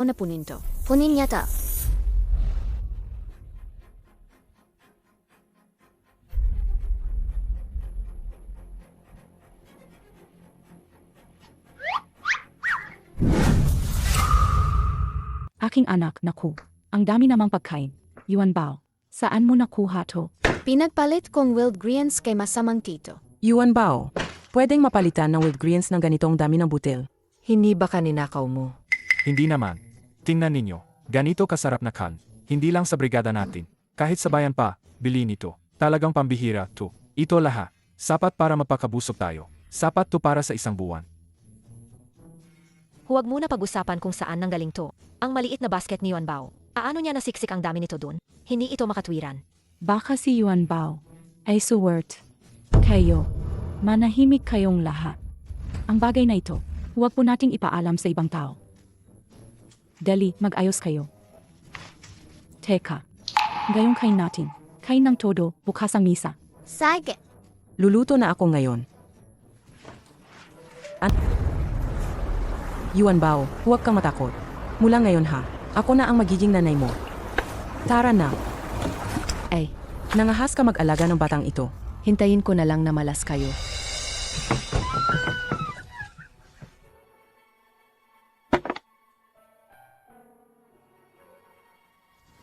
na punin to. Punin niya to. Aking anak, naku. Ang dami namang pagkain. Yuan Bao, saan mo nakuha to? Pinagpalit kong wild greens kay masamang tito. Yuan Bao, pwedeng mapalitan ng wild greens ng ganitong dami ng butil. Hindi ba kaninakaw mo? Hindi naman. Tingnan ninyo, ganito kasarap na kan. Hindi lang sa brigada natin. Kahit sa bayan pa, bili nito. Talagang pambihira to. Ito lahat. Sapat para mapakabusog tayo. Sapat to para sa isang buwan. Huwag muna pag-usapan kung saan nanggaling to. Ang maliit na basket ni Yuan Bao. Aano niya nasiksik ang dami nito dun? Hindi ito makatwiran. Baka si Yuan Bao ay suwert. Kayo, manahimik kayong lahat. Ang bagay na ito, huwag po nating ipaalam sa ibang tao. Dali, mag-ayos kayo. Teka, gayong kain natin. Kain ng todo, bukas ang misa. Sige. Luluto na ako ngayon. Yuan Bao, huwag kang matakot. Mula ngayon ha, ako na ang magiging nanay mo. Tara na. Ay, Nangahas ka mag-alaga ng batang ito. hintayin ko na lang na malas kayo.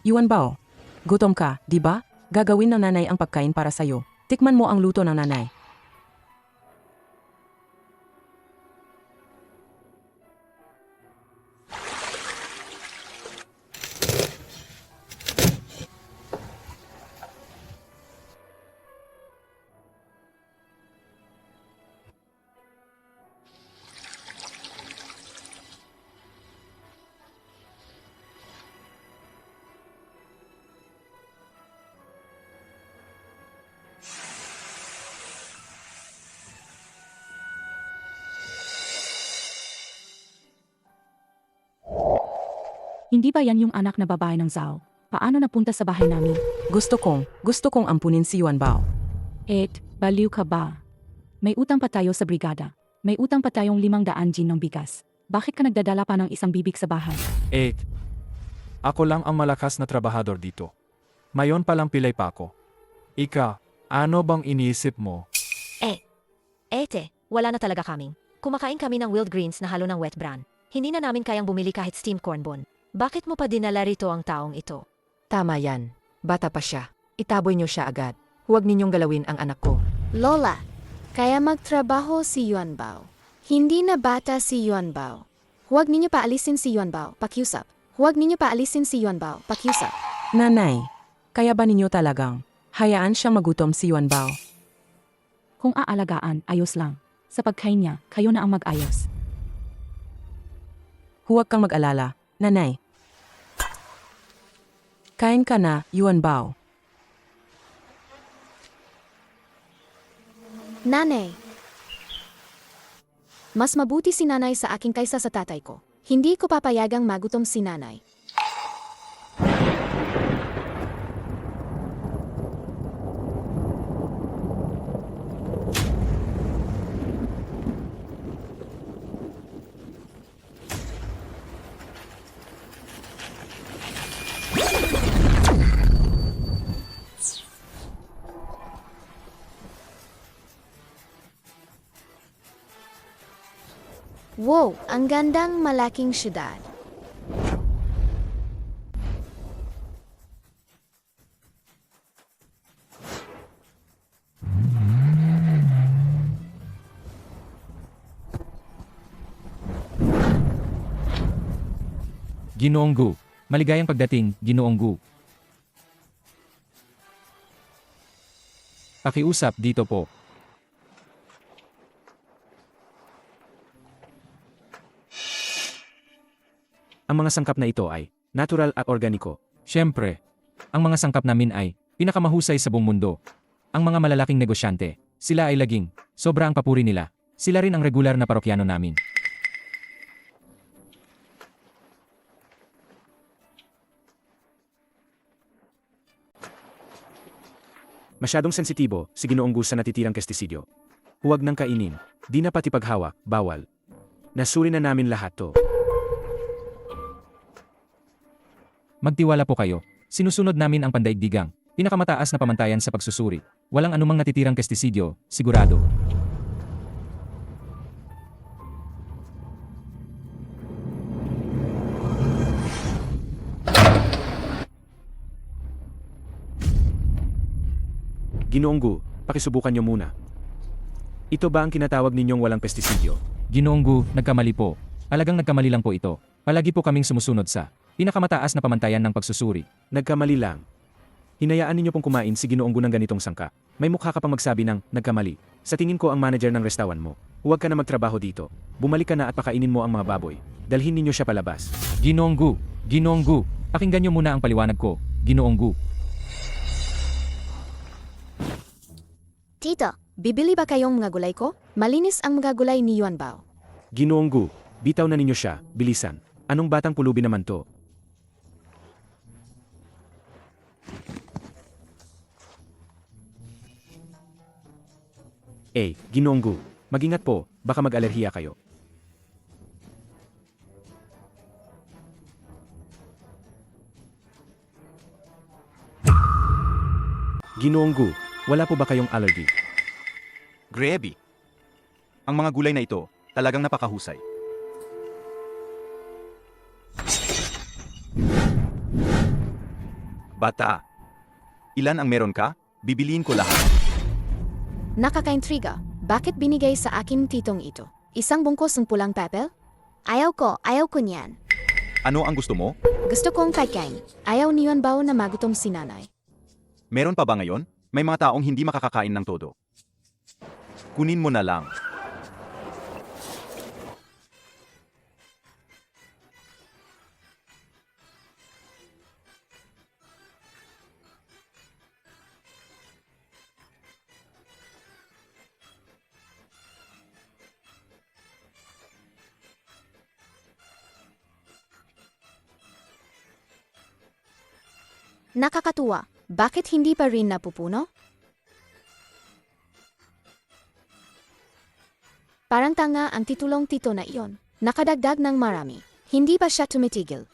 Yuan Bao, gutom ka, di ba? Gagawin ng nanay ang pagkain para sa'yo. Tikman mo ang luto ng nanay. Hindi ba yan yung anak na babae ng Zhao? Paano napunta sa bahay namin? Gusto kong ampunin si Yuan Bao. Baliw ka ba? May utang pa tayo sa brigada. May utang pa tayong 500 gin ng bigas. Bakit ka nagdadala pa ng isang bibig sa bahay? Ako lang ang malakas na trabahador dito. Mayon palang pilay pa ako. Ika, ano bang iniisip mo? Ete, wala na talaga kaming. Kumakain kami ng wild greens na halo ng wet bran. Hindi na namin kayang bumili kahit steamed corn bone. Bakit mo pa dinala rito ang taong ito? Tama yan. Bata pa siya. Itaboy niyo siya agad. Huwag ninyong galawin ang anak ko. Lola, kaya magtrabaho si Yuan Bao. Hindi na bata si Yuan Bao. Huwag ninyo paalisin si Yuan Bao, pakiusap. Huwag ninyo paalisin si Yuan Bao, pakiusap. Nanay, kaya ba ninyo talagang hayaan siyang magutom si Yuan Bao? Kung aalagaan, ayos lang. Sa pagkain niya, kayo na ang mag-ayos. Huwag kang mag-alala, nanay. Kain ka na, Yuan Bao. Nanay. Mas mabuti si nanay sa akin kaysa sa tatay ko. Hindi ko papayagang magutom si nanay. Wow, ang gandang malaking syudad. Ginoong Gu. Maligayang pagdating, Ginoong Gu. Pakiusap dito po. Ang mga sangkap na ito ay natural at organiko. Siyempre, ang mga sangkap namin ay pinakamahusay sa buong mundo. Ang mga malalaking negosyante, sila ay laging, sobra ang papuri nila. Sila rin ang regular na parokyano namin. Masyadong sensitibo si Ginoong Gu sa natitirang pestisidyo. Huwag nang kainin, di na pati paghawak, bawal. Nasuri na namin lahat to. Magtiwala po kayo. Sinusunod namin ang pandaigdigang pinakamataas na pamantayan sa pagsusuri. Walang anumang natitirang pestisidyo, sigurado. Ginoong Gu, pakisubukan niyo muna. Ito ba ang kinatawag ninyong walang pestisidyo? Ginoong Gu, nagkamali po. Alagang nagkamali lang po ito. Palagi po kaming sumusunod sa pinakamataas na pamantayan ng pagsusuri. Nagkamali lang. Hinayaan ninyo pong kumain si Ginoong Gu ng ganitong sangka. May mukha ka pang magsabi ng nagkamali. Sa tingin ko ang manager ng restawan mo. Huwag ka na magtrabaho dito. Bumalik ka na at pakainin mo ang mga baboy. Dalhin ninyo siya palabas. Ginoong Gu, Ginoong Gu, pakinggan niyo muna ang paliwanag ko. Ginoong Gu. Tito, bibili ba kayong mga gulay ko? Malinis ang mga gulay ni Yuan Bao. Ginoong Gu, bitaw na ninyo siya, bilisan. Anong batang pulubi naman to? Ginoong Gu, mag-ingat po, baka mag-alerhiya kayo. Ginoong Gu, wala po ba kayong allergy? Grabe. Ang mga gulay na ito, talagang napakahusay. Bata, ilan ang meron ka? Bibiliin ko lahat. Nakakaintriga. Bakit binigay sa akin titong ito? Isang bungkos ng pulang papel? Ayaw ko niyan. Ano ang gusto mo? Gusto kong kain. Ayaw ni Yuan Bao na magutom si nanay. Meron pa ba ngayon? May mga taong hindi makakakain ng todo. Kunin mo na lang. Nakakatuwa. Bakit hindi pa rin napupuno? Parang tanga ang titulong tito na iyon. Nakadagdag ng marami. Hindi pa siya tumitigil.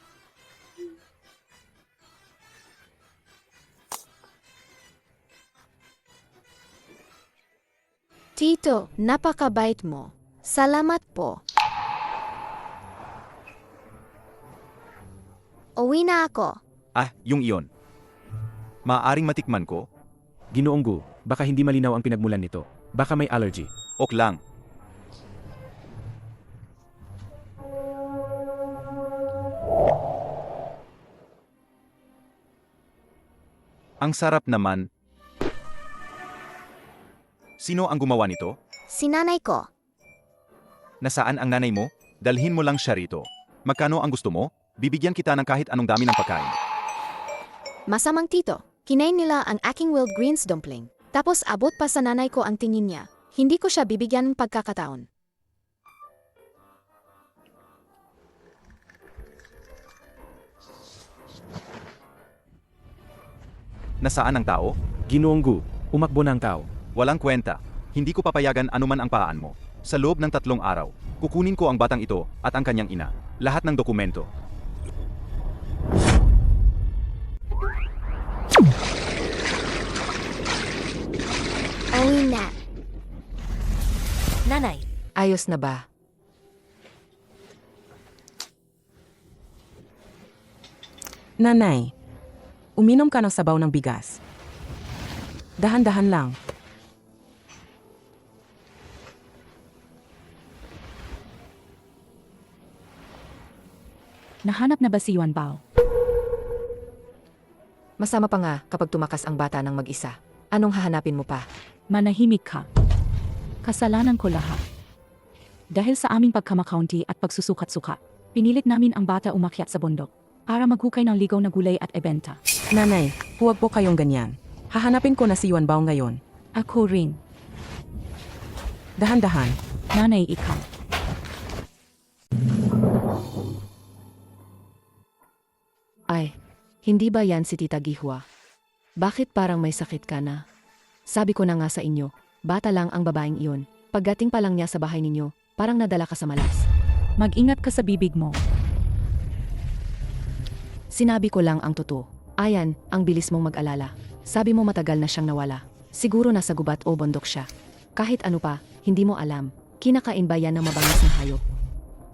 Tito, napakabait mo. Salamat po. Uwi na ako. Yung iyon. Maaring matikman ko? Ginoong Gu, baka hindi malinaw ang pinagmulan nito. Baka may allergy. Ok lang. Ang sarap naman. Sino ang gumawa nito? Si nanay ko. Nasaan ang nanay mo? Dalhin mo lang siya rito. Magkano ang gusto mo? Bibigyan kita ng kahit anong dami ng pagkain. Masamang tito. Kinain nila ang aking wild greens dumpling. Tapos abot pa sa nanay ko ang tingin niya. Hindi ko siya bibigyan ng pagkakataon. Nasaan ang tao? Ginoong Gu, umakbo na ang tao. Walang kwenta. Hindi ko papayagan anuman ang paan mo. Sa loob ng 3 araw, kukunin ko ang batang ito at ang kanyang ina. Lahat ng dokumento. Uwi na. Nanay, Ayos na ba? Nanay, uminom ka ng sabaw ng bigas. Dahan-dahan lang. Nahanap na ba si Yuan Bao? Masama pa nga kapag tumakas ang bata ng mag-isa. Anong hahanapin mo pa? Manahimik ka. Kasalanan ko lahat. Dahil sa aming pagkamakaunti at pagsusukat-suka, pinilit namin ang bata umakyat sa bundok para maghukay ng ligaw na gulay at ebenta. Nanay, huwag po kayong ganyan. Hahanapin ko na si Yuan Bao ngayon. Ako rin. Dahan-dahan. Nanay, ikaw. Ay, hindi ba yan si Tita Gihwa? Bakit parang may sakit ka na? Sabi ko na nga sa inyo, bata lang ang babaeng iyon. Pagdating pa lang niya sa bahay ninyo, parang nadala ka sa malas. Mag-ingat ka sa bibig mo. Sinabi ko lang ang totoo. Ayan, ang bilis mong mag-alala. Sabi mo matagal na siyang nawala. Siguro nasa gubat o bundok siya. Kahit ano pa, hindi mo alam. Kinakain ba yan ng mabangis na hayop?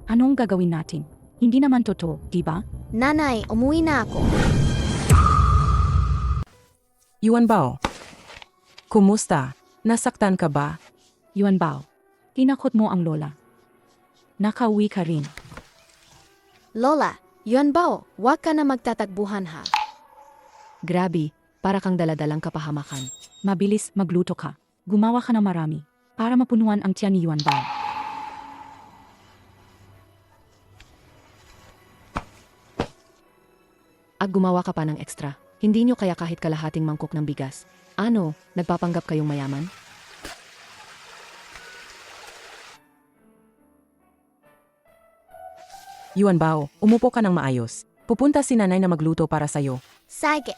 Anong gagawin natin? Hindi naman totoo, di ba? Nanay, umuwi na ako. Yuan Bao. Kumusta? Nasaktan ka ba? Yuan Bao, tinakot mo ang lola. Nakauwi ka rin. Lola, Yuan Bao, huwag ka na magtatakbuhan ha. Grabe, para kang daladalang kapahamakan. Mabilis magluto ka. Gumawa ka ng marami para mapunuan ang tiyan ni Yuan Bao. At gumawa ka pa ng ekstra. Hindi nyo kaya kahit kalahating mangkok ng bigas. Ano, nagpapanggap kayong mayaman? Yuan Bao, umupo ka ng maayos. Pupunta si nanay na magluto para sa'yo. Sige.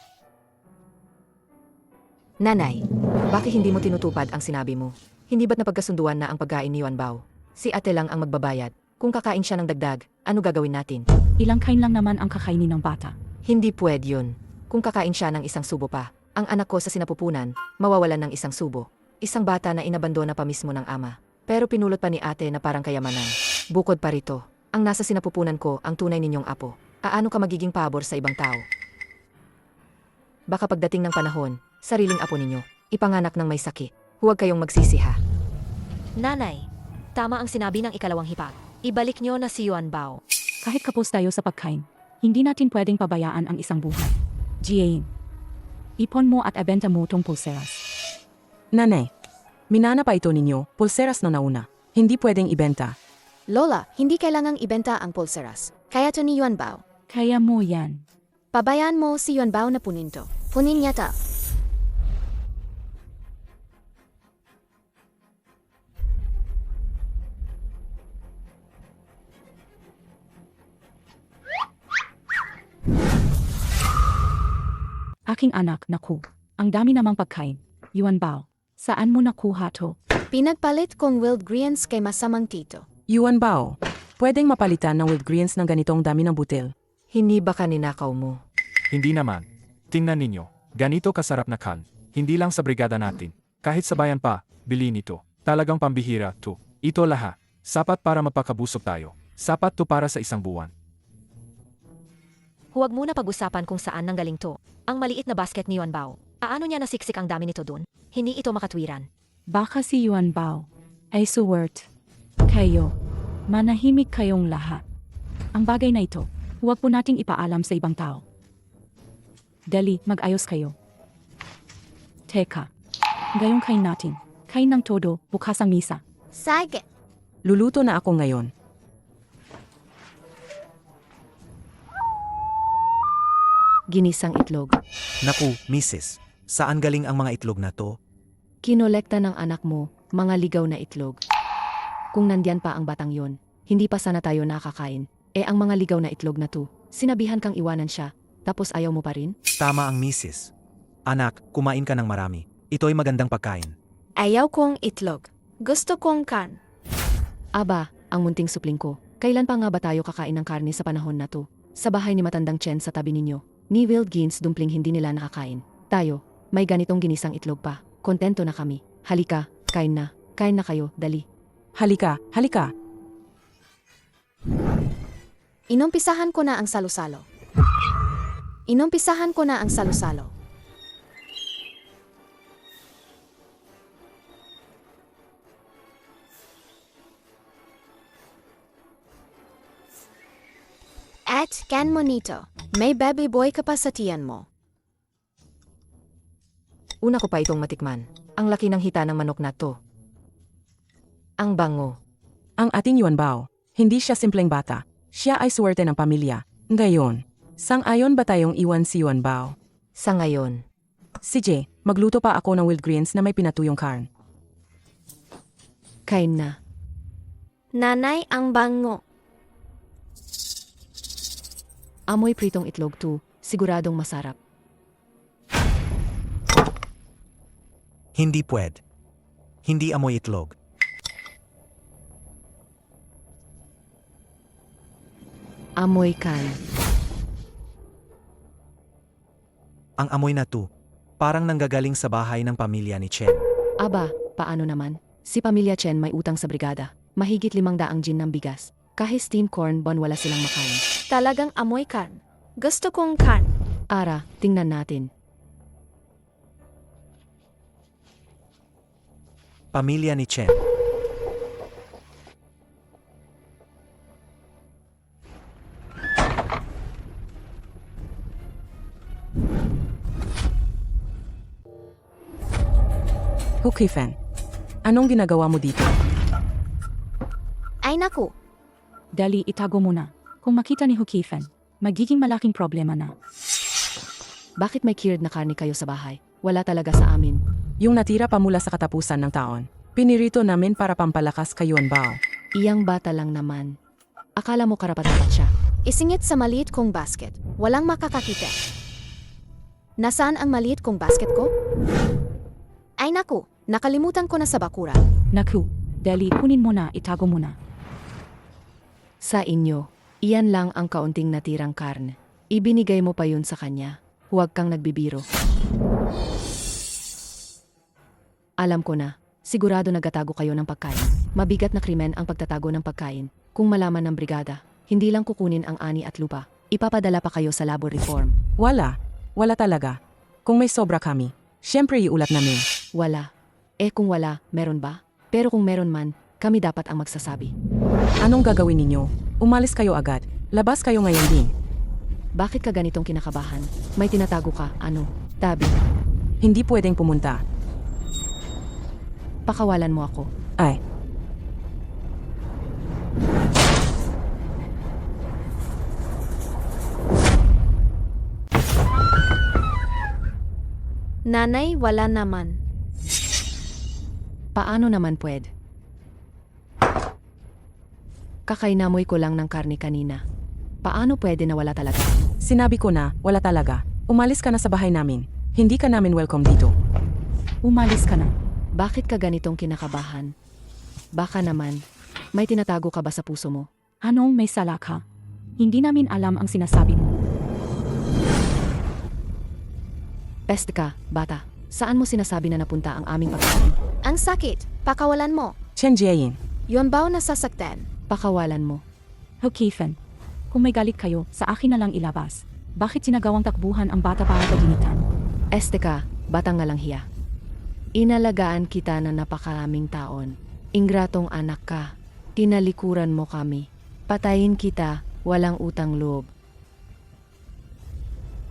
Nanay, bakit hindi mo tinutupad ang sinabi mo? Hindi ba't napagkasunduan na ang pagkain ni Yuan Bao? Si ate lang ang magbabayad. Kung kakain siya ng dagdag, ano gagawin natin? Ilang kain lang naman ang kakainin ng bata. Hindi pwede yun. Kung kakain siya ng isang subo pa, ang anak ko sa sinapupunan, mawawalan ng isang subo. Isang bata na inabandona pa mismo ng ama. Pero pinulot pa ni ate na parang kayamanan. Bukod pa rito, ang nasa sinapupunan ko ang tunay ninyong apo. Aano ka magiging pabor sa ibang tao? Baka pagdating ng panahon, sariling apo ninyo, ipanganak ng may sakit. Huwag kayong magsisiha. Nanay, tama ang sinabi ng ikalawang hipag. Ibalik nyo na si Yuan Bao. Kahit kapos tayo sa pagkain, hindi natin pwedeng pabayaan ang isang buhay. Jane, ipon mo at abenta mo tong pulseras. Nanay, minana pa ito ninyo, pulseras na nauna. Hindi pwedeng ibenta. Lola, hindi kailangang ibenta ang pulseras. Kaya to ni Yuan Bao. Kaya mo yan. Pabayaan mo si Yuan Bao na punin to. Punin niya to. Aking anak, naku. Ang dami namang pagkain. Yuan Bao, saan mo nakuha to? Pinagpalit kong wild greens kay masamang tito. Yuan Bao, pwedeng mapalitan ng wild greens ng ganitong dami ng butil. Hindi ba kaninakaw mo? Hindi naman. Tingnan ninyo, ganito kasarap na kan. Hindi lang sa brigada natin. Kahit sa bayan pa, bili nito. Talagang pambihira to. Ito lahat. Sapat para mapakabusog tayo. Sapat to para sa isang buwan. Huwag muna pag-usapan kung saan nanggaling to. Ang maliit na basket ni Yuan Bao. Aano niya nasiksik ang dami nito dun? Hindi ito makatwiran. Baka si Yuan Bao ay suwert. Kayo, manahimik kayong lahat. Ang bagay na ito, huwag po nating ipaalam sa ibang tao. Dali, mag-ayos kayo. Teka, gayong kain natin. Kain ng todo, bukas ang misa. Sige. Luluto na ako ngayon. Ginisang itlog. Naku, Mrs. Saan galing ang mga itlog na to? Kinolekta ng anak mo, mga ligaw na itlog. Kung nandyan pa ang batang yon, hindi pa sana tayo nakakain. Ang mga ligaw na itlog na to, sinabihan kang iwanan siya, tapos ayaw mo pa rin? Tama ang Mrs. Anak, kumain ka ng marami. Ito'y magandang pagkain. Ayaw kong itlog. Gusto kong kan. Aba, ang munting supling ko. Kailan pa nga ba tayo kakain ng karne sa panahon na to? Sa bahay ni matandang Chen sa tabi ninyo, ni wild greens dumpling hindi nila nakakain. Tayo, may ganitong ginisang itlog pa. Kontento na kami. Halika, kain na. Kain na kayo, dali. Halika, halika. Inumpisahan ko na ang salo-salo. Inumpisahan ko na ang salo-salo. At can mo nito, may baby boy ka pa sa tiyan mo. Una ko pa itong matikman. Ang laki ng hita ng manok na to. Ang bango. Ang ating Yuan Bao, hindi siya simpleng bata. Siya ay suwerte ng pamilya. Ngayon, sang-ayon ba tayong iwan si Yuan Bao? Sa ngayon, CJ, magluto pa ako ng wild greens na may pinatuyong karn. Kain na. Nanay, ang bango. Amoy pritong itlog to, siguradong masarap. Hindi pwed. Hindi amoy itlog. Amoy kan. Ang amoy na to, parang nanggagaling sa bahay ng pamilya ni Chen. Aba, paano naman? Si pamilya Chen may utang sa brigada. Mahigit 500 gin ng bigas. Kahit steamed corn, wala silang makain. Talagang amoy karn. Gusto kong karn. Ara, tingnan natin. Pamilya ni Chen. Hukifen, anong ginagawa mo dito? Ay naku, Dali, itago mo na. Kung makita ni Hukifen, magiging malaking problema na. Bakit may cured na karne kayo sa bahay? Wala talaga sa amin. Yung natira pa mula sa katapusan ng taon. Pinirito namin para pampalakas kay Yuan Bao. Iyang bata lang naman. Akala mo karapat-dapat siya. isingit sa maliit kong basket. Walang makakakita. Nasaan ang maliit kong basket ko? Ay naku, nakalimutan ko na sa bakura. Naku, Dali, kunin mo na, itago mo na. Sa inyo, iyan lang ang kaunting natirang karne. Ibinigay mo pa yun sa kanya. Huwag kang nagbibiro. Alam ko na, sigurado nagtatago kayo ng pagkain. Mabigat na krimen ang pagtatago ng pagkain. Kung malaman ng brigada, hindi lang kukunin ang ani at lupa. Ipapadala pa kayo sa labo reform. Wala talaga. Kung may sobra kami, syempre iulat namin. Wala. Kung wala, meron ba? Pero kung meron man, kami dapat ang magsasabi. Anong gagawin ninyo? Umalis kayo agad. Labas kayo ngayon din. Bakit ka ganitong kinakabahan? May tinatago ka, ano? Tabi, Hindi pwedeng pumunta. pakawalan mo ako. Ay, Nanay, wala naman. Paano naman pwede? Kakainamoy ko lang ng karne kanina. Paano pwede na wala talaga? sinabi ko na, wala talaga. Umalis ka na sa bahay namin. Hindi ka namin welcome dito. Umalis ka na. Bakit ka ganitong kinakabahan? Baka naman, may tinatago ka ba sa puso mo? Anong may sala ka? Hindi namin alam ang sinasabi mo. Peste ka, bata. Saan mo sinasabi na napunta ang aming pagkain? Ang sakit, pakawalan mo. Chen Jiayin, Yuan Bao nasasaktan. Pakawalan mo. Hukifen, kung may galit kayo, sa akin na lang ilabas. Bakit sinagawang takbuhan ang bata para paginitan? Este ka, batang ngalang hiya. Inalagaan kita na napakaraming taon. Ingratong anak ka. Tinalikuran mo kami. Patayin kita, walang utang loob.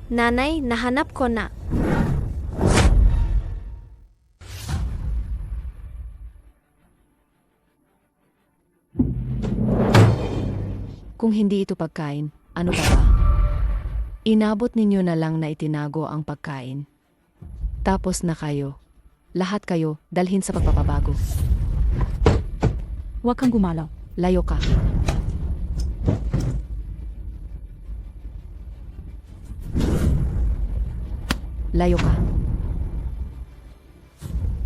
Nanay, nahanap ko na. Kung hindi ito pagkain, ano pa ba? Inabot ninyo na lang na itinago ang pagkain. Tapos na kayo. Lahat kayo dalhin sa pagpapabago. Huwag kang gumalaw. Layo ka. Layo ka.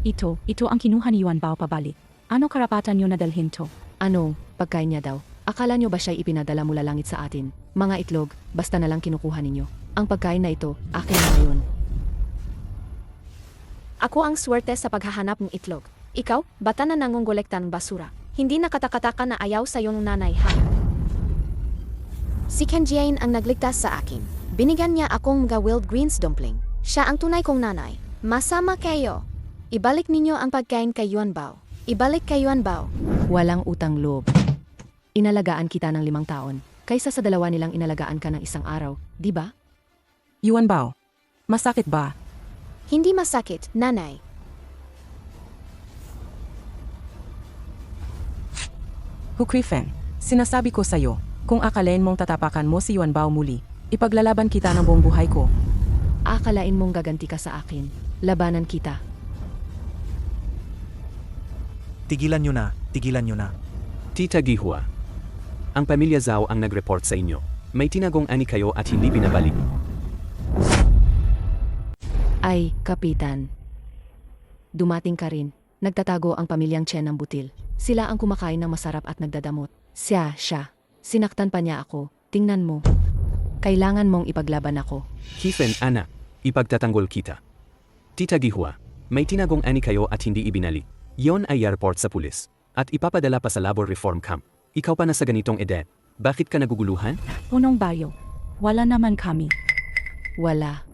Ito ang kinuha ni Yuan Bao pabalik. Ano karapatan niyo na dalhin to? Ano, pagkain niya daw. Akala nyo ba siya'y ipinadala mula langit sa atin? Mga itlog, basta na lang kinukuha ninyo. Ang pagkain na ito, akin na ngayon. Ako ang swerte sa paghahanap ng itlog. Ikaw, bata na nangungulekta ng basura. Hindi nakatakataka na ayaw sa iyong nanay, ha? Si Ken Jiayin ang nagligtas sa akin. Binigyan niya akong mga wild greens dumpling. Siya ang tunay kong nanay. Masama kayo. Ibalik ninyo ang pagkain kay Yuan Bao. Ibalik kay Yuan Bao. Walang utang loob. Inalagaan kita ng 5 taon, kaysa sa 2 nilang inalagaan ka ng 1 araw, di ba? Yuan Bao, masakit ba? Hindi masakit, nanay. Hukifen, sinasabi ko sa'yo, kung akalain mong tatapakan mo si Yuan Bao muli, ipaglalaban kita ng buong buhay ko. Akalain mong gaganti ka sa akin. Labanan kita. Tigilan nyo na. Tita Gihua, ang pamilya Zhao ang nag-report sa inyo. May tinagong ani kayo at hindi binabalik. Ay, kapitan. Dumating ka rin. Nagtatago ang pamilyang Chen ng butil. Sila ang kumakain ng masarap at nagdadamot. Siya. Sinaktan pa niya ako. Tingnan mo. Kailangan mong ipaglaban ako. Kifen, anak, Ipagtatanggol kita. Tita Gihua, may tinagong ani kayo at hindi ibinalik. Yon ay i-report sa pulis. At ipapadala pa sa labor reform camp. Ikaw pa na sa ganitong edad. Bakit ka naguguluhan? Punong baryo. Wala naman kami. Wala.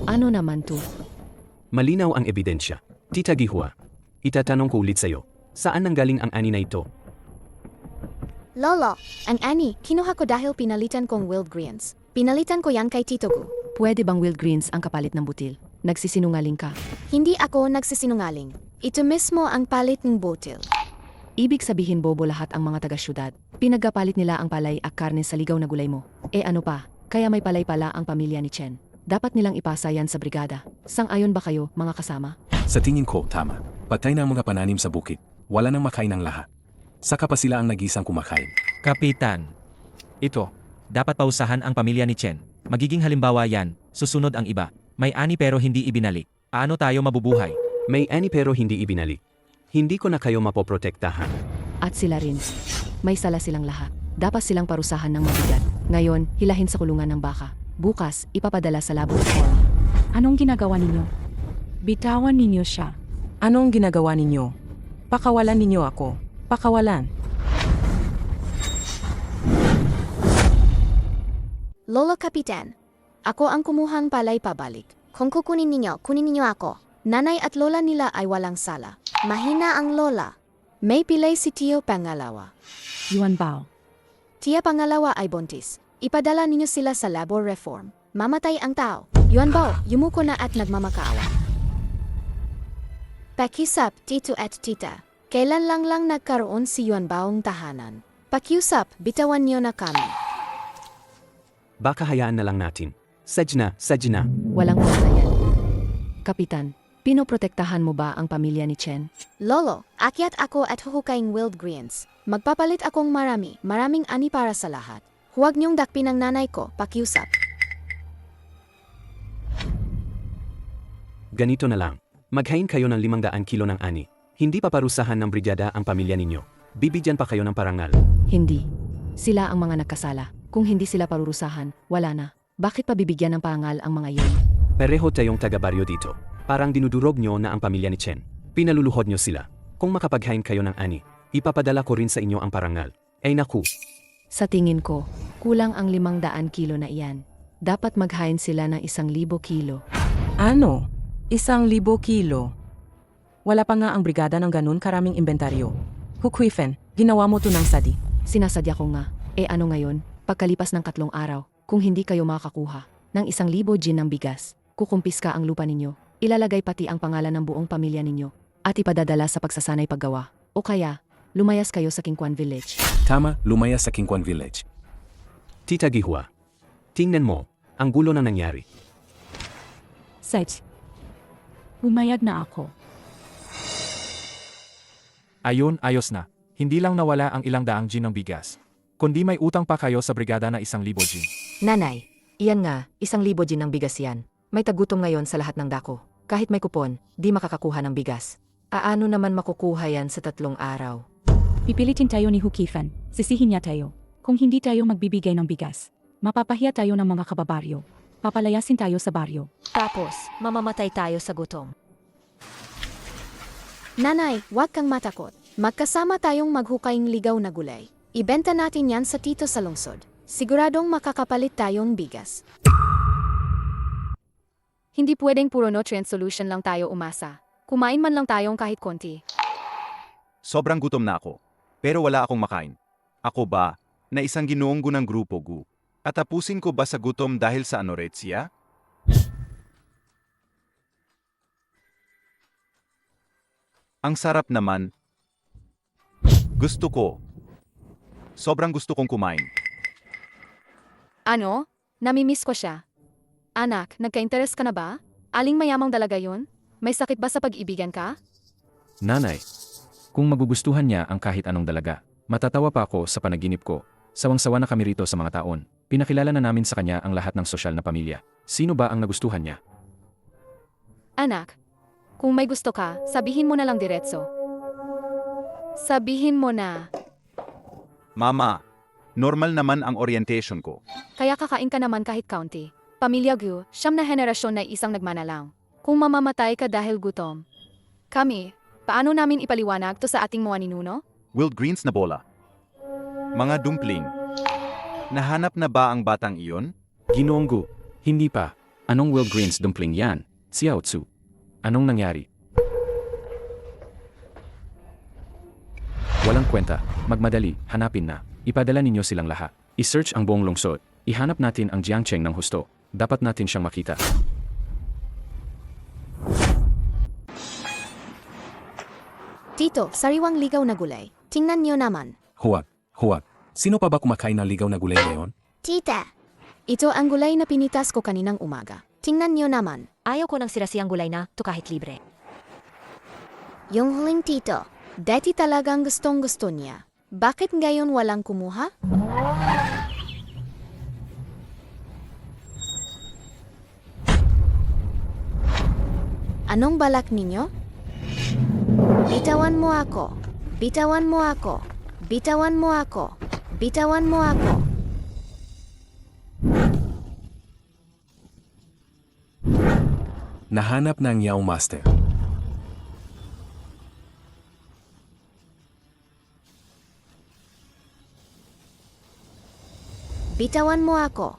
Ano naman to? Malinaw ang ebidensya. Tita Gihua, itatanong ko ulit sa'yo. Saan nanggaling ang ani na ito? Lolo, ang ani, kinuha ko dahil pinalitan kong wild greens. Pinalitan ko yan kay Tito Gu. Pwede bang wild greens ang kapalit ng butil? Nagsisinungaling ka. Hindi ako nagsisinungaling. Ito mismo ang palit ng botil. Ibig sabihin bobo lahat ang mga taga-syudad. Pinagkapalit nila ang palay at karne sa ligaw na gulay mo. Ano pa, kaya may palay pala ang pamilya ni Chen. Dapat nilang ipasa yan sa brigada. Sang-ayon ba kayo, mga kasama? Sa tingin ko, tama. Patay na ang mga pananim sa bukid. Wala nang makain ng lahat. Saka pa sila ang nag-isang kumakain. Kapitan. Ito, dapat pausahan ang pamilya ni Chen. Magiging halimbawa yan, susunod ang iba. May ani pero hindi ibinalik. Paano tayo mabubuhay? May ani pero hindi ibinalik. Hindi ko na kayo mapoprotektahan. At sila rin. May sala silang lahat. Dapat silang parusahan ng mabigat. Ngayon, hilahin sa kulungan ng baka. Bukas, ipapadala sa labo reform. Anong ginagawa ninyo? Bitawan ninyo siya. Anong ginagawa ninyo? Pakawalan ninyo ako. Pakawalan. Lolo Kapitan, ako ang kumuhang palay pabalik. Kung kunin ninyo ako. Nanay at lola nila ay walang sala. Mahina ang lola. May pilay si Tio Pangalawa. Yuan Bao. Tia Pangalawa ay buntis. Ipadala ninyo sila sa labor reform. Mamatay ang tao. Yuan Bao, yumuko na at nagmamakaawa. Pakiusap, Tito at Tita. Kailan lang nagkaroon si Yuan Baong tahanan. Pakiusap, bitawan niyo na kami. Baka hayaan na lang natin. Sadya na. Walang kwenta yan. Kapitan, pinoprotektahan mo ba ang pamilya ni Chen? Lolo, akyat ako at huhukaing wild greens. Magpapalit akong maraming ani para sa lahat. Huwag niyong dakpin ang nanay ko, pakiusap. Ganito na lang. Maghain kayo ng 500 kilo ng ani. Hindi paparusahan ng brigada ang pamilya ninyo. Bibigyan pa kayo ng parangal. Hindi. Sila ang mga nagkasala. Kung hindi sila parurusahan, wala na. Bakit pa bibigyan ng parangal ang mga iyon? Pareho tayong taga-baryo dito. Parang dinudurog nyo na ang pamilya ni Chen. Pinaluluhod nyo sila. Kung makapaghain kayo ng ani, ipapadala ko rin sa inyo ang parangal. Ay naku. Sa tingin ko, kulang ang 500 kilo na iyan. Dapat maghain sila ng 1,000 kilo. Ano? 1,000 kilo? Wala pa nga ang brigada ng ganun karaming inventaryo. Hukuifen, ginawa mo to ng sadi. Sinasadya ko nga. Ano ngayon? Pagkalipas ng 3 araw, kung hindi kayo makakakuha ng 1,000 gin ng bigas, kukumpiska ang lupa ninyo, ilalagay pati ang pangalan ng buong pamilya ninyo, at ipadadala sa pagsasanay paggawa. O kaya, lumayas kayo sa Kingkwan Village. Tama, lumayas sa Kingkwan Village. Tita Gihua, tingnan mo, ang gulo na nangyari. Sedge. Umayag na ako. Ayun, ayos na. Hindi lang nawala ang ilang daang gin ng bigas. Kundi may utang pa kayo sa brigada na 1,000 gin. Nanay, iyan nga, 1,000 gin ng bigas yan. May tagutom ngayon sa lahat ng dako. Kahit may kupon, di makakakuha ng bigas. Aano naman makukuha yan sa 3 araw? Pipilitin tayo ni Hukifan. Sisihin niya tayo. Kung hindi tayo magbibigay ng bigas, mapapahiya tayo ng mga kababaryo. Papalayasin tayo sa baryo. Tapos, mamamatay tayo sa gutom. Nanay, huwag kang matakot. Magkasama tayong maghukaing ligaw na gulay. Ibenta natin yan sa tito sa lungsod. Siguradong makakapalit tayong bigas. Hindi pwedeng puro nutrient solution lang tayo umasa. Kumain man lang tayong kahit konti. Sobrang gutom na ako. Pero wala akong makain. Ako ba, na isang ginuonggo ng grupo Gu? At tapusin ko ba sa gutom dahil sa anorexia? Ang sarap naman. Gusto ko. Sobrang gusto kong kumain. Ano? Namimiss ko siya. Anak, nagka-interes ka na ba? Aling mayamang dalaga yun? May sakit ba sa pag-ibigan ka? Nanay, kung magugustuhan niya ang kahit anong dalaga, matatawa pa ako sa panaginip ko. Sawang-sawa na kami rito sa mga taon. Pinakilala na namin sa kanya ang lahat ng sosyal na pamilya. Sino ba ang nagustuhan niya? Anak, kung may gusto ka, sabihin mo na lang diretso. Sabihin mo na. Mama, Normal naman ang orientation ko. Kaya kakain ka naman kahit kaunti. Pamilya Gu, 9 na henerasyon na isang nagmanalang. Kung mamamatay ka dahil gutom. Kami, paano namin ipaliwanag to sa ating mga ninuno? Wild greens na bola. Mga dumpling. Nahanap na ba ang batang iyon? Ginoong Gu, hindi pa. Anong wild greens dumpling yan? Xiao Tzu. Anong nangyari? Walang kwenta. Magmadali, hanapin na. Ipadala ninyo silang lahat. I-search ang buong lungsod. Ihanap natin ang Jiangcheng ng husto. Dapat natin siyang makita. Tito, sariwang ligaw na gulay. Tingnan niyo naman. Huwag, huwag. Sino pa ba kumakain ng ligaw na gulay ngayon? Tita! Ito ang gulay na pinitas ko kaninang umaga. Tingnan niyo naman. Ayaw ko ng sirasiyang gulay na to kahit libre. Yung huling tito, dati talagang gustong gusto niya. Bakit ngayon walang kumuha? Anong balak ninyo? Bitawan mo ako. Bitawan mo ako. Bitawan mo ako. Bitawan mo ako. Nahanap ng Yao Master. Bitawan mo ako.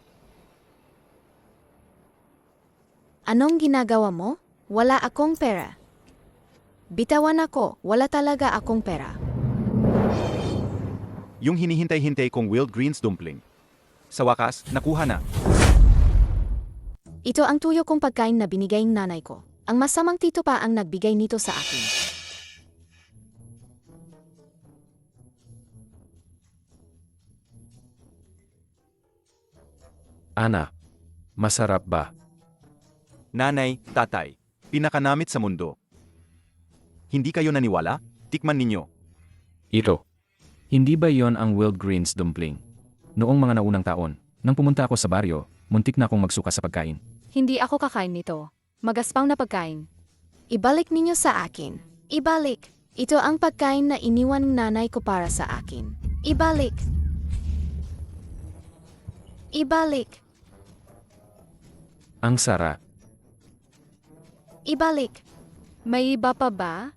Anong ginagawa mo? Wala akong pera. Bitawan ako, wala talaga akong pera. Yung hinihintay-hintay kong wild greens dumpling. Sa wakas, nakuha na. Ito ang tuyo kong pagkain na binigay ng nanay ko. Ang masamang tito pa ang nagbigay nito sa akin. Ana, masarap ba? Nanay, tatay, pinakanamit sa mundo. Hindi kayo naniwala? Tikman ninyo. Ito. Hindi ba yon ang wild greens dumpling? Noong mga naunang taon, nang pumunta ako sa baryo, muntik na akong magsuka sa pagkain. Hindi ako kakain nito. Magaspang na pagkain. Ibalik ninyo sa akin. Ibalik. Ito ang pagkain na iniwan ng nanay ko para sa akin. Ibalik. Ibalik. Ang sarap. Ibalik. May iba pa ba?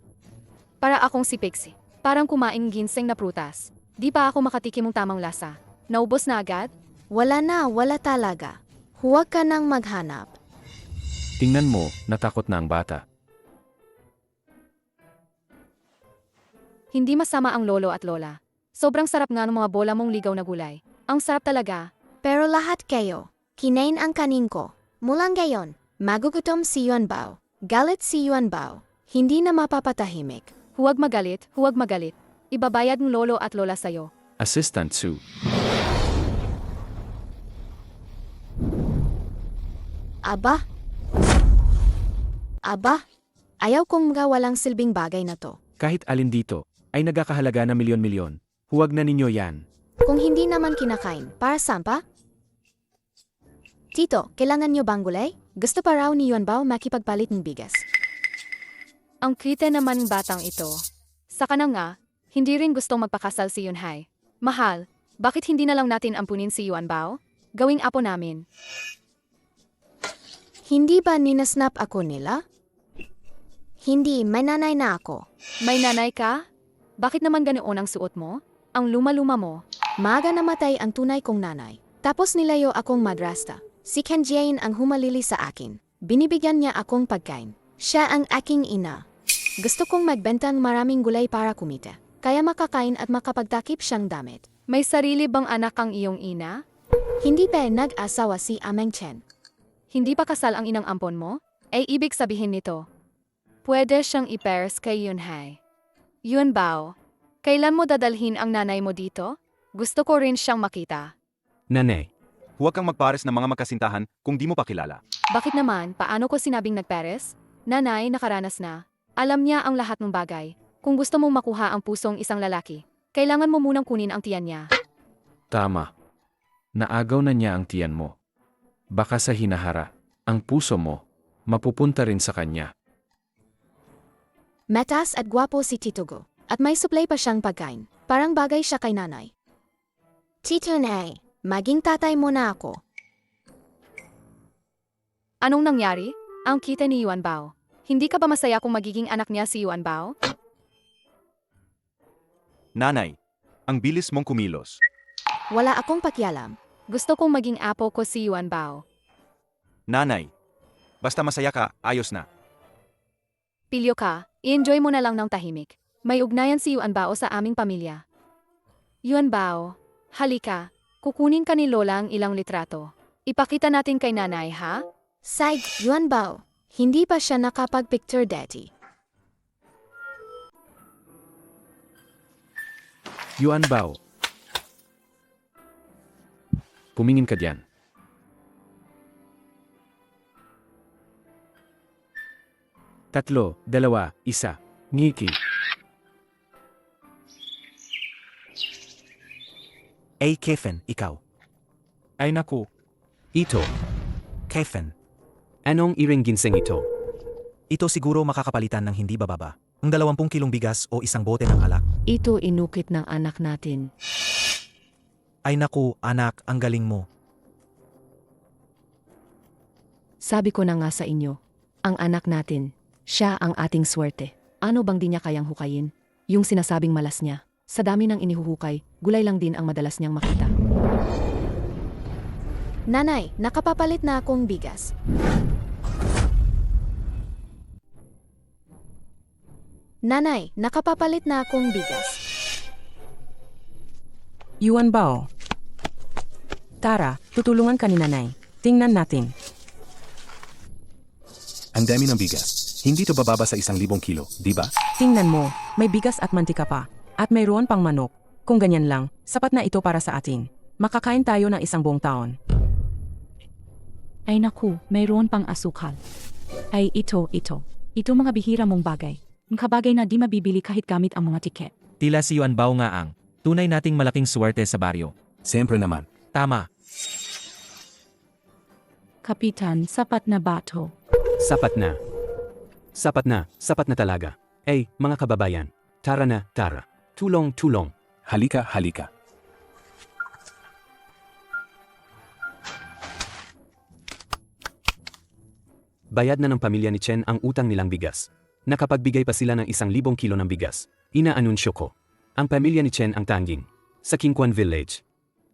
Para akong si Pixie. Parang kumain ginseng na prutas. Di pa ako makatikim ng tamang lasa. Naubos na agad? Wala na, wala talaga. Huwag ka nang maghanap. Tingnan mo, natakot na ang bata. Hindi masama ang lolo at lola. Sobrang sarap nga ng mga bola mong ligaw na gulay. Ang sarap talaga. Pero lahat kayo, kinain ang kanin ko. Mula ngayon, magugutom si Yuan Bao. Galit si Yuan Bao. Hindi na mapapatahimik. Huwag magalit, huwag magalit. Ibabayad ng lolo at lola sayo. Assistant Sue. Aba? Aba? Ayaw kong mga walang silbing bagay na to. Kahit alin dito, ay nagkakahalaga na milyon-milyon. Huwag na ninyo yan. Kung hindi naman kinakain, para saan pa? Tito, kailangan nyo bang gulay? Gusto pa raw ni Yuan Bao makipagpalit ng bigas. Ang kita naman ng batang ito. Saka na nga, hindi rin gustong magpakasal si Yunhai. Mahal, bakit hindi na lang natin ampunin si Yuan Bao? Gawing apo namin. Hindi ba ninasnap ako nila? Hindi, may nanay na ako. May nanay ka? Bakit naman ganoon ang suot mo? Ang luma-luma mo. Maaga namatay ang tunay kong nanay. Tapos nilayo akong madrasta. Si Ken Jiayin ang humalili sa akin. Binibigyan niya akong pagkain. Siya ang aking ina. Gusto kong magbenta ng maraming gulay para kumita. Kaya makakain at makapagtakip siyang damit. May sarili bang anak ang iyong ina? Hindi pa nag-asawa si Ameng Chen. Hindi pa kasal ang inang ampon mo? Ay ibig sabihin nito. Pwede siyang i-pairs kay Yunhai. Yuan Bao, kailan mo dadalhin ang nanay mo dito? Gusto ko rin siyang makita. Nanay, Huwag kang magpares ng mga magkasintahan kung di mo pa kilala. Bakit naman, paano ko sinabing nagperes? Nanay, nakaranas na. Alam niya ang lahat ng bagay. Kung gusto mong makuha ang pusong isang lalaki, kailangan mo munang kunin ang tiyan niya. Tama. Naagaw na niya ang tiyan mo. Baka sa hinahara, ang puso mo, mapupunta rin sa kanya. Matas at gwapo si Tito Go. At may supply pa siyang pagkain. Parang bagay siya kay nanay. Tito Nay, maging tatay mo na ako. Anong nangyari? Ang kita ni Yuan Bao. Hindi ka ba masaya kung magiging anak niya si Yuan Bao? Nanay, ang bilis mong kumilos. Wala akong pakialam. Gusto kong maging apo ko si Yuan Bao. Nanay, basta masaya ka, ayos na. Pilyo ka, i-enjoy mo na lang ng tahimik. May ugnayan si Yuan Bao sa aming pamilya. Yuan Bao, halika, kukunin ka ni Lola ang ilang litrato. Ipakita natin kay nanay, ha? Saig, Yuan Bao, hindi pa siya nakapag-picture dati. Yuan Bao. Pumingin ka diyan. Tatlo, dalawa, isa. Ngiki. Kevin, ikaw. Ay naku, Ito, Kevin, anong iring ginseng ito? ito siguro makakapalitan ng hindi bababa. Ang 20 kilong bigas o isang bote ng alak. Ito inukit ng anak natin. Ay naku, anak, ang galing mo. Sabi ko na nga sa inyo, ang anak natin, siya ang ating swerte. Ano bang di niya kayang hukayin? Yung sinasabing malas niya. Sa dami ng inihuhukay, gulay lang din ang madalas niyang makita. Nanay, nakapapalit na akong bigas. Nanay, nakapapalit na akong bigas. Yuan Bao. Tara, tutulungan ka ni nanay. Tingnan natin. Ang dami ng bigas. Hindi to bababa sa 1,000 kilo, di ba? Tingnan mo, may bigas at mantika pa. At mayroon pang manok. Kung ganyan lang, sapat na ito para sa atin. Makakain tayo ng 1 buong taon. Ay naku, mayroon pang asukal. Ay ito. Ito mga bihira mong bagay. Mga bagay na di mabibili kahit gamit ang mga tiket. Tila si Yuan Bao nga ang tunay nating malaking swerte sa baryo. Siyempre naman. Tama. Kapitan, sapat na ba to? Sapat na. Sapat na, sapat na talaga. Mga kababayan, tara na, tara. Tulong. Halika, halika. Bayad na ng pamilya ni Chen ang utang nilang bigas. Nakapagbigay pa sila ng 1,000 kilo ng bigas. Inaanunsyo ko. Ang pamilya ni Chen ang tanging. Sa Qingquan Village.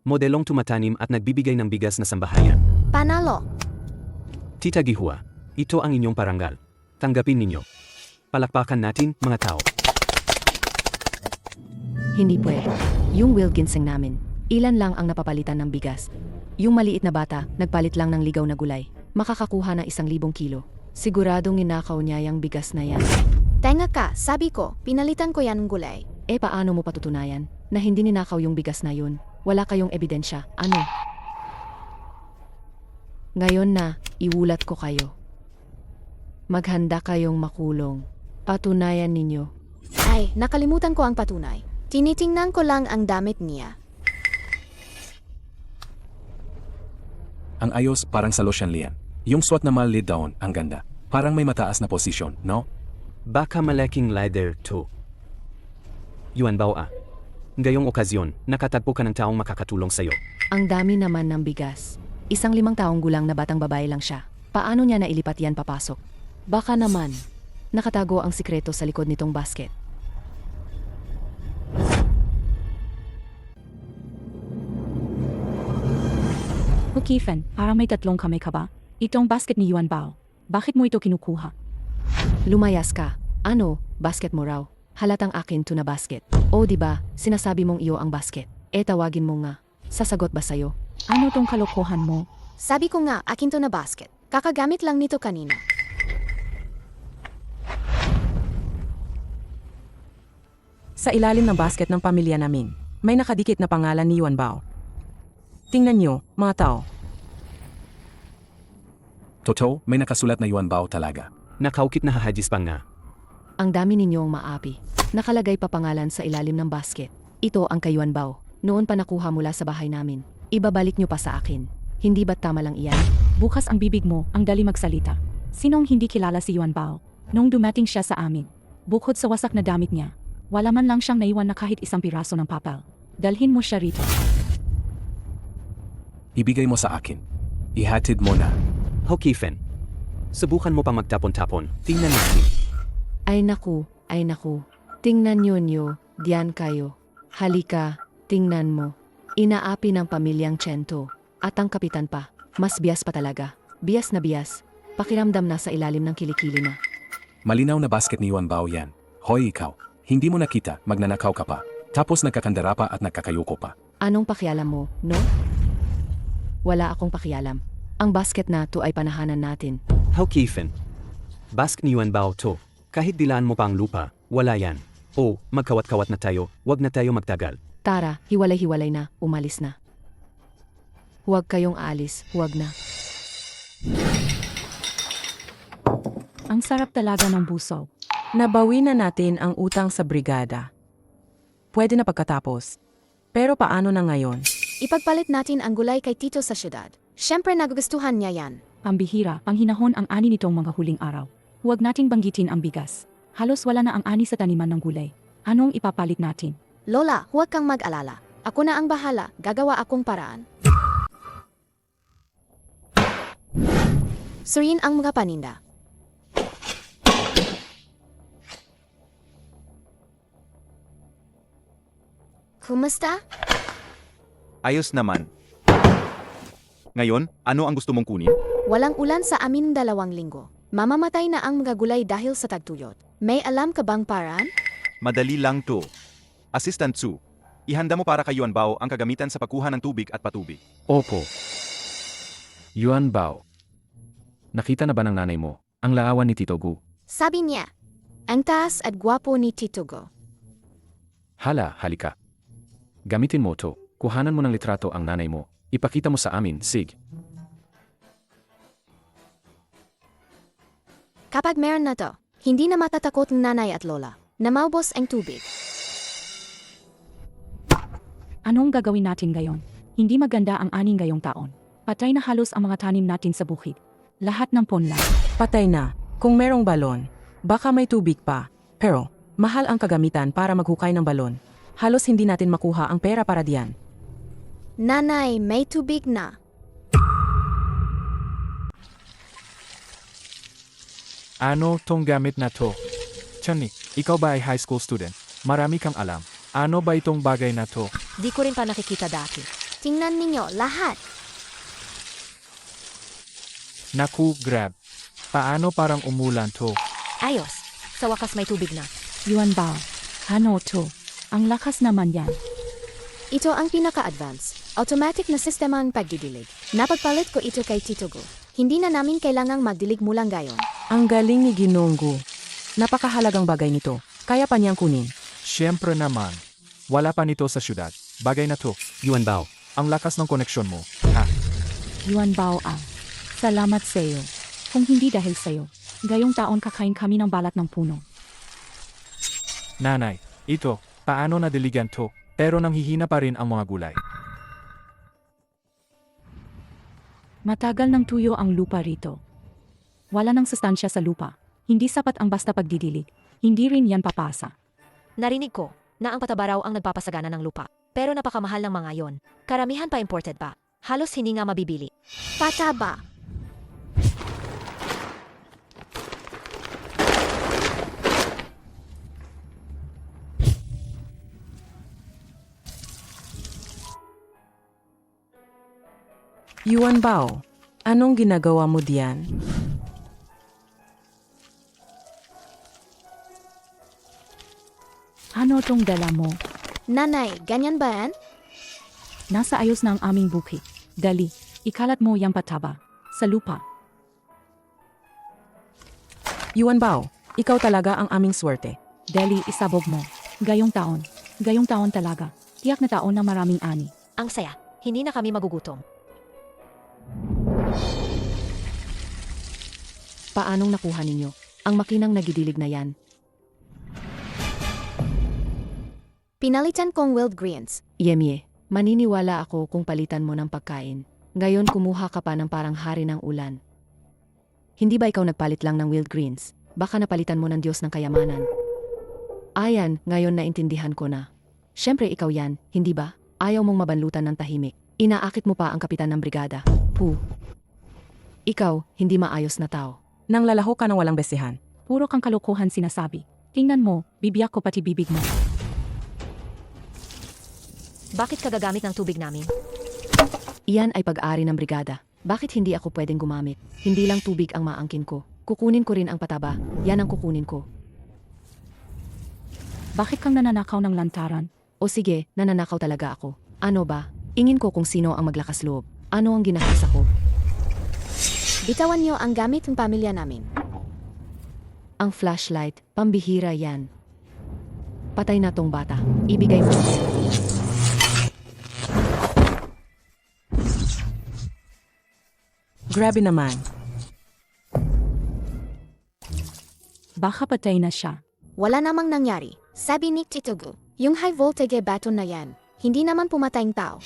Modelong tumatanim at nagbibigay ng bigas na sambahayan. Panalo! Tita Gihua, ito ang inyong parangal. Tanggapin ninyo. Palakpakan natin, mga tao. Hindi pwede. Yung Wilkinsing namin, ilan lang ang napapalitan ng bigas. Yung maliit na bata, nagpalit lang ng ligaw na gulay. Makakakuha ng 1,000 kilo. Siguradong ninakaw niya yung bigas na yan. Tenga ka, sabi ko, pinalitan ko yan ng gulay. Paano mo patutunayan na hindi ninakaw yung bigas na yun? Wala kayong ebidensya. Ano? Ngayon na, iulat ko kayo. Maghanda kayong makulong. Patunayan ninyo. Ay, nakalimutan ko ang patunay. Tinitingnan ko lang ang damit niya. Ang ayos parang sa lotion liyan. Yung swat na maliit down, ang ganda. Parang may mataas na posisyon, no? Baka malaking ladder to. Yuan Bao ah. Ngayong okasyon, nakatagpo ka ng taong makakatulong sa'yo. Ang dami naman ng bigas. 5 taong gulang na batang babae lang siya. Paano niya nailipat yan papasok? Baka naman, nakatago ang sikreto sa likod nitong basket. Hukifen, parang may 3 kamay ka ba? Itong basket ni Yuan Bao. Bakit mo ito kinukuha? Lumayas ka. Ano, basket mo raw? Halatang akin to na basket. O diba, sinasabi mong iyo ang basket. Tawagin mo nga. Sasagot ba sa'yo? Ano tong kalokohan mo? Sabi ko nga, akin to na basket. Kakagamit lang nito kanina. Sa ilalim ng basket ng pamilya namin, may nakadikit na pangalan ni Yuan Bao. Tingnan nyo, mga tao. Totoo, may nakasulat na Yuan Bao talaga. Nakaukit na hahadis pa nga. Ang dami ninyong maapi. Nakalagay pa pangalan sa ilalim ng basket. Ito ang kay Yuan Bao. Noon pa nakuha mula sa bahay namin. Ibabalik nyo pa sa akin. Hindi ba't tama lang iyan? Bukas ang bibig mo, ang dali magsalita. Sinong hindi kilala si Yuan Bao? Nung dumating siya sa amin, bukod sa wasak na damit niya, wala man lang siyang naiwan na kahit 1 piraso ng papel. Dalhin mo siya rito. Ibigay mo sa akin. Ihatid mo na. Hokifen. Subukan mo pa magtapon-tapon. Tingnan natin. Ay naku, ay naku. Tingnan nyo, diyan kayo. Halika, tingnan mo. Inaapi ng pamilyang Chento. At ang kapitan pa. Mas bias pa talaga. Bias na bias. Pakiramdam na sa ilalim ng kilikili na. Malinaw na basket ni Yuan Bao yan. Hoy ikaw, hindi mo nakita, magnanakaw ka pa. Tapos nagkakandara pa at nagkakayuko pa. Anong pakialam mo, no? Wala akong pakialam. Ang basket na to ay panahanan natin. Hokifen. Bask ni Yuan Bao to. Kahit dilaan mo pa ang lupa, wala yan. O, magkawat-kawat na tayo, wag na tayo magtagal. Tara, hiwalay-hiwalay na, umalis na. Huwag kayong alis, huwag na. Ang sarap talaga ng busog. Nabawi na natin ang utang sa brigada. Pwede na pagkatapos. Pero paano na ngayon? Ipagpalit natin ang gulay kay Tito sa syudad. Siyempre nagugustuhan niya yan. Pambihira, panghinahon ang ani nitong mga huling araw. Huwag nating banggitin ang bigas. Halos wala na ang ani sa taniman ng gulay. Anong ipapalit natin? Lola, huwag kang mag-alala. Ako na ang bahala, gagawa akong paraan. Suriin ang mga paninda. Kumusta? Ayos naman. Ngayon, ano ang gusto mong kunin? Walang ulan sa amin 2 linggo. Mamamatay na ang mga gulay dahil sa tagtuyot. May alam ka bang paraan? Madali lang to. Assistant Su, ihanda mo para kay Yuan Bao ang kagamitan sa pagkuha ng tubig at patubig. Opo. Yuan Bao. Nakita na ba ng nanay mo ang laawan ni Tito Gu? Sabi niya, ang taas at gwapo ni Tito Go. Hala, halika. Gamitin mo to. Kuhanan mo ng litrato ang nanay mo. Ipakita mo sa amin, Sig. Kapag meron na to, hindi na matatakot ng nanay at lola na maubos ang tubig. Anong gagawin natin ngayon? Hindi maganda ang aning ngayong taon. Patay na halos ang mga tanim natin sa bukid. Lahat ng ponla. Patay na. Kung merong balon, baka may tubig pa. Pero, mahal ang kagamitan para maghukay ng balon. Halos hindi natin makuha ang pera para diyan. Nanay, may tubig na. Ano tong gamit na to? Chani, ikaw ba ay high school student? Marami kang alam. Ano ba itong bagay na to? Di ko rin pa nakikita dati. Tingnan ninyo, lahat. Naku, grab. Paano parang umulan to? Ayos. Sa wakas may tubig na. Yuan Bao. Ano to? Ang lakas naman yan. Ito ang pinaka-advance. Automatic na sistema ang pagdidilig. Napagpalit ko ito kay Tito Go. Hindi na namin kailangang magdilig mulang gayon. Ang galing ni Ginonggo. Napakahalagang bagay nito. Kaya pa niyang kunin. Siyempre naman. Wala pa nito sa syudad. Bagay na to. Yuan Bao. Ang lakas ng koneksyon mo. Ha? Yuan Bao ang. Salamat sa'yo. Kung hindi dahil sa'yo, gayong taon kakain kami ng balat ng puno. Nanay, ito, paano nadiligan to? Pero nanghihina pa rin ang mga gulay. Matagal nang tuyo ang lupa rito. Wala nang sustansya sa lupa. Hindi sapat ang basta pagdidilig. Hindi rin yan papasa. Narinig ko na ang pataba raw ang nagpapasagana ng lupa. Pero napakamahal ng mga yon. Karamihan pa imported pa. Halos hindi nga mabibili. Pataba. Yuan Bao, anong ginagawa mo diyan? Ano tong dala mo? Nanay, ganyan ba yan? Nasa ayos na ang aming bukid. Dali, ikalat mo yung pataba. Sa lupa. Yuan Bao, ikaw talaga ang aming swerte. Dali, isabog mo. Gayong taon. Gayong taon talaga. Tiyak na taon na maraming ani. Ang saya. Hindi na kami magugutom. Paanong nakuha ninyo? Ang makinang nagidilig na yan. Pinalitan kong wild greens. Yemye, maniniwala ako kung palitan mo ng pagkain. Ngayon kumuha ka pa ng parang hari ng ulan. Hindi ba ikaw nagpalit lang ng wild greens? Baka napalitan mo ng Diyos ng kayamanan. Ayan, ngayon naintindihan ko na. Siyempre ikaw yan, hindi ba? Ayaw mong mabanlutan ng tahimik. Inaakit mo pa ang kapitan ng brigada. Pu. Ikaw, hindi maayos na tao. Nang lalaho ka ng walang besihan. Puro kang kalokohan sinasabi. Tingnan mo, bibiyak ko pati bibig mo. Bakit ka gagamit ng tubig namin? Iyan ay pag-ari ng brigada. Bakit hindi ako pwedeng gumamit? Hindi lang tubig ang maangkin ko. Kukunin ko rin ang pataba. Yan ang kukunin ko. Bakit kang nananakaw ng lantaran? O sige, nananakaw talaga ako. Ano ba? Ingin ko kung sino ang maglakas loob. Ano ang ginahas ako? Bitawan niyo ang gamit ng pamilya namin. Ang flashlight, pambihira yan. Patay na tong bata. Ibigay mo. Grabe naman. Baka patay na siya. Wala namang nangyari. Sabi ni Tito Gu, yung high voltage baton na yan, hindi naman pumatayang tao.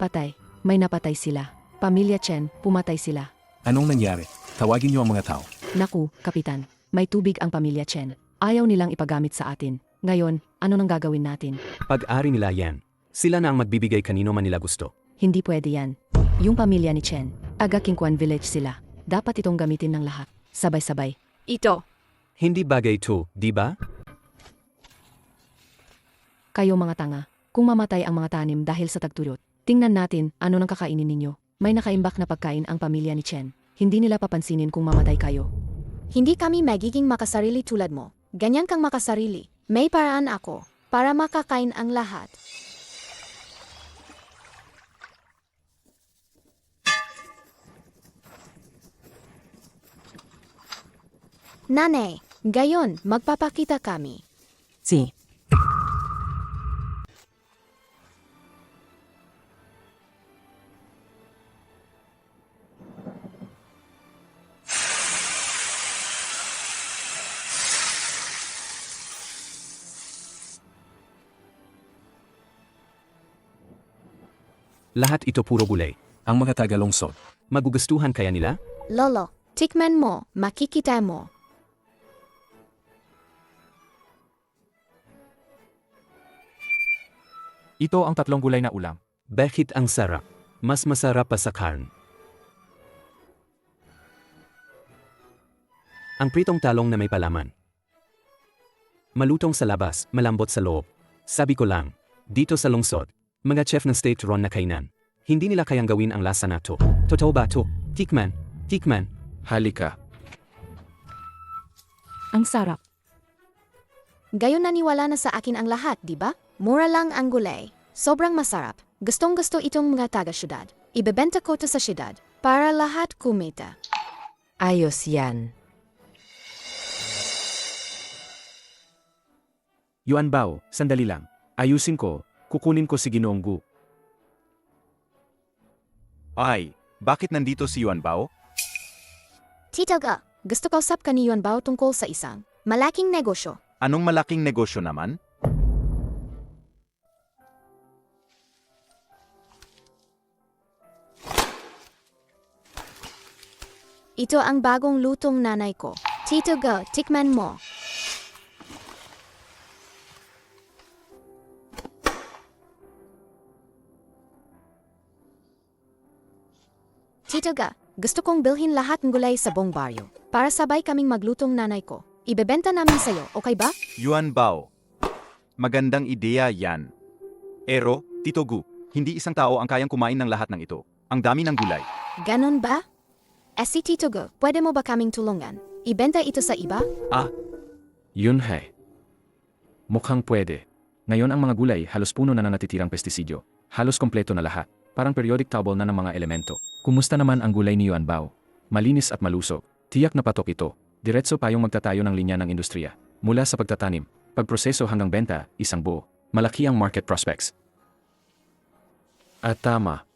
Patay. May napatay sila. Pamilya Chen, pumatay sila. Anong nangyari? Tawagin niyo ang mga tao. Naku, Kapitan. May tubig ang pamilya Chen. Ayaw nilang ipagamit sa atin. Ngayon, ano nang gagawin natin? Pag-ari nila yan. Sila na ang magbibigay kanino man nila gusto. Hindi pwede yan. Yung pamilya ni Chen, taga Qingquan Village sila. Dapat itong gamitin ng lahat. Sabay-sabay. Ito. Hindi bagay to, di ba? Kayo mga tanga. Kung mamatay ang mga tanim dahil sa tagtuyot, tingnan natin ano nang kakainin ninyo. May nakaimbak na pagkain ang pamilya ni Chen. Hindi nila papansinin kung mamatay kayo. Hindi kami magiging makasarili tulad mo. Ganyan kang makasarili. May paraan ako para makakain ang lahat. Nanay, gayon, magpapakita kami. Si. Lahat ito puro gulay. Ang mga tagalungsod. Magugustuhan kaya nila? Lolo, tikman mo, makikita mo. Ito ang 3 gulay na ulam. Bakit ang sarap? Mas masarap pa sa karn. Ang pritong talong na may palaman. Malutong sa labas, malambot sa loob. Sabi ko lang, dito sa lungsod, mga chef ng state run na kainan. Hindi nila kayang gawin ang lasa na to. Totoo ba to? Tikman, tikman. Halika. Ang sarap. Gayon naniwala na sa akin ang lahat, di ba? Mura lang ang gulay. Sobrang masarap. Gustong-gusto itong mga taga-syudad. Ibebenta ko to sa syudad para lahat kumita. Ayos yan. Yuan Bao, sandali lang. Ayusin ko, kukunin ko si Ginoong Gu. Ay, bakit nandito si Yuan Bao? Tito Ga, gusto kausap ka ni Yuan Bao tungkol sa isang malaking negosyo. Anong malaking negosyo naman? Ito ang bagong lutong nanay ko. Tito Ga, tikman mo. Tito Ga, gusto kong bilhin lahat ng gulay sa buong baryo para sabay kaming maglutong nanay ko. Ibebenta namin sa'yo, okay ba? Yuan Bao. Magandang ideya yan. Ero, Tito Gu, hindi isang tao ang kayang kumain ng lahat ng ito. Ang dami ng gulay. Ganon ba? Si Tito Ga, pwede mo ba kaming tulungan? Ibenta ito sa iba? Yun hai. Mukhang pwede. Ngayon ang mga gulay halos puno na ng natitirang pestisidyo. Halos kompleto na lahat. Parang periodic table na ng mga elemento. Kumusta naman ang gulay ni Yuan Bao? Malinis at malusog. Tiyak na patok ito. Diretso payong magtatayo ng linya ng industriya. Mula sa pagtatanim, pagproseso hanggang benta, isang buo. Malaki ang market prospects. At tama.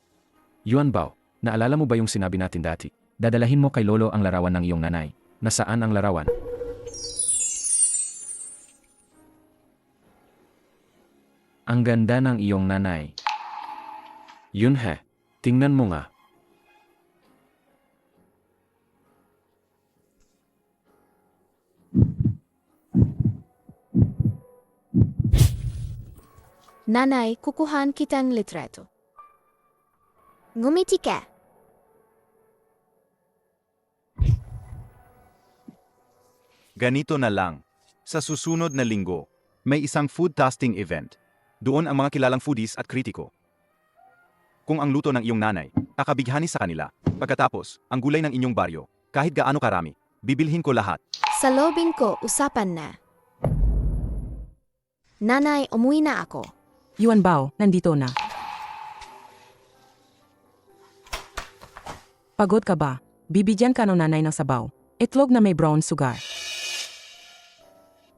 Yuan Bao, naalala mo ba yung sinabi natin dati? Dadalahin mo kay Lolo ang larawan ng iyong nanay. Nasaan ang larawan? Ang ganda ng iyong nanay. Yun he, tingnan mo nga. Nanay, kukuhan kitang litreto. Ngumiti ka. Ganito na lang. Sa susunod na linggo, may isang food tasting event. Doon ang mga kilalang foodies at kritiko. Kung ang luto ng iyong nanay, kakabighani sa kanila. Pagkatapos, ang gulay ng inyong baryo, kahit gaano karami, bibilhin ko lahat. Sa lobing ko, usapan na. Nanay, umuwi na ako. Yuan Bao, nandito na. Pagod ka ba? Bibigyan ka ng nanay ng sabaw. Itlog na may brown sugar.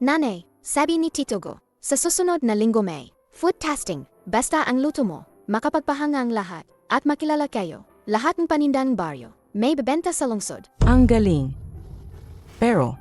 Nanay, sabi ni Tito Go, sa susunod na linggo may food tasting. Basta ang luto mo, makapagpahanga ang lahat, at makilala kayo. Lahat ng panindang baryo, may bebenta sa lungsod. Ang galing. Pero,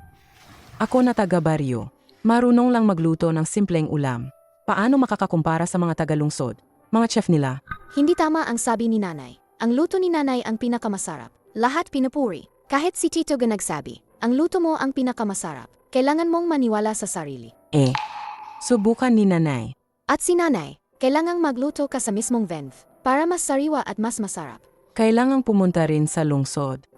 ako na taga-baryo. Marunong lang magluto ng simpleng ulam. Paano makakakumpara sa mga taga-lungsod? Mga chef nila. Hindi tama ang sabi ni nanay. Ang luto ni nanay ang pinakamasarap. Lahat pinupuri. Kahit si Tito Go nagsabi, ang luto mo ang pinakamasarap. Kailangan mong maniwala sa sarili. Subukan ni nanay. At si nanay, kailangang magluto ka sa mismong venv para mas sariwa at mas masarap. Kailangang pumunta rin sa lungsod.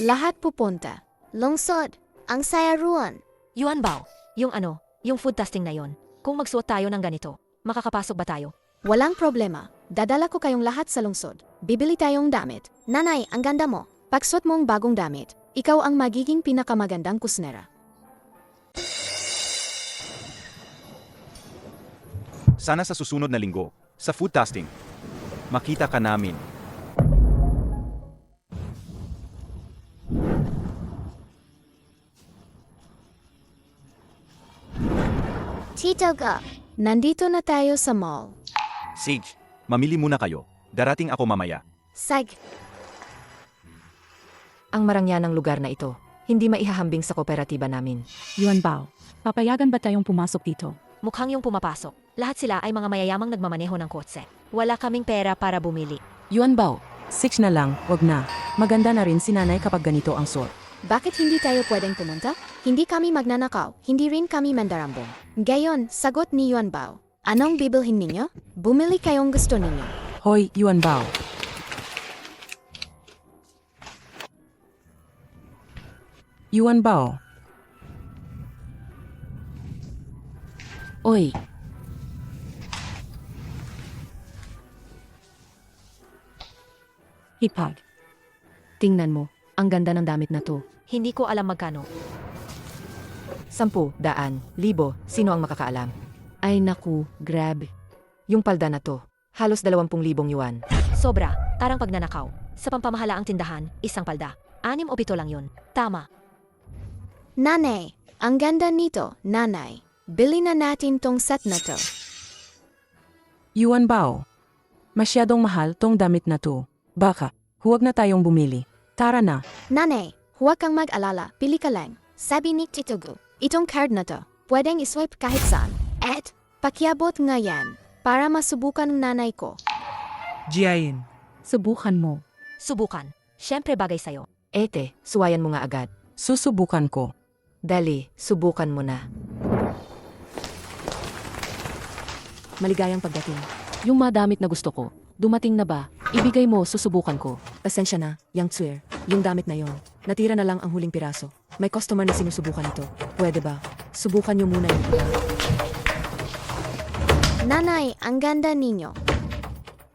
Lahat pupunta. Lungsod, ang saya ruan. Yuan Bao, yung food testing na yon. Kung magsuot tayo ng ganito, makakapasok ba tayo? Walang problema. Dadala ko kayong lahat sa lungsod. Bibili tayong damit. Nanay, ang ganda mo. Pagsuot mong bagong damit, ikaw ang magiging pinakamagandang kusnera. Sana sa susunod na linggo, sa food tasting, makita ka namin. Tito Go, nandito na tayo sa mall. Sage, mamili muna kayo. Darating ako mamaya. Sag, Ang marangyanang lugar na ito, hindi maihahambing sa kooperatiba namin. Yuan Bao, papayagan ba tayong pumasok dito? Mukhang yung pumapasok. Lahat sila ay mga mayayamang nagmamaneho ng kotse. Wala kaming pera para bumili. Yuan Bao, 6 na lang, wag na. Maganda na rin si nanay kapag ganito ang suot. bakit hindi tayo pwedeng pumunta? Hindi kami magnanakaw, hindi rin kami mandarambong. Gayon, sagot ni Yuan Bao. Anong bibilhin ninyo? Bumili kayong gusto ninyo. Hoy, Yuan Bao. Yuan Bao. Oy, Hipag. tingnan mo. Ang ganda ng damit na to. Hindi ko alam magkano. 10, 100, 1,000, sino ang makakaalam? Ay naku, grabe. Yung palda na to, halos 20,000 yuan. Sobra, tarang pagnanakaw. Sa pampamahalaang tindahan, isang palda. 6 o 7 lang yun. Tama. Nanay, ang ganda nito, nanay. Bili na natin tong set na to. Yuan Bao. Masyadong mahal tong damit na to. Baka, huwag na tayong bumili. Tara na. Nanay, huwag kang mag-alala, pili ka lang. Sabi ni Tito Go, itong card na to, pwedeng iswipe kahit saan. At, pakiabot nga yan, para masubukan ng nanay ko. Jiayin. Subukan mo. Subukan. Siyempre bagay sa'yo. Ete, suwayan mo nga agad. Susubukan ko. Dali, subukan mo na. Maligayang pagdating. Yung mga damit na gusto ko, dumating na ba? Ibigay mo, susubukan ko. Pasensya na, Yang Tsuer. Yung damit na yon. Natira na lang ang huling piraso. May customer na sinusubukan ito. Pwede ba? Subukan niyo muna yun. Nanay, ang ganda ninyo.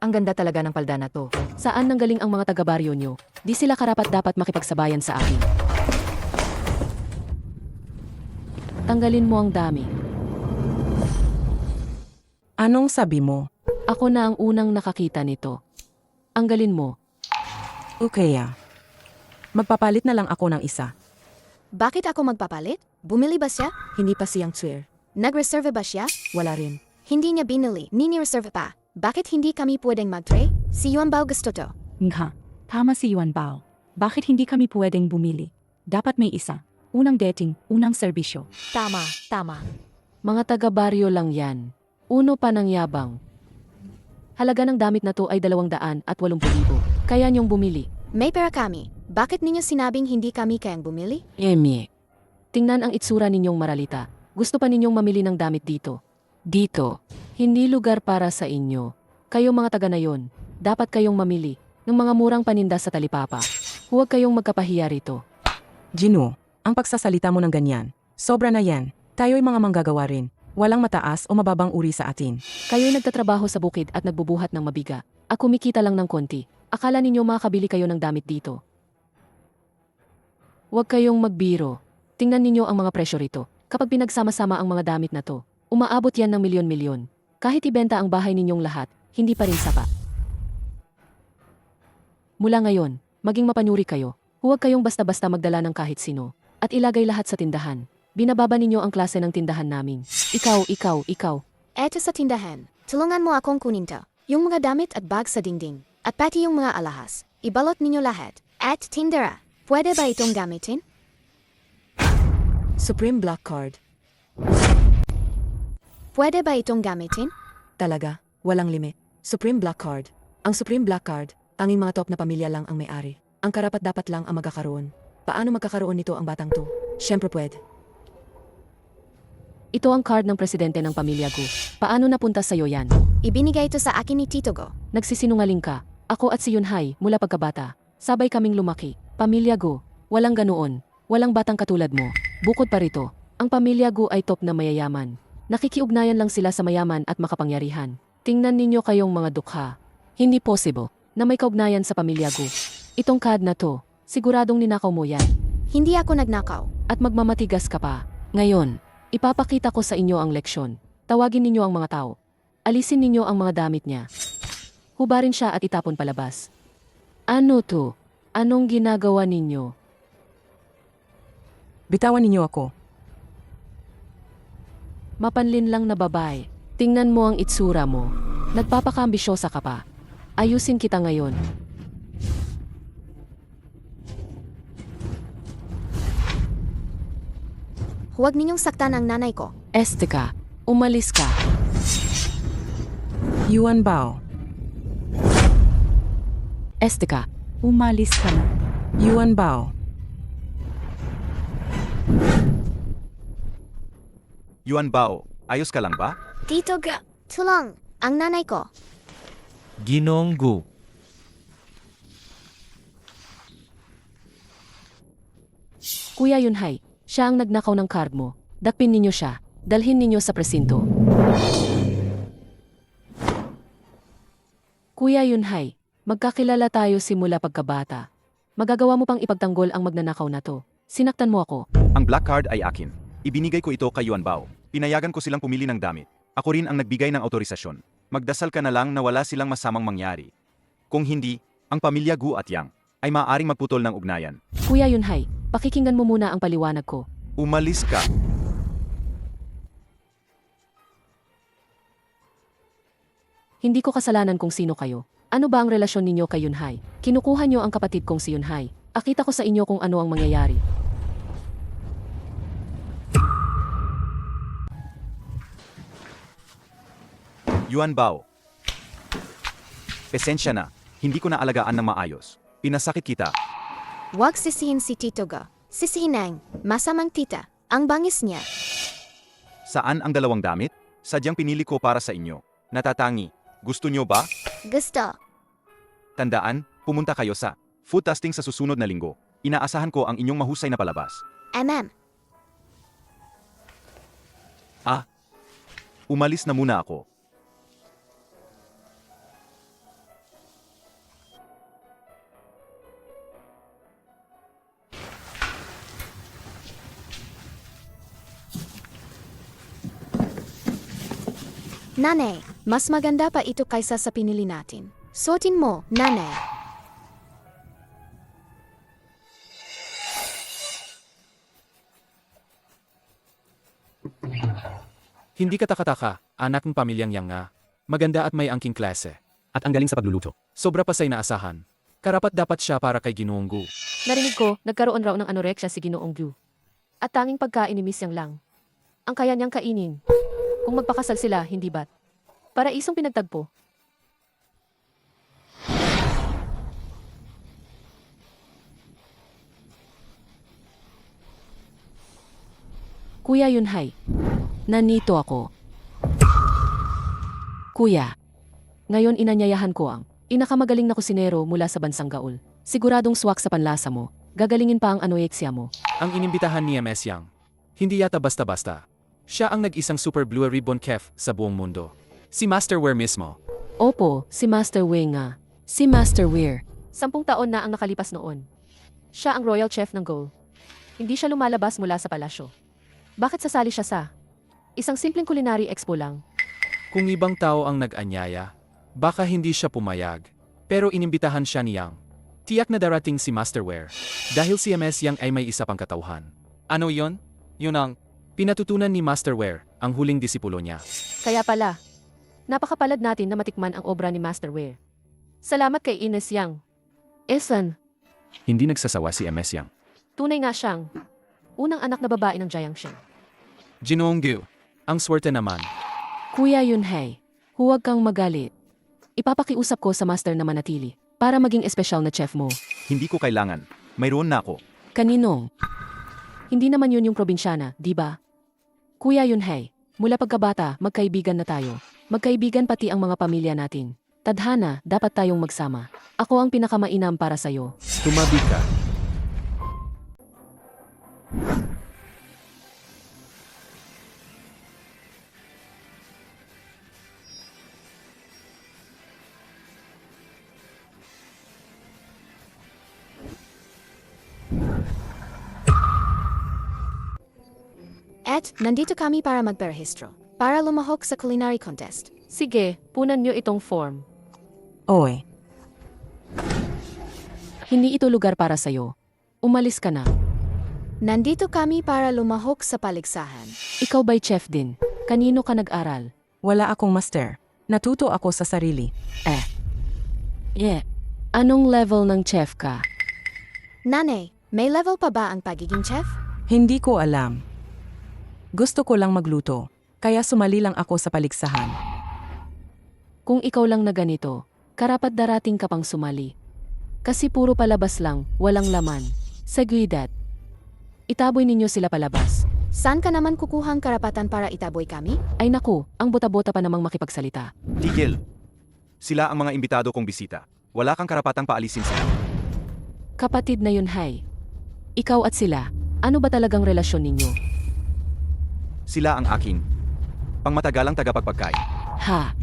Ang ganda talaga ng palda na to. Saan nanggaling ang mga taga-baryo nyo? Di sila karapat-dapat makipagsabayan sa akin. Tanggalin mo ang dami. Anong sabi mo? Ako na ang unang nakakita nito. Anggalin mo. Okay. Magpapalit na lang ako ng isa. Bakit ako magpapalit? Bumili ba siya? Hindi pa si Yang Tsuer. Nag-reserve ba siya? Wala rin. Hindi niya binili, ni-reserve pa. Bakit hindi kami pwedeng mag-tray? Si Yuan Bao gusto to. Nga, tama si Yuan Bao. Bakit hindi kami pwedeng bumili? Dapat may isa. Unang dating, unang serbisyo. Tama, tama. Mga taga-baryo lang yan. Uno pa ng yabang. Halaga ng damit na to ay 280,000. Kaya niyong bumili. May pera kami. Bakit ninyo sinabing hindi kami kayang bumili? Emi. Tingnan ang itsura ninyong maralita. Gusto pa ninyong mamili ng damit dito. Dito. Hindi lugar para sa inyo. Kayo mga taga na yon, dapat kayong mamili ng mga murang paninda sa talipapa. Huwag kayong magkapahiya rito. Gino, ang pagsasalita mo ng ganyan. Sobra na yan. Tayo'y mga manggagawa rin. Walang mataas o mababang uri sa atin. Kayo'y nagtatrabaho sa bukid at nagbubuhat ng mabiga. Ako kumikita lang ng konti. Akala ninyo makakabili kayo ng damit dito. Huwag kayong magbiro. Tingnan ninyo ang mga presyo rito. Kapag pinagsama-sama ang mga damit na to, umaabot yan ng milyon-milyon. Kahit ibenta ang bahay ninyong lahat, hindi pa rin sapat. Mula ngayon, maging mapanyuri kayo. Huwag kayong basta-basta magdala ng kahit sino. At ilagay lahat sa tindahan. Binababa ninyo ang klase ng tindahan namin. Ikaw. Eto sa tindahan, tulungan mo akong kunin to. Yung mga damit at bag sa dingding. At pati yung mga alahas. Ibalot ninyo lahat. At tindera, pwede ba itong gamitin? Supreme Black Card. Pwede ba itong gamitin? Talaga, walang limit. Supreme Black Card. Ang Supreme Black Card, tanging mga top na pamilya lang ang may-ari. Ang karapat-dapat lang ang magkakaroon. Paano magkakaroon nito ang batang to? Siyempre pwede. Ito ang card ng presidente ng pamilya Gu. Paano napunta sa'yo yan? Ibinigay ito sa akin ni Tito Go. Nagsisinungaling ka. Ako at si Yunhai, mula pagkabata. Sabay kaming lumaki. Pamilya Gu, walang ganoon. Walang batang katulad mo. Bukod pa rito, ang pamilya Gu ay top na mayayaman. Nakikiugnayan lang sila sa mayaman at makapangyarihan. Tingnan ninyo kayong mga dukha. Hindi possible na may kaugnayan sa pamilya Gu. Itong card na to, siguradong ninakaw mo yan. Hindi ako nagnakaw. At magmamatigas ka pa. Ngayon, ipapakita ko sa inyo ang leksyon. Tawagin ninyo ang mga tao. Alisin ninyo ang mga damit niya. Hubarin siya at itapon palabas. Ano to? Anong ginagawa ninyo? Bitawan ninyo ako. Mapanlin lang na babae. Tingnan mo ang itsura mo. Nagpapakaambisyosa ka pa. Ayusin kita ngayon. Huwag ninyong saktan ang nanay ko. Estika, umalis ka. Yuan Bao. Estika, umalis ka na. Yuan Bao. Yuan Bao, ayos ka lang ba? Tito Go, tulong, ang nanay ko. Ginoong Gu. Kuya Yunhai, siya ang nagnakaw ng card mo. Dakpin ninyo siya. Dalhin ninyo sa presinto. Kuya Yunhai, magkakilala tayo simula pagkabata. Magagawa mo pang ipagtanggol ang magnanakaw na to. Sinaktan mo ako. Ang black card ay akin. Ibinigay ko ito kay Yuan Bao. Pinayagan ko silang pumili ng damit. Ako rin ang nagbigay ng autorisasyon. Magdasal ka na lang na wala silang masamang mangyari. Kung hindi, ang pamilya Gu at Yang ay maaaring magputol ng ugnayan. Kuya Yunhai, pakikinggan mo muna ang paliwanag ko. Umalis ka. Hindi ko kasalanan kung sino kayo. Ano ba ang relasyon ninyo kay Yunhai? Kinukuha niyo ang kapatid kong si Yunhai. Akita ko sa inyo kung ano ang mangyayari. Yuan Bao. Pasensya na, hindi ko na alagaan ng maayos. Pinasakit kita. Huwag sisihin si Tito Go. Sisihin ang masamang tita. Ang bangis niya. Saan ang dalawang damit? Sadyang pinili ko para sa inyo. Natatangi. Gusto nyo ba? Gusto. Tandaan, pumunta kayo sa food testing sa susunod na linggo. Inaasahan ko ang inyong mahusay na palabas. MM. Umalis na muna ako. Nanay, mas maganda pa ito kaysa sa pinili natin. Suotin mo, nanay. Hindi ka takataka, anak ng pamilyang Yang nga. Maganda at may angking klase. At ang galing sa pagluluto. Sobra pa sa inaasahan. Karapat dapat siya para kay Ginoong Gu. Narinig ko, nagkaroon raw ng anorexia si Ginoong Gu. At tanging pagkain ni Miss Yang lang. Ang kaya niyang kainin. Kung magpakasal sila, hindi ba't? Paraisong pinagtagpo. Kuya Yunhai, nanito ako. Kuya, ngayon inanyayahan ko ang inakamagaling na kusinero mula sa bansang Gaul. Siguradong swak sa panlasa mo. Gagalingin pa ang anoexia mo. Ang inimbitahan ni MS Yang. Hindi yata basta-basta. Siya ang nag-isang super blue ribbon chef sa buong mundo. Si Master Ware mismo. Opo, si Master Wei nga. Si Master Weir. 10 taon na ang nakalipas noon. Siya ang royal chef ng Gaul. Hindi siya lumalabas mula sa palasyo. Bakit sasali siya sa isang simpleng culinary expo lang? Kung ibang tao ang nag-anyaya, baka hindi siya pumayag. Pero inimbitahan siya ni Yang. Tiyak na darating si Master Ware. Dahil si MS Yang ay may isa pang katauhan. Ano yon? Yun ang pinatutunan ni Master Ware, ang huling disipulo niya. Kaya pala, napakapalad natin na matikman ang obra ni Master Ware. Salamat kay Ines Yang. Esan, Hindi nagsasawa si MS Yang. tunay nga siyang unang anak na babae ng Jiangsheng. Jinonggu, ang swerte naman. Kuya Yunhei, huwag kang magalit. Ipapakiusap ko sa master na manatili para maging espesyal na chef mo. Hindi ko kailangan. Mayroon na ako. Kaninong? Hindi naman yun yung probinsyana, di ba? Kuya Yunhei, mula pagkabata, magkaibigan na tayo. Magkaibigan pati ang mga pamilya natin. Tadhana, dapat tayong magsama. Ako ang pinakamainam para sa'yo. Tumabi ka. At, nandito kami para magperehistro. Para lumahok sa culinary contest. Sige, punan nyo itong form. Oy, Hindi ito lugar para sa'yo. Umalis ka na. Nandito kami para lumahok sa paligsahan. Ikaw ba'y chef din? Kanino ka nag-aral? wala akong master. Natuto ako sa sarili. Anong level ng chef ka? Nanay, may level pa ba ang pagiging chef? Hindi ko alam. Gusto ko lang magluto, kaya sumali lang ako sa paligsahan. Kung ikaw lang na ganito, karapat darating ka pang sumali. Kasi puro palabas lang, walang laman. Seguridad. Itaboy ninyo sila palabas. Saan ka naman kukuhang karapatan para itaboy kami? Ay naku, ang bota-bota pa namang makipagsalita. Tigil. Sila ang mga imbitado kong bisita. Wala kang karapatang paalisin sila. Kapatid na yun, Hay. Ikaw at sila, ano ba talagang relasyon ninyo? Sila ang aking pangmatagalang tagapagpagkain. Ha?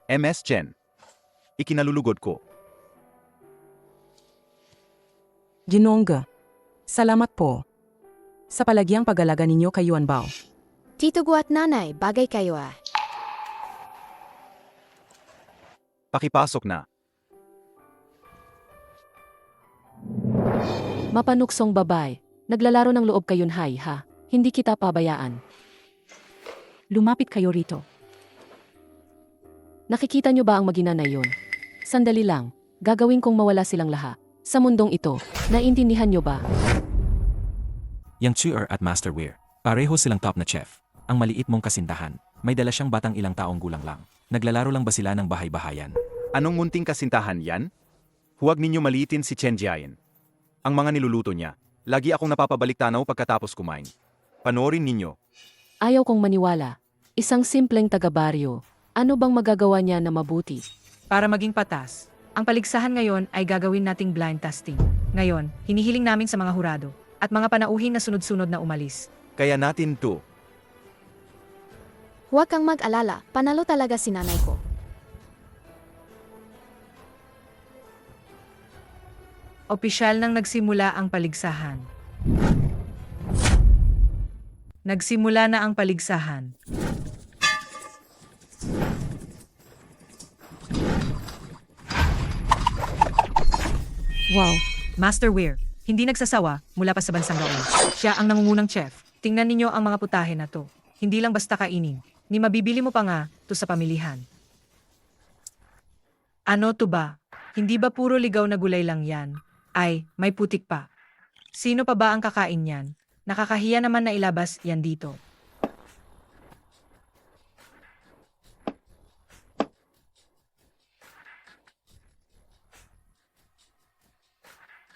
MS Chen. Ikinalulugod ko. Ginongga. Salamat po. Sa palagyang pag-alaga ninyo kay Yuan Bao. Tito Gu at nanay, bagay kayo ah. Pakipasok na. Mapanuksong babay. Naglalaro ng loob kayon, Hay, ha? Hindi kita pabayaan. Lumapit kayo rito. Nakikita nyo ba ang magina na yun? Sandali lang. Gagawin kong mawala silang lahat. Sa mundong ito, naintindihan nyo ba? Yang Chuer at Master Weir, pareho silang top na chef. Ang maliit mong kasintahan, may dala siyang batang ilang taong gulang lang. Naglalaro lang ba sila ng bahay-bahayan? Anong munting kasintahan yan? Huwag ninyo maliitin si Chen Jiayin. Ang mga niluluto niya, lagi akong napapabalik tanaw pagkatapos kumain. Panoorin ninyo. Ayaw kong maniwala. Isang simpleng taga-baryo. Ano bang magagawa niya na mabuti? Para maging patas, ang paligsahan ngayon ay gagawin nating blind testing. Ngayon, hinihiling namin sa mga hurado at mga panauhin na sunod-sunod na umalis. Kaya natin to. Huwag kang mag-alala, panalo talaga si nanay ko. Opisyal nang nagsimula ang paligsahan. Nagsimula na ang paligsahan. Wow. Master Weir, hindi nagsasawa mula pa sa bansang Gaul. Siya ang nangungunang chef. Tingnan ninyo ang mga putahe na to. Hindi lang basta kainin, ni mabibili mo pa nga to sa pamilihan. Ano to ba? Hindi ba puro ligaw na gulay lang yan? Ay, may putik pa. Sino pa ba ang kakain yan? Nakakahiya naman na ilabas yan dito.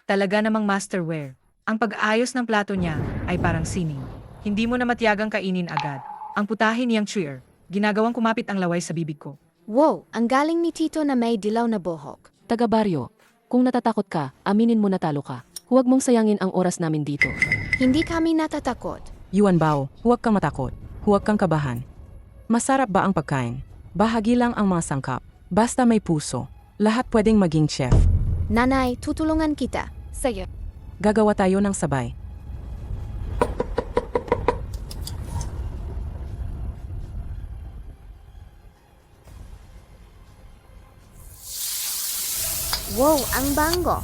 Talaga namang masterware. Ang pag-ayos ng plato niya ay parang sining. Hindi mo na matiyagang kainin agad. Ang putahe niyang Chuer Ginagawang kumapit ang laway sa bibig ko. Wow, ang galing ni Tito na may dilaw na buhok. Taga-baryo, kung natatakot ka, aminin mo na talo ka. Huwag mong sayangin ang oras namin dito. Hindi kami natatakot. Yuan Bao, huwag kang matakot. Huwag kang kabahan. Masarap ba ang pagkain? Bahagi lang ang mga sangkap. Basta may puso. Lahat pwedeng maging chef. Nanay, tutulungan kita. Sige. Gagawa tayo ng sabay. Wow, ang bango.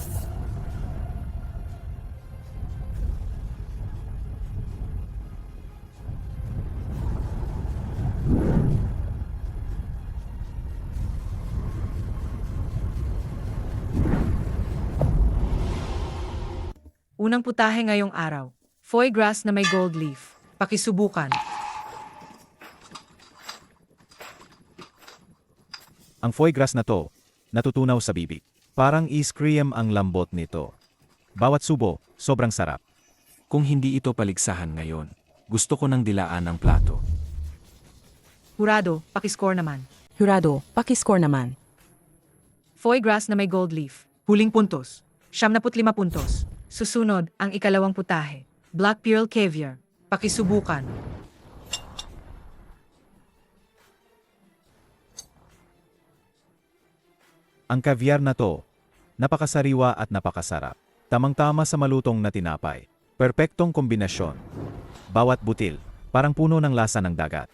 Unang putahe ngayong araw. Foie gras na may gold leaf. Pakisubukan. Ang foie gras na to, natutunaw sa bibig. Parang ice cream ang lambot nito. Bawat subo, sobrang sarap. Kung hindi ito paligsahan ngayon, gusto ko nang dilaan ang plato. Hurado, pakiscore naman. Hurado, pakiscore naman. Foie gras na may gold leaf. Huling puntos. 75 puntos. Susunod, ang ikalawang putahe. Black Pearl Caviar. Pakisubukan. Ang caviar na to, napakasariwa at napakasarap. Tamang-tama sa malutong na tinapay. Perpektong kombinasyon. Bawat butil, parang puno ng lasa ng dagat.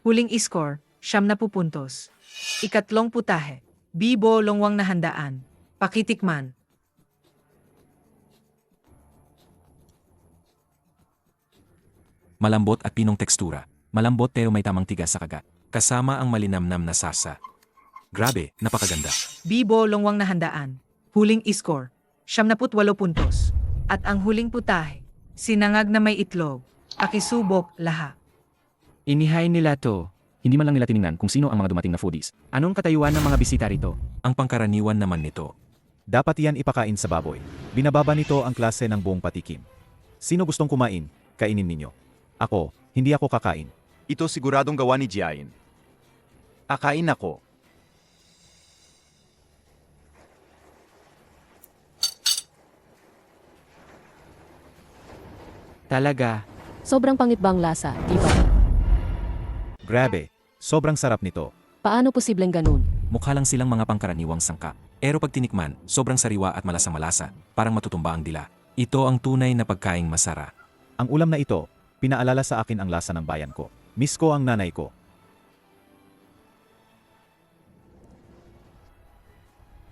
Huling score, 70 puntos. Ikatlong putahe. Bibo longwang na handaan. Pakitikman. Malambot at pinong tekstura. Malambot pero may tamang tigas sa kagat. Kasama ang malinamnam na sasa. Grabe, napakaganda. Bibo longwang na handaan. Huling score, 78 puntos. At ang huling putahe, sinangag na may itlog. Pakisubok lahat. Inihain nila to. Hindi man lang nila tiningnan kung sino ang mga dumating na foodies. Anong katayuan ng mga bisita rito? Ang pangkaraniwan naman nito. Dapat yan ipakain sa baboy. Binababa nito ang klase ng buong patikim. Sino gustong kumain, kainin ninyo. Ako, hindi ako kakain. Ito siguradong gawa ni Jiayin. Akain ako. Talaga. Sobrang pangitbang lasa, di ba? Grabe, sobrang sarap nito. Paano posibleng ganun? Mukha lang silang mga pangkaraniwang sangka. Pero pag tinikman, sobrang sariwa at malasang malasa. Parang matutumba ang dila. Ito ang tunay na pagkaing masarap. Ang ulam na ito, pinaalala sa akin ang lasa ng bayan ko. Miss ko ang nanay ko.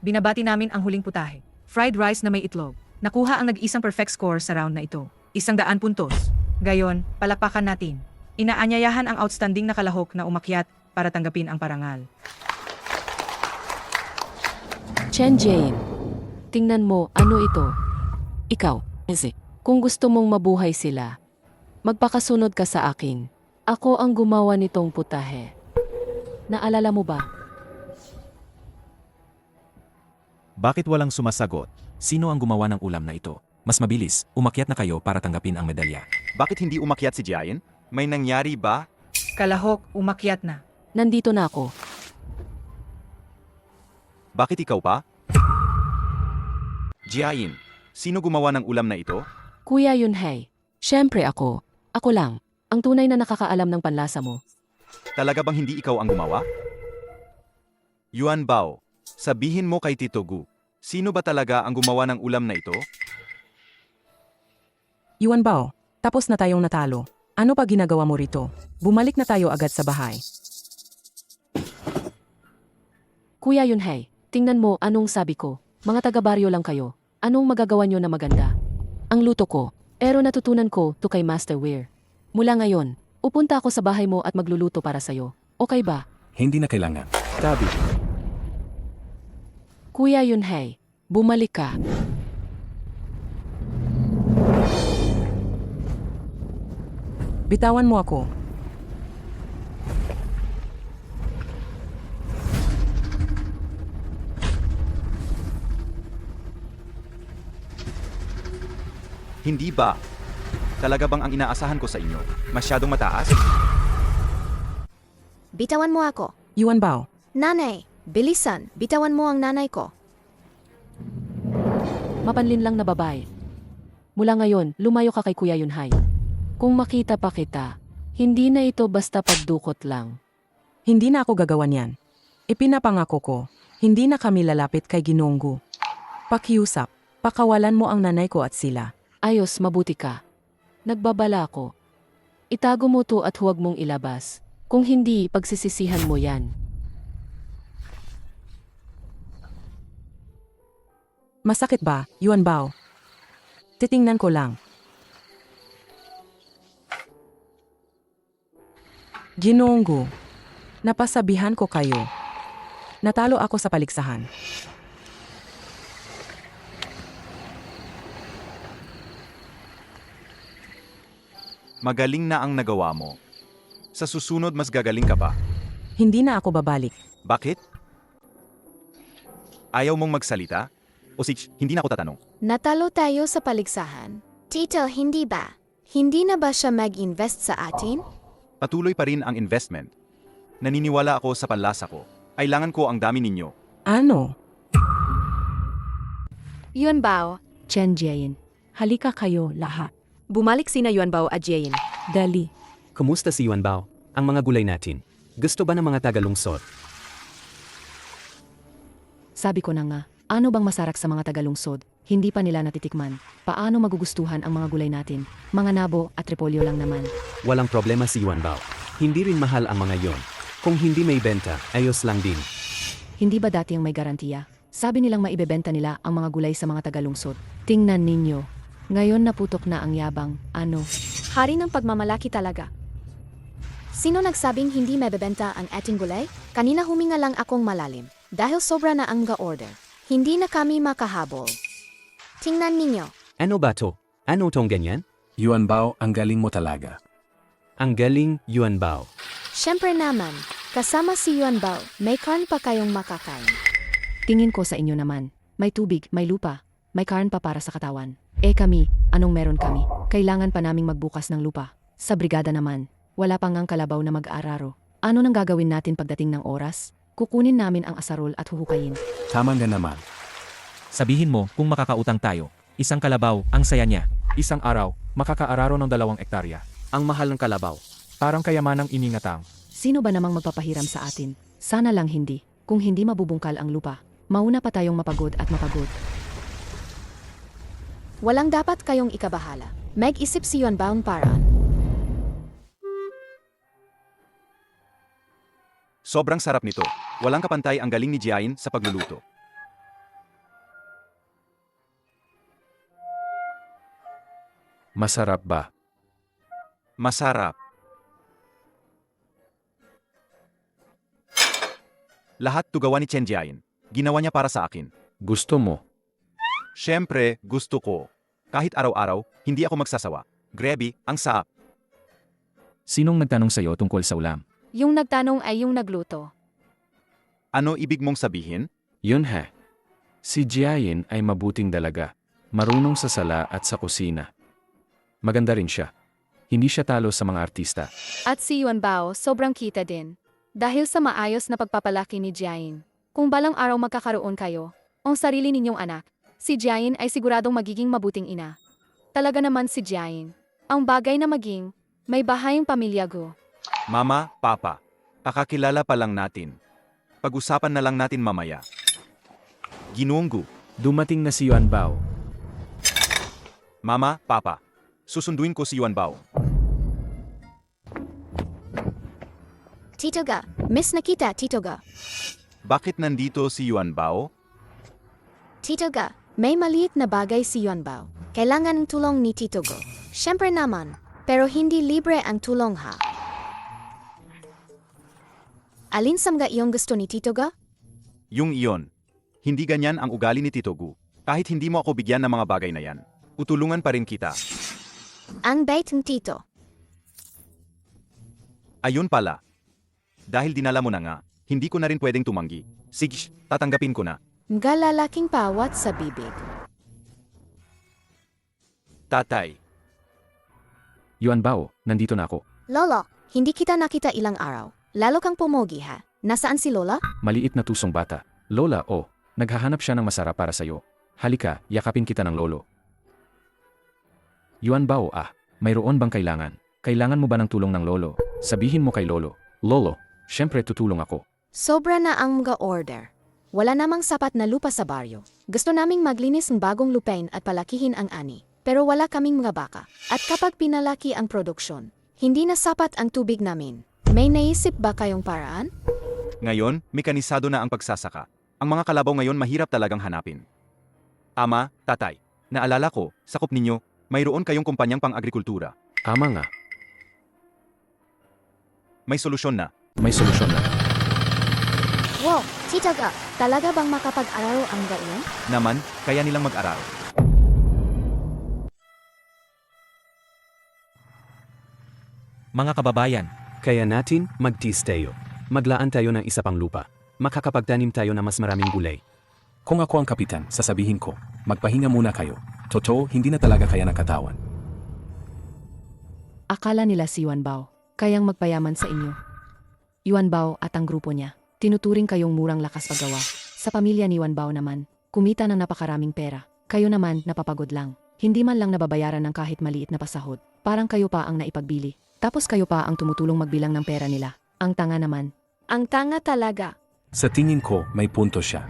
Binabati namin ang huling putahe. Fried rice na may itlog. Nakuha ang nag-isang perfect score sa round na ito. 100 puntos. Gayon, palapakan natin. Inaanyayahan ang outstanding na kalahok na umakyat para tanggapin ang parangal. Chen Jane, tingnan mo, ano ito? Ikaw, kung gusto mong mabuhay sila, magpakasunod ka sa akin. Ako ang gumawa nitong putahe. Naalala mo ba? Bakit walang sumasagot? Sino ang gumawa ng ulam na ito? Mas mabilis, umakyat na kayo para tanggapin ang medalya. Bakit hindi umakyat si Jiayin? May nangyari ba? Kalahok, umakyat na. Nandito na ako. Bakit ikaw pa? Jiayin, sino gumawa ng ulam na ito? Kuya Yunhei, syempre ako. Ako lang, ang tunay na nakakaalam ng panlasa mo. Talaga bang hindi ikaw ang gumawa? Yuan Bao, sabihin mo kay Tito Gu, sino ba talaga ang gumawa ng ulam na ito? Yuan Bao, tapos na tayong natalo. Ano pa ginagawa mo rito? Bumalik na tayo agad sa bahay. Kuya Yunhei, tingnan mo anong sabi ko. Mga taga-baryo lang kayo. Anong magagawa nyo na maganda? Ang luto ko, pero natutunan ko to kay Master Weir. Mula ngayon, upunta ako sa bahay mo at magluluto para sa'yo. Okay ba? Hindi na kailangan. Tabi. Kuya Yunhei, bumalik ka. Bitawan mo ako. Hindi ba? Talaga bang ang inaasahan ko sa inyo? Masyadong mataas? Bitawan mo ako. Yuan Bao, Nanay, bilisan, bitawan mo ang nanay ko. Mapanlin lang na babae. Mula ngayon, lumayo ka kay Kuya Yunhai. Kung makita pa kita, hindi na ito basta pagdukot lang. hindi na ako gagawan yan. Ipinapangako ko, hindi na kami lalapit kay Ginonggu. Pakiusap, pakawalan mo ang nanay ko at sila. Ayos, mabuti ka. Nagbabala ako. Itago mo to at huwag mong ilabas. Kung hindi, pagsisisihan mo yan. Masakit ba, Yuan Bao? Titingnan ko lang. Ginonggu, napasabihan ko kayo. Natalo ako sa paligsahan. Magaling na ang nagawa mo. Sa susunod mas gagaling ka pa. Hindi na ako babalik. Bakit? Ayaw mong magsalita? O sich, hindi na ako tatanong. Natalo tayo sa paligsahan. Tito, hindi ba? Hindi na ba siya mag-invest sa atin? Patuloy pa rin ang investment. Naniniwala ako sa panlasa ko. Kailangan ko ang dami ninyo. Ano? Yuan Bao, Chen Jiayin. Halika kayo lahat. Bumalik sina Yuan Bao at Jayin. Dali. Kumusta si Yuan Bao? Ang mga gulay natin. Gusto ba ng mga tagalungsod? Sabi ko na nga, ano bang masarap sa mga tagalungsod? Hindi pa nila natitikman. Paano magugustuhan ang mga gulay natin? Mga nabo at repolyo lang naman. Walang problema si Yuan Bao. Hindi rin mahal ang mga yon. Kung hindi may benta, ayos lang din. Hindi ba dati ang may garantiya? Sabi nilang maibebenta nila ang mga gulay sa mga tagalungsod. Tingnan ninyo. Ngayon naputok na ang yabang. Ano? Hari ng pagmamalaki talaga. Sino nagsabing hindi mabebenta ang ating gulay? Kanina huminga lang akong malalim. Dahil sobra na ang ga-order. Hindi na kami makahabol. Tingnan ninyo. Ano ba to? Ano tong ganyan? Yuan Bao, ang galing mo talaga. Ang galing, Yuan Bao. Siyempre naman, kasama si Yuan Bao, may karn pa kayong makakain. Tingin ko sa inyo naman. May tubig, may lupa, may karn pa para sa katawan. Kami, anong meron kami? Kailangan pa naming magbukas ng lupa. Sa brigada naman, wala pang ngang kalabaw na mag-aararo. Ano nang gagawin natin pagdating ng oras? Kukunin namin ang asarol at huhukayin. Tama nga naman. Sabihin mo kung makakautang tayo. Isang kalabaw, ang saya niya. Isang araw, makakaararo ng 2 ektarya. Ang mahal ng kalabaw. Parang kayamanang iningatang. Sino ba namang magpapahiram sa atin? Sana lang hindi. Kung hindi mabubungkal ang lupa, mauna pa tayong mapagod at mapagod. Walang dapat kayong ikabahala. Mag-isip si Yuan Bao ng paraan. Sobrang sarap nito. Walang kapantay ang galing ni Jiayin sa pagluluto. Masarap ba? Masarap. Lahat tugawa ni Chen Jiayin. Ginawa niya para sa akin. Gusto mo? Siyempre, gusto ko. Kahit araw-araw, hindi ako magsasawa. Grabe, ang saap. Sinong nagtanong sa'yo tungkol sa ulam? yung nagtanong ay yung nagluto. Ano ibig mong sabihin? Yun he. Si Jiayin ay mabuting dalaga. Marunong sa sala at sa kusina. Maganda rin siya. Hindi siya talo sa mga artista. At si Yuan Bao sobrang kita din. Dahil sa maayos na pagpapalaki ni Jiayin. Kung balang araw magkakaroon kayo, ang sarili ninyong anak, si Jiayin ay siguradong magiging mabuting ina. Talaga naman si Jiayin. Ang bagay na maging, may bahayang pamilya go. Mama, Papa, kakakilala pa lang natin. Pag-usapan na lang natin mamaya. Ginonggu. Dumating na si Yuan Bao. Mama, Papa, susunduin ko si Yuan Bao. Tito Ga, miss na kita, Tito Ga. Bakit nandito si Yuan Bao? Tito Ga, may maliit na bagay si Yuan Bao. Kailangan ng tulong ni Tito Go. Siyempre naman, pero hindi libre ang tulong ha. Alin samga iyong gusto ni Tito Ga? Yung iyon. Hindi ganyan ang ugali ni Tito Gu. Kahit hindi mo ako bigyan ng mga bagay na yan, utulungan pa rin kita. Ang bait ng Tito. Ayun pala. Dahil dinala mo na nga, hindi ko na rin pwedeng tumanggi. Sige, tatanggapin ko na. Mga lalaking pawat sa bibig. Tatay. Yuan Bao, nandito na ako. Lolo, hindi kita nakita ilang araw. Lalo kang pumogi ha. Nasaan si Lola? Maliit na tusong bata. Lola, oh, naghahanap siya ng masarap para sa'yo. Halika, yakapin kita ng lolo. Yuan Bao, mayroon bang kailangan? Kailangan mo ba ng tulong ng lolo? Sabihin mo kay lolo. Lolo, syempre tutulong ako. Sobra na ang mga order. Wala namang sapat na lupa sa baryo. Gusto naming maglinis ng bagong lupain at palakihin ang ani. Pero wala kaming mga baka. At kapag pinalaki ang produksyon, hindi na sapat ang tubig namin. May naisip ba kayong paraan? Ngayon, mekanisado na ang pagsasaka. Ang mga kalabaw ngayon mahirap talagang hanapin. Ama, tatay, naalala ko, sakop ninyo, mayroon kayong kumpanyang pang-agrikultura. Tama nga. May solusyon na. May solusyon na. Wow, Tita Ga, talaga bang makapag-araro ang gayon? Naman, kaya nilang mag-aral. Mga kababayan, Kaya natin mag-tease tayo. Maglaan tayo ng isa pang lupa. Makakapagtanim tayo ng mas maraming gulay. Kung ako ang kapitan, sasabihin ko, magpahinga muna kayo. Totoo, hindi na talaga kaya ng katawan. Akala nila si Yuan Bao, kayang magpayaman sa inyo. Yuan Bao at ang grupo niya, tinuturing kayong murang lakas paggawa. Sa pamilya ni Yuan Bao naman, kumita ng napakaraming pera. Kayo naman, napapagod lang. Hindi man lang nababayaran ng kahit maliit na pasahod. Parang kayo pa ang naipagbili. Tapos kayo pa ang tumutulong magbilang ng pera nila. Ang tanga naman. Ang tanga talaga. Sa tingin ko, may punto siya.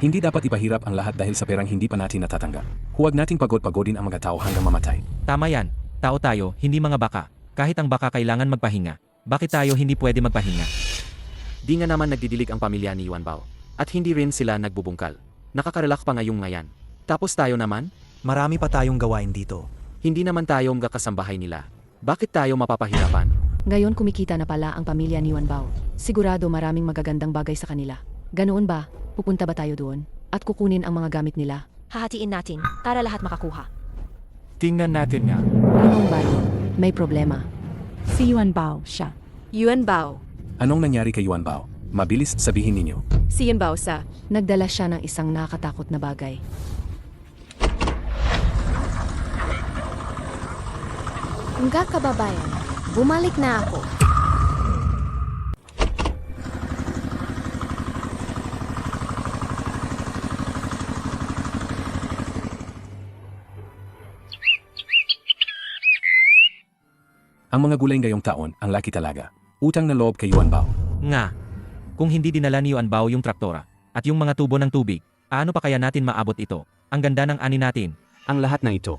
Hindi dapat ipahirap ang lahat dahil sa perang hindi pa natin natatanggap. Huwag nating pagod-pagodin ang mga tao hanggang mamatay. tama yan. Tao tayo, hindi mga baka. Kahit ang baka kailangan magpahinga. Bakit tayo hindi pwede magpahinga? Di nga naman nagdidilig ang pamilya ni Yuan Bao. At hindi rin sila nagbubungkal. Nakakarelak pa ngayong ngayan. Tapos tayo naman, Marami pa tayong gawain dito. hindi naman tayo mga kasambahay nila. Bakit tayo mapapahirapan? Ngayon kumikita na pala ang pamilya ni Yuan Bao. Sigurado maraming magagandang bagay sa kanila. Ganoon ba? Pupunta ba tayo doon? At kukunin ang mga gamit nila? Hahatiin natin para lahat makakuha. Tingnan natin nga. Limang baryo. May problema. Si Yuan Bao siya. Yuan Bao. Anong nangyari kay Yuan Bao? Mabilis sabihin ninyo. Si Yuan Bao sa Nagdala siya ng isang nakakatakot na bagay. Mga kababayan, bumalik na ako. Ang mga gulay ngayong taon, ang laki talaga. Utang na loob kay Yuan Bao. Nga, kung hindi dinala ni Yuan Bao yung traktora at yung mga tubo ng tubig, ano pa kaya natin maabot ito? Ang ganda ng ani natin. Ang lahat na ito.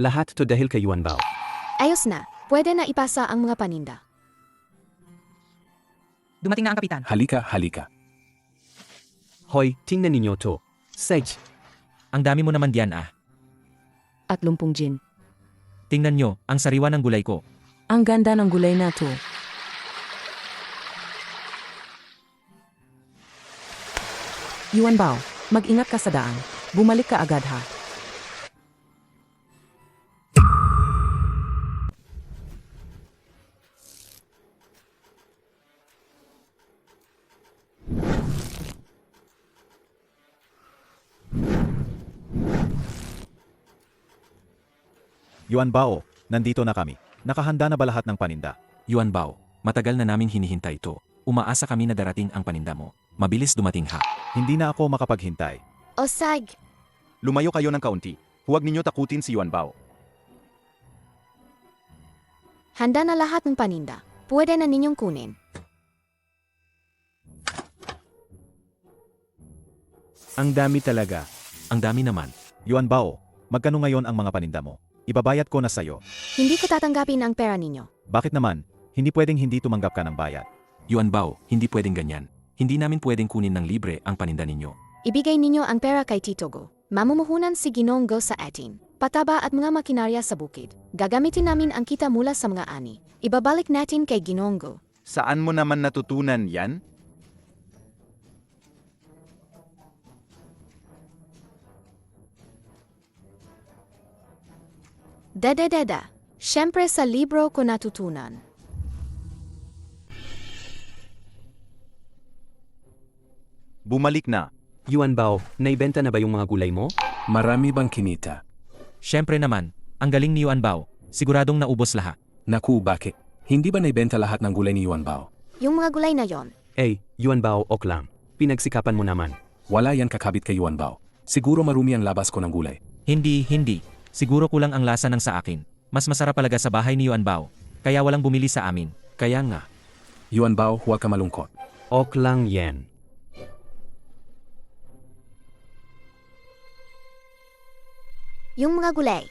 Lahat to dahil kay Yuan Bao. Ayos na, pwede na ipasa ang mga paninda. Dumating na ang kapitan. Halika, halika. Hoy, tingnan ninyo to. Sage. Ang dami mo naman diyan At lumpong gin. Tingnan nyo, ang sariwa ng gulay ko. Ang ganda ng gulay na to. Yuan Bao, mag-ingat ka sa daan. Bumalik ka agad ha. Yuan Bao, nandito na kami. Nakahanda na ba lahat ng paninda? Yuan Bao, matagal na naming hinihintay ito. Umaasa kami na darating ang paninda mo. Mabilis dumating ha. Hindi na ako makapaghintay. Osag, Lumayo kayo ng kaunti. Huwag ninyo takutin si Yuan Bao. handa na lahat ng paninda. Pwede na ninyong kunin. Ang dami talaga. Ang dami naman. Yuan Bao, magkano ngayon ang mga paninda mo? Ibabayad ko na sa'yo. Hindi ko tatanggapin ang pera ninyo. Bakit naman? Hindi pwedeng hindi tumanggap ka ng bayad. Yuan Bao, hindi pwedeng ganyan. Hindi namin pwedeng kunin ng libre ang paninda ninyo. Ibigay ninyo ang pera kay Tito Go. Mamumuhunan si Ginong Go sa atin. Pataba at mga makinarya sa bukid. Gagamitin namin ang kita mula sa mga ani. Ibabalik natin kay Ginong Go. Saan mo naman natutunan yan? Dada. Siyempre sa libro ko natutunan. Bumalik na. Yuan Bao, naibenta na ba yung mga gulay mo? Marami bang kinita? Siyempre naman, ang galing ni Yuan Bao. Siguradong naubos lahat. Naku, bakit? Hindi ba naibenta lahat ng gulay ni Yuan Bao? Yung mga gulay na yon. Yuan Bao, ok lang. Pinagsikapan mo naman. Wala yan kakabit kay Yuan Bao. Siguro marumi ang labas ko ng gulay. Hindi. Siguro kulang ang lasa ng sa akin. Mas masarap talaga sa bahay ni Yuan Bao. Kaya walang bumili sa amin. Kaya nga. Yuan Bao, huwag ka malungkot. Ok lang yan. Yung mga gulay.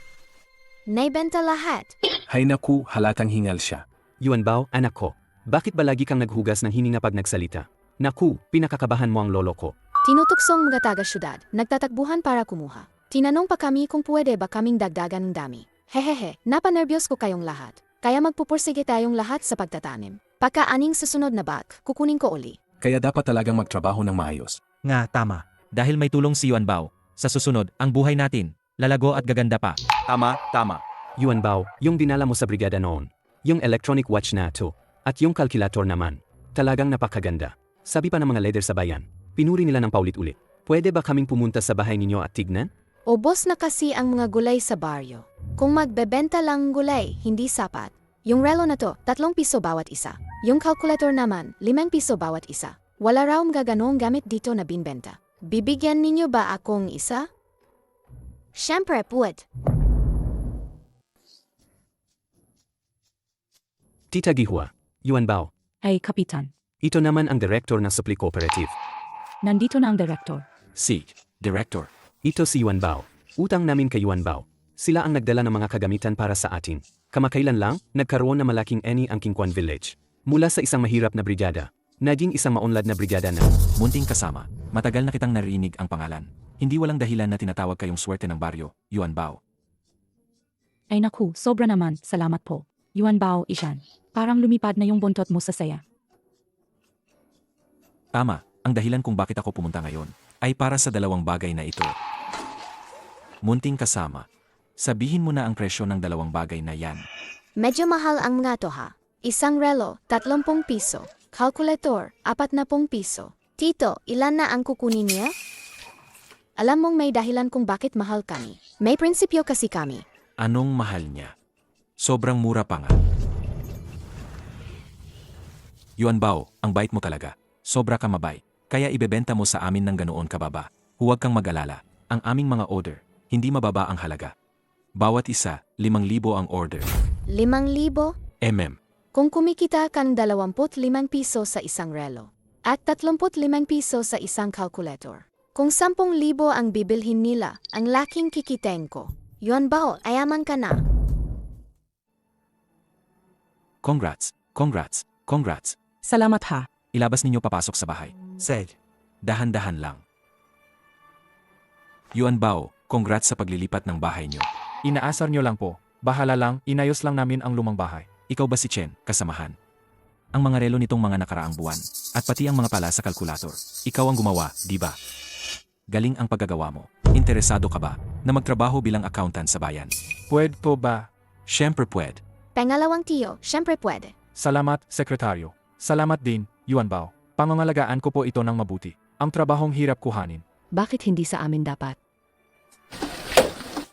Naibenta lahat. Hay naku, halatang hingal siya. Yuan Bao, anak ko. Bakit ba lagi kang naghugas ng hininga pag nagsalita? Naku, pinakakabahan mo ang lolo ko. Tinutuksong mga taga-syudad, nagtatakbuhan para kumuha. Tinanong pa kami kung pwede ba kaming dagdagan ng dami. Hehehe, napanerbyos ko kayong lahat. Kaya magpupursige tayong lahat sa pagtatanim. Pagka-aning susunod na bag, kukunin ko uli. Kaya dapat talagang magtrabaho ng maayos. Nga, tama. Dahil may tulong si Yuan Bao. Sa susunod, ang buhay natin, lalago at gaganda pa. Tama. Yuan Bao, yung dinala mo sa brigada noon. Yung electronic watch na to. At yung kalkulator naman. Talagang napakaganda. Sabi pa ng mga leader sa bayan, pinuri nila ng paulit-ulit. Pwede ba kaming pumunta sa bahay ninyo at tignan? Ubos na kasi ang mga gulay sa baryo. Kung magbebenta lang gulay, hindi sapat. Yung relo na to, 3 piso bawat isa. Yung calculator naman, 5 piso bawat isa. Wala raw gaganong gamit dito na binbenta. Bibigyan ninyo ba akong isa? Siyempre, puwet. Tita Gihua, Yuan Bao. Ay, Kapitan. Ito naman ang director ng Supply Cooperative. Nandito na ang director. Si, Director. Ito si Yuan Bao. Utang namin kay Yuan Bao. Sila ang nagdala ng mga kagamitan para sa atin. Kamakailan lang, nagkaroon na malaking eni ang Kingquan Village. Mula sa isang mahirap na brigada, naging isang maunlad na brigada na. Munting kasama, matagal na kitang narinig ang pangalan. Hindi walang dahilan na tinatawag kayong swerte ng baryo, Yuan Bao. Ay naku, sobra naman, salamat po. Yuan Bao, Ishan. Parang lumipad na yung buntot mo sa saya. Tama, ang dahilan kung bakit ako pumunta ngayon ay para sa 2 bagay na ito. Munting kasama, sabihin mo na ang presyo ng 2 bagay na yan. Medyo mahal ang mga to ha. Isang relo, 30 piso. Calculator, 40 piso. Tito, ilan na ang kukunin niya? Alam mong may dahilan kung bakit mahal kami. May prinsipyo kasi kami. Anong mahal niya? Sobrang mura pa nga. Yuan Bao, ang bait mo talaga. Sobra ka mabay. Kaya ibebenta mo sa amin ng ganoon kababa. Huwag kang mag-alala. Ang aming mga order, hindi mababa ang halaga. Bawat isa, 5,000 ang order. 5,000? Kung kumikita kang 25 piso sa isang relo at 35 piso sa isang calculator. Kung 10,000 ang bibilhin nila, ang laking kikitain ko. Yuan Bao, ayaman ka na. Congrats. Salamat ha. Ilabas ninyo papasok sa bahay. Said. Dahan-dahan lang. Yuan Bao, congrats sa paglilipat ng bahay nyo. Inaasar nyo lang po. Bahala lang, inayos lang namin ang lumang bahay. Ikaw ba si Chen, kasamahan? Ang mga relo nitong mga nakaraang buwan, at pati ang mga pala sa kalkulator. Ikaw ang gumawa, di ba? Galing ang paggagawa mo. Interesado ka ba na magtrabaho bilang accountant sa bayan? Pwede po ba? Siyempre pwede. Pangalawang tiyo, syempre pwede. Salamat, Sekretaryo. Salamat din, Yuan Bao. Pangangalagaan ko po ito ng mabuti. Ang trabahong hirap kuhanin. Bakit hindi sa amin dapat?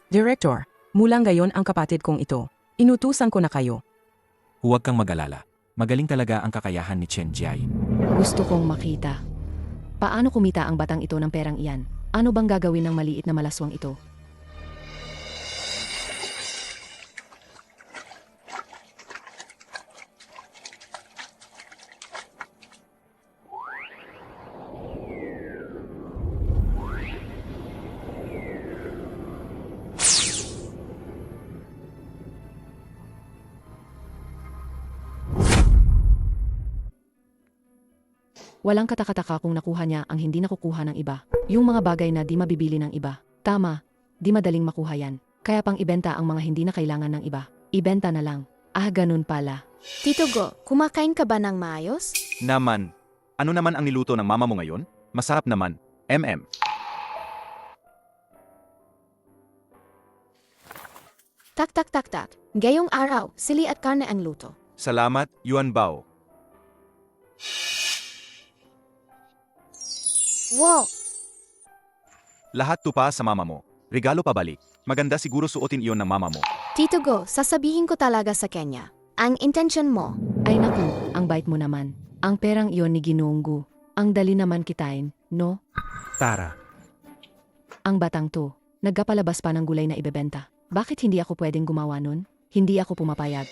Director, mulang gayon ang kapatid kong ito. Inutusan ko na kayo. Huwag kang mag-alala. Magaling talaga ang kakayahan ni Chen Jiayin. Gusto kong makita. Paano kumita ang batang ito ng perang iyan? Ano bang gagawin ng maliit na malaswang ito? Walang katakataka kung nakuha niya ang hindi nakukuha ng iba. Yung mga bagay na di mabibili ng iba. Tama, di madaling makuha yan. Kaya pang ibenta ang mga hindi na kailangan ng iba. Ibenta na lang. Ganun pala. Tito Go, kumakain ka ba ng maayos? Naman. Ano naman ang niluto ng mama mo ngayon? Masarap naman. Tak. Gayong araw, sili at karne ang luto. Salamat, Yuan Bao. Wow! Lahat tupa sa mama mo. Regalo pabalik. Maganda siguro suotin iyon ng mama mo. Tito Go, sasabihin ko talaga sa kanya. Ang intensyon mo. Ay naku, ang bait mo naman. Ang perang iyon ni Ginunggu. Ang dali naman kitain, no? Tara, Ang batang to, nagkapalabas pa ng gulay na ibebenta. Bakit hindi ako pwedeng gumawa nun? Hindi ako pumapayag.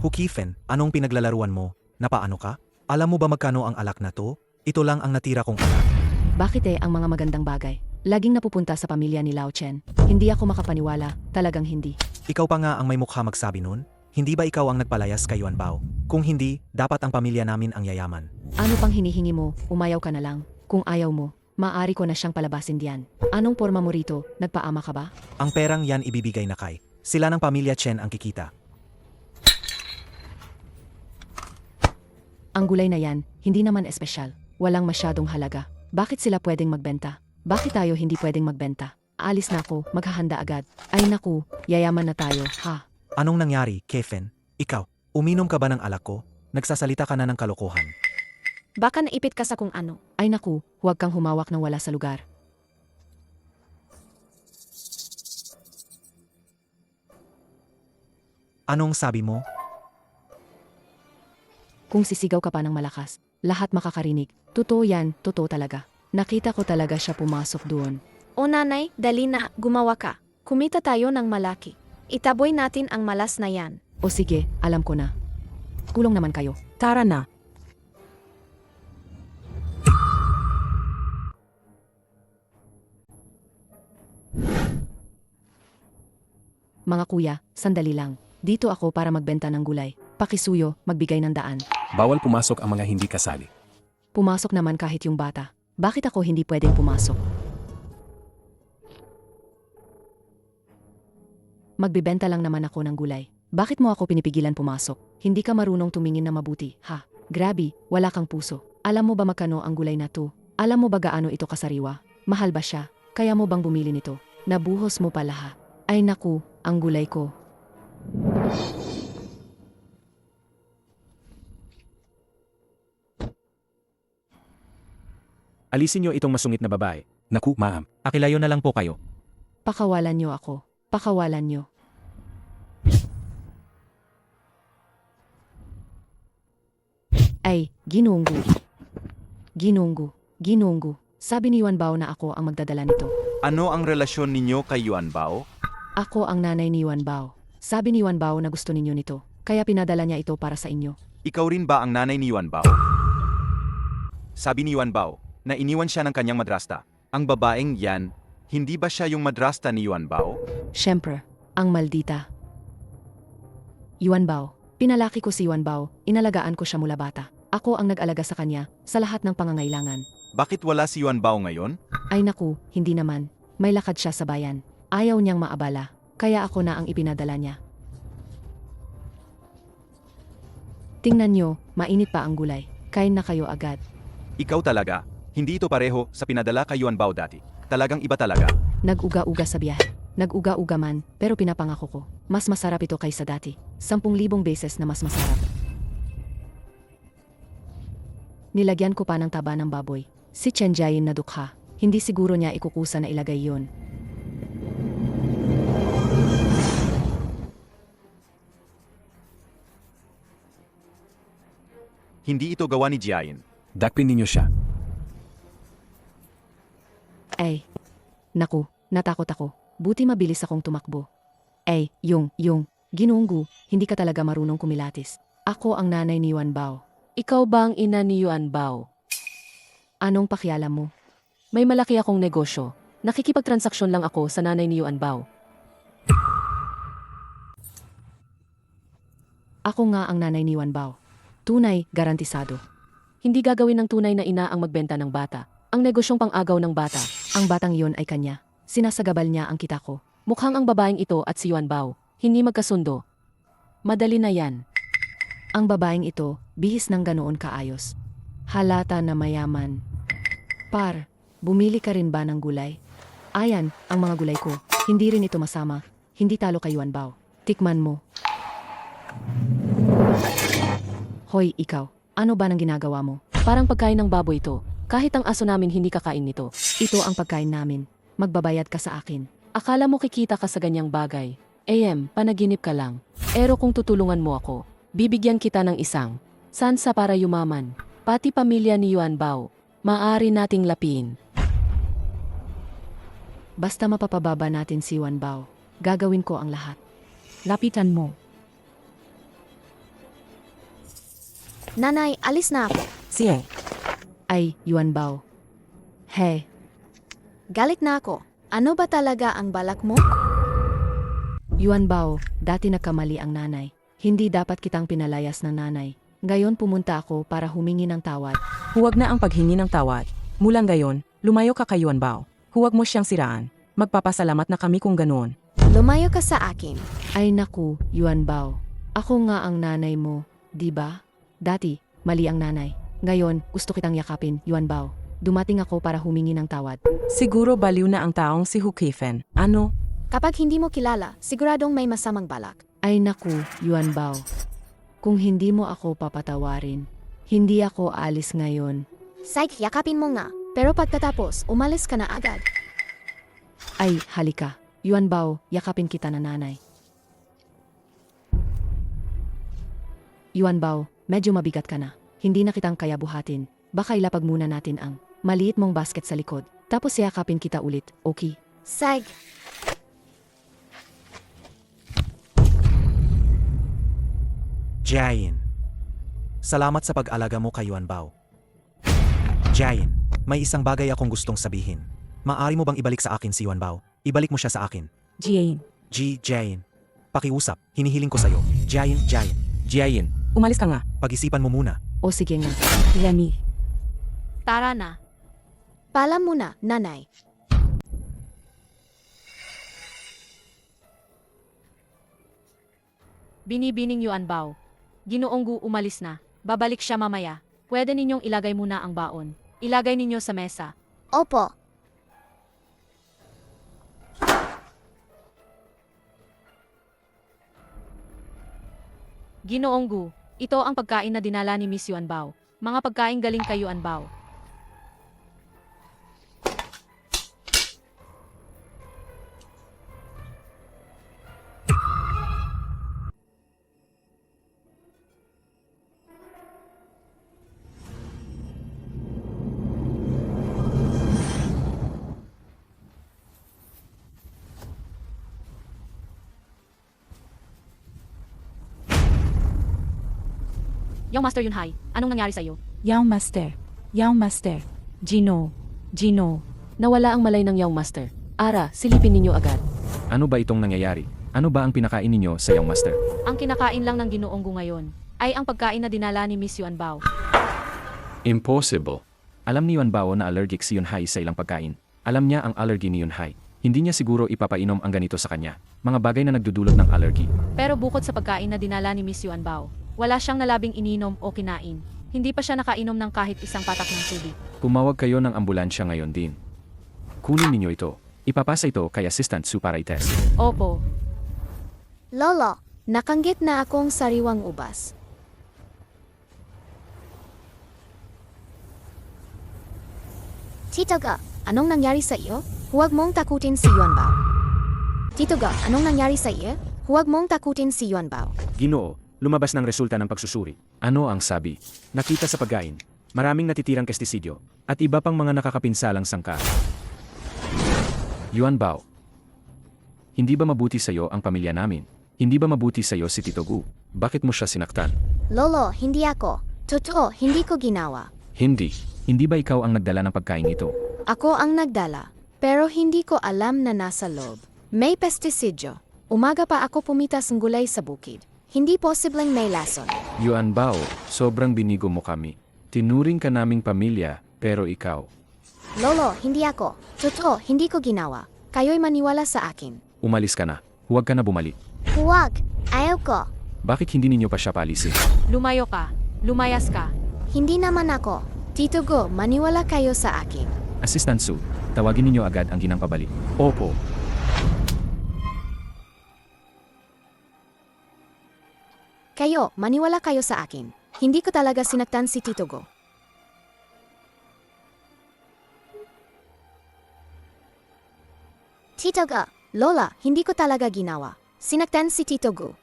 Hukifen, anong pinaglalaruan mo? Napaano ka? Alam mo ba magkano ang alak na to? Ito lang ang natira kong alak. Bakit ang mga magandang bagay? Laging napupunta sa pamilya ni Lao Chen. Hindi ako makapaniwala, talagang hindi. Ikaw pa nga ang may mukha magsabi nun? Hindi ba ikaw ang nagpalayas kay Yuan Bao? Kung hindi, dapat ang pamilya namin ang yayaman. Ano pang hinihingi mo? Umayaw ka na lang. Kung ayaw mo, maaari ko na siyang palabasin diyan. Anong porma mo rito? Nagpaama ka ba? Ang perang yan ibibigay na kay. Sila ng pamilya Chen ang kikita. Ang gulay na yan, hindi naman espesyal. Walang masyadong halaga. Bakit sila pwedeng magbenta? Bakit tayo hindi pwedeng magbenta? Aalis na ako, maghahanda agad. Ay naku, yayaman na tayo, ha? Anong nangyari, Kefen? Ikaw, uminom ka ba ng alak ko? Nagsasalita ka na ng kalokohan. Baka naipit ka sa kung ano. Ay naku, huwag kang humawak ng wala sa lugar. Anong sabi mo? Kung sisigaw ka pa ng malakas, lahat makakarinig. Totoo yan, totoo talaga. Nakita ko talaga siya pumasok doon. O nanay, dali na, gumawa ka. Kumita tayo ng malaki. Itaboy natin ang malas na yan. O sige, alam ko na. Kulong naman kayo. Tara na. Mga kuya, sandali lang. Dito ako para magbenta ng gulay. Pakisuyo, magbigay ng daan. Bawal pumasok ang mga hindi kasali. Pumasok naman kahit yung bata. Bakit ako hindi pwedeng pumasok? Magbibenta lang naman ako ng gulay. Bakit mo ako pinipigilan pumasok? Hindi ka marunong tumingin na mabuti, ha? Grabe, wala kang puso. Alam mo ba magkano ang gulay na to? Alam mo ba gaano ito kasariwa? Mahal ba siya? Kaya mo bang bumili nito? Nabuhos mo pala ha? Ay naku, ang gulay ko. Alisin niyo itong masungit na babae. Naku, ma'am. Akilayo na lang po kayo. Pakawalan niyo ako. Pakawalan niyo. Ay, Ginunggu. Ginunggu. Ginunggu. Sabi ni Yuan Bao na ako ang magdadala nito. Ano ang relasyon ninyo kay Yuan Bao? Ako ang nanay ni Yuan Bao. Sabi ni Yuan Bao na gusto ninyo nito. Kaya pinadala niya ito para sa inyo. Ikaw rin ba ang nanay ni Yuan Bao? Sabi ni Yuan Bao na iniwan siya ng kanyang madrasta. Ang babaeng yan, hindi ba siya yung madrasta ni Yuan Bao? Siyempre, ang maldita. Yuan Bao. Pinalaki ko si Yuan Bao, inalagaan ko siya mula bata. Ako ang nag-alaga sa kanya, sa lahat ng pangangailangan. Bakit wala si Yuan Bao ngayon? Ay naku, hindi naman. May lakad siya sa bayan. Ayaw niyang maabala, kaya ako na ang ipinadala niya. Tingnan niyo, mainit pa ang gulay. Kain na kayo agad. Ikaw talaga, hindi ito pareho sa pinadala kay Yuan Bao dati. Talagang iba talaga. Nag-uga-uga sa biyahe. Nag-uga-uga man, pero pinapangako ko. Mas masarap ito kaysa dati. 10,000 beses na mas masarap. Nilagyan ko pa ng taba ng baboy. Si Chen Jiayin na dukha. Hindi siguro niya ikukusa na ilagay yon. Hindi ito gawa ni Jiayin. Dakpin ninyo siya. Ay, naku, natakot ako. Buti mabilis akong tumakbo. Ay, Ginunggu, hindi ka talaga marunong kumilatis. Ako ang nanay ni Yuan Bao. Ikaw ba ang ina ni Yuan Bao? Anong pakialam mo? May malaki akong negosyo. Nakikipagtransaksyon lang ako sa nanay ni Yuan Bao. Ako nga ang nanay ni Yuan Bao. Tunay, garantisado. Hindi gagawin ng tunay na ina ang magbenta ng bata. Ang negosyong pang-agaw ng bata. Ang batang iyon ay kanya. Sinasagabal niya ang kita ko. Mukhang ang babaeng ito at si Yuan Bao. Hindi magkasundo. Madali na yan. Ang babaeng ito, bihis ng ganoon kaayos. Halata na mayaman. Par, bumili ka rin ba ng gulay? Ayan, ang mga gulay ko. Hindi rin ito masama. Hindi talo kay Yuan Bao. Tikman mo. Hoy, ikaw. Ano ba nang ginagawa mo? Parang pagkain ng baboy ito. Kahit ang aso namin hindi kakain nito. Ito ang pagkain namin. Magbabayad ka sa akin. Akala mo kikita ka sa ganyang bagay. Panaginip ka lang. Pero kung tutulungan mo ako, bibigyan kita ng isang sansa para yumaman. Pati pamilya ni Yuan Bao. Maaari nating lapiin. Basta mapapababa natin si Yuan Bao, gagawin ko ang lahat. Lapitan mo. Nanay, alis na ako. Siye, Ay, Yuan Bao. Hey, Galit na ako. Ano ba talaga ang balak mo? Yuan Bao, dati nagkamali ang nanay. Hindi dapat kitang pinalayas ng nanay. Ngayon pumunta ako para humingi ng tawad. huwag na ang paghingi ng tawad. Mulang gayon, lumayo ka kay Yuan Bao. Huwag mo siyang siraan. Magpapasalamat na kami kung ganoon. Lumayo ka sa akin. Ay naku, Yuan Bao. Ako nga ang nanay mo, di ba? Dati, mali ang nanay. Ngayon, gusto kitang yakapin, Yuan Bao. Dumating ako para humingi ng tawad. Siguro baliw na ang taong si Hu Keifen. Ano? Kapag hindi mo kilala, siguradong may masamang balak. Ay naku, Yuan Bao. Kung hindi mo ako papatawarin, hindi ako alis ngayon. Psych, yakapin mo nga. Pero pagkatapos, umalis ka na agad. Ay, halika. Yuan Bao, yakapin kita na nanay. Yuan Bao, medyo mabigat ka na. Hindi na kitang kaya buhatin. Baka ilapag muna natin ang maliit mong basket sa likod. Tapos yakapin kita ulit, okay? Psych. Jiayin. Salamat sa pag-alaga mo kay Yuan Bao. Jiayin, may isang bagay akong gustong sabihin. Maari mo bang ibalik sa akin si Yuan Bao? Ibalik mo siya sa akin. Jiayin. Jiayin. Pakiusap, hinihiling ko sa'yo. Jiayin. Jiayin, Umalis ka nga. Pag-isipan mo muna. O sige nga. Remy. Tara na. Paalam muna, nanay. Binibining Yuan Bao. Ginoong Gu umalis na. Babalik siya mamaya. Pwede ninyong ilagay muna ang baon. Ilagay ninyo sa mesa. Opo. Ginoong Gu, ito ang pagkain na dinala ni Miss Yuan Bao. Mga pagkain galing kay Yuan Bao. Yung Master Yunhai, anong nangyari sa'yo? Yao Master. Yao Master. Gino. Nawala ang malay ng Young Master. Ara, silipin ninyo agad. ano ba itong nangyayari? Ano ba ang pinakain ninyo sa iyong master? Ang kinakain lang ng Ginoong Gu ngayon ay ang pagkain na dinala ni Miss Yuan Bao. Impossible. Alam ni Yuan Bao na allergic si Yunhai sa ilang pagkain. Alam niya ang allergy ni Yunhai. Hindi niya siguro ipapainom ang ganito sa kanya. Mga bagay na nagdudulot ng allergy. Pero bukod sa pagkain na dinala ni Miss Yuan Bao, wala siyang nalabing ininom o kinain. Hindi pa siya nakainom ng kahit isang patak ng tubig. Pumawag kayo ng ambulansya ngayon din. Kunin ninyo ito. Ipapasa ito kay Assistant Su para i-test. Opo. Lolo, nakanggit na akong sariwang ubas. Tito Ga, anong nangyari sa iyo? Huwag mong takutin si Yuan Bao. Tito Ga, anong nangyari sa iyo? Huwag mong takutin si Yuan Bao. Ginoo, lumabas ng resulta ng pagsusuri. Ano ang sabi? Nakita sa pagkain. Maraming natitirang kestisidyo. At iba pang mga nakakapinsalang sangka. Yuan Bao. Hindi ba mabuti sa iyo ang pamilya namin? Hindi ba mabuti sa iyo si Tito Gu? Bakit mo siya sinaktan? Lolo, hindi ako. Totoo, hindi ko ginawa. Hindi. Hindi ba ikaw ang nagdala ng pagkain ito? Ako ang nagdala, pero hindi ko alam na nasa loob. May pestisidyo. Umaga pa ako pumitas ng gulay sa bukid. Hindi posibleng may lason. Yuan Bao, sobrang binigo mo kami. Tinuring ka naming pamilya, pero ikaw. Lolo, hindi ako. Totoo, hindi ko ginawa. Kayo'y maniwala sa akin. Umalis ka na. Huwag ka na bumalik. Huwag. Ayaw ko. Bakit hindi ninyo pa siya paalisin? Lumayo ka. Lumayas ka. Hindi naman ako. Tito Go, maniwala kayo sa akin. Assistant Su, tawagin ninyo agad ang ginang pabalik. Opo. Kayo, maniwala kayo sa akin. Hindi ko talaga sinaktan si Tito Go. Tito Go, Lola, hindi ko talaga ginawa. Sinaktan si Tito Go.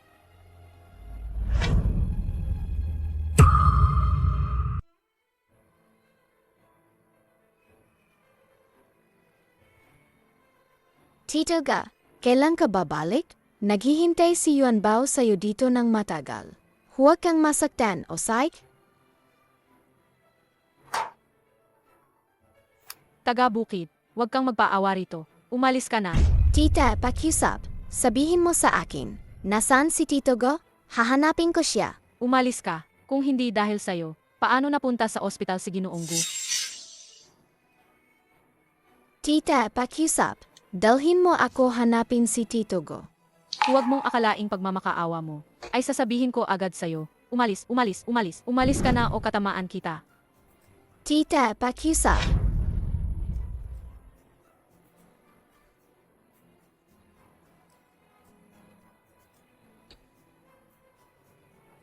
Tito Go, kailan ka babalik? Naghihintay si Yuan Bao sa'yo dito ng matagal. Huwag kang masaktan, Osai. Taga-bukid, huwag kang magpaawa rito. Umalis ka na. Tita, pakiusap. Sabihin mo sa akin, nasaan si Tito Go? Hahanapin ko siya. Umalis ka. Kung hindi dahil sa'yo, paano napunta sa ospital si Ginoong Gu? Tita, pakiusap. Dalhin mo ako hanapin si Tito Go. Huwag mong akalaing pagmamakaawa mo ay sasabihin ko agad sa'yo. Umalis, umalis, umalis. Umalis ka na o katamaan kita. Tita, pakiusap.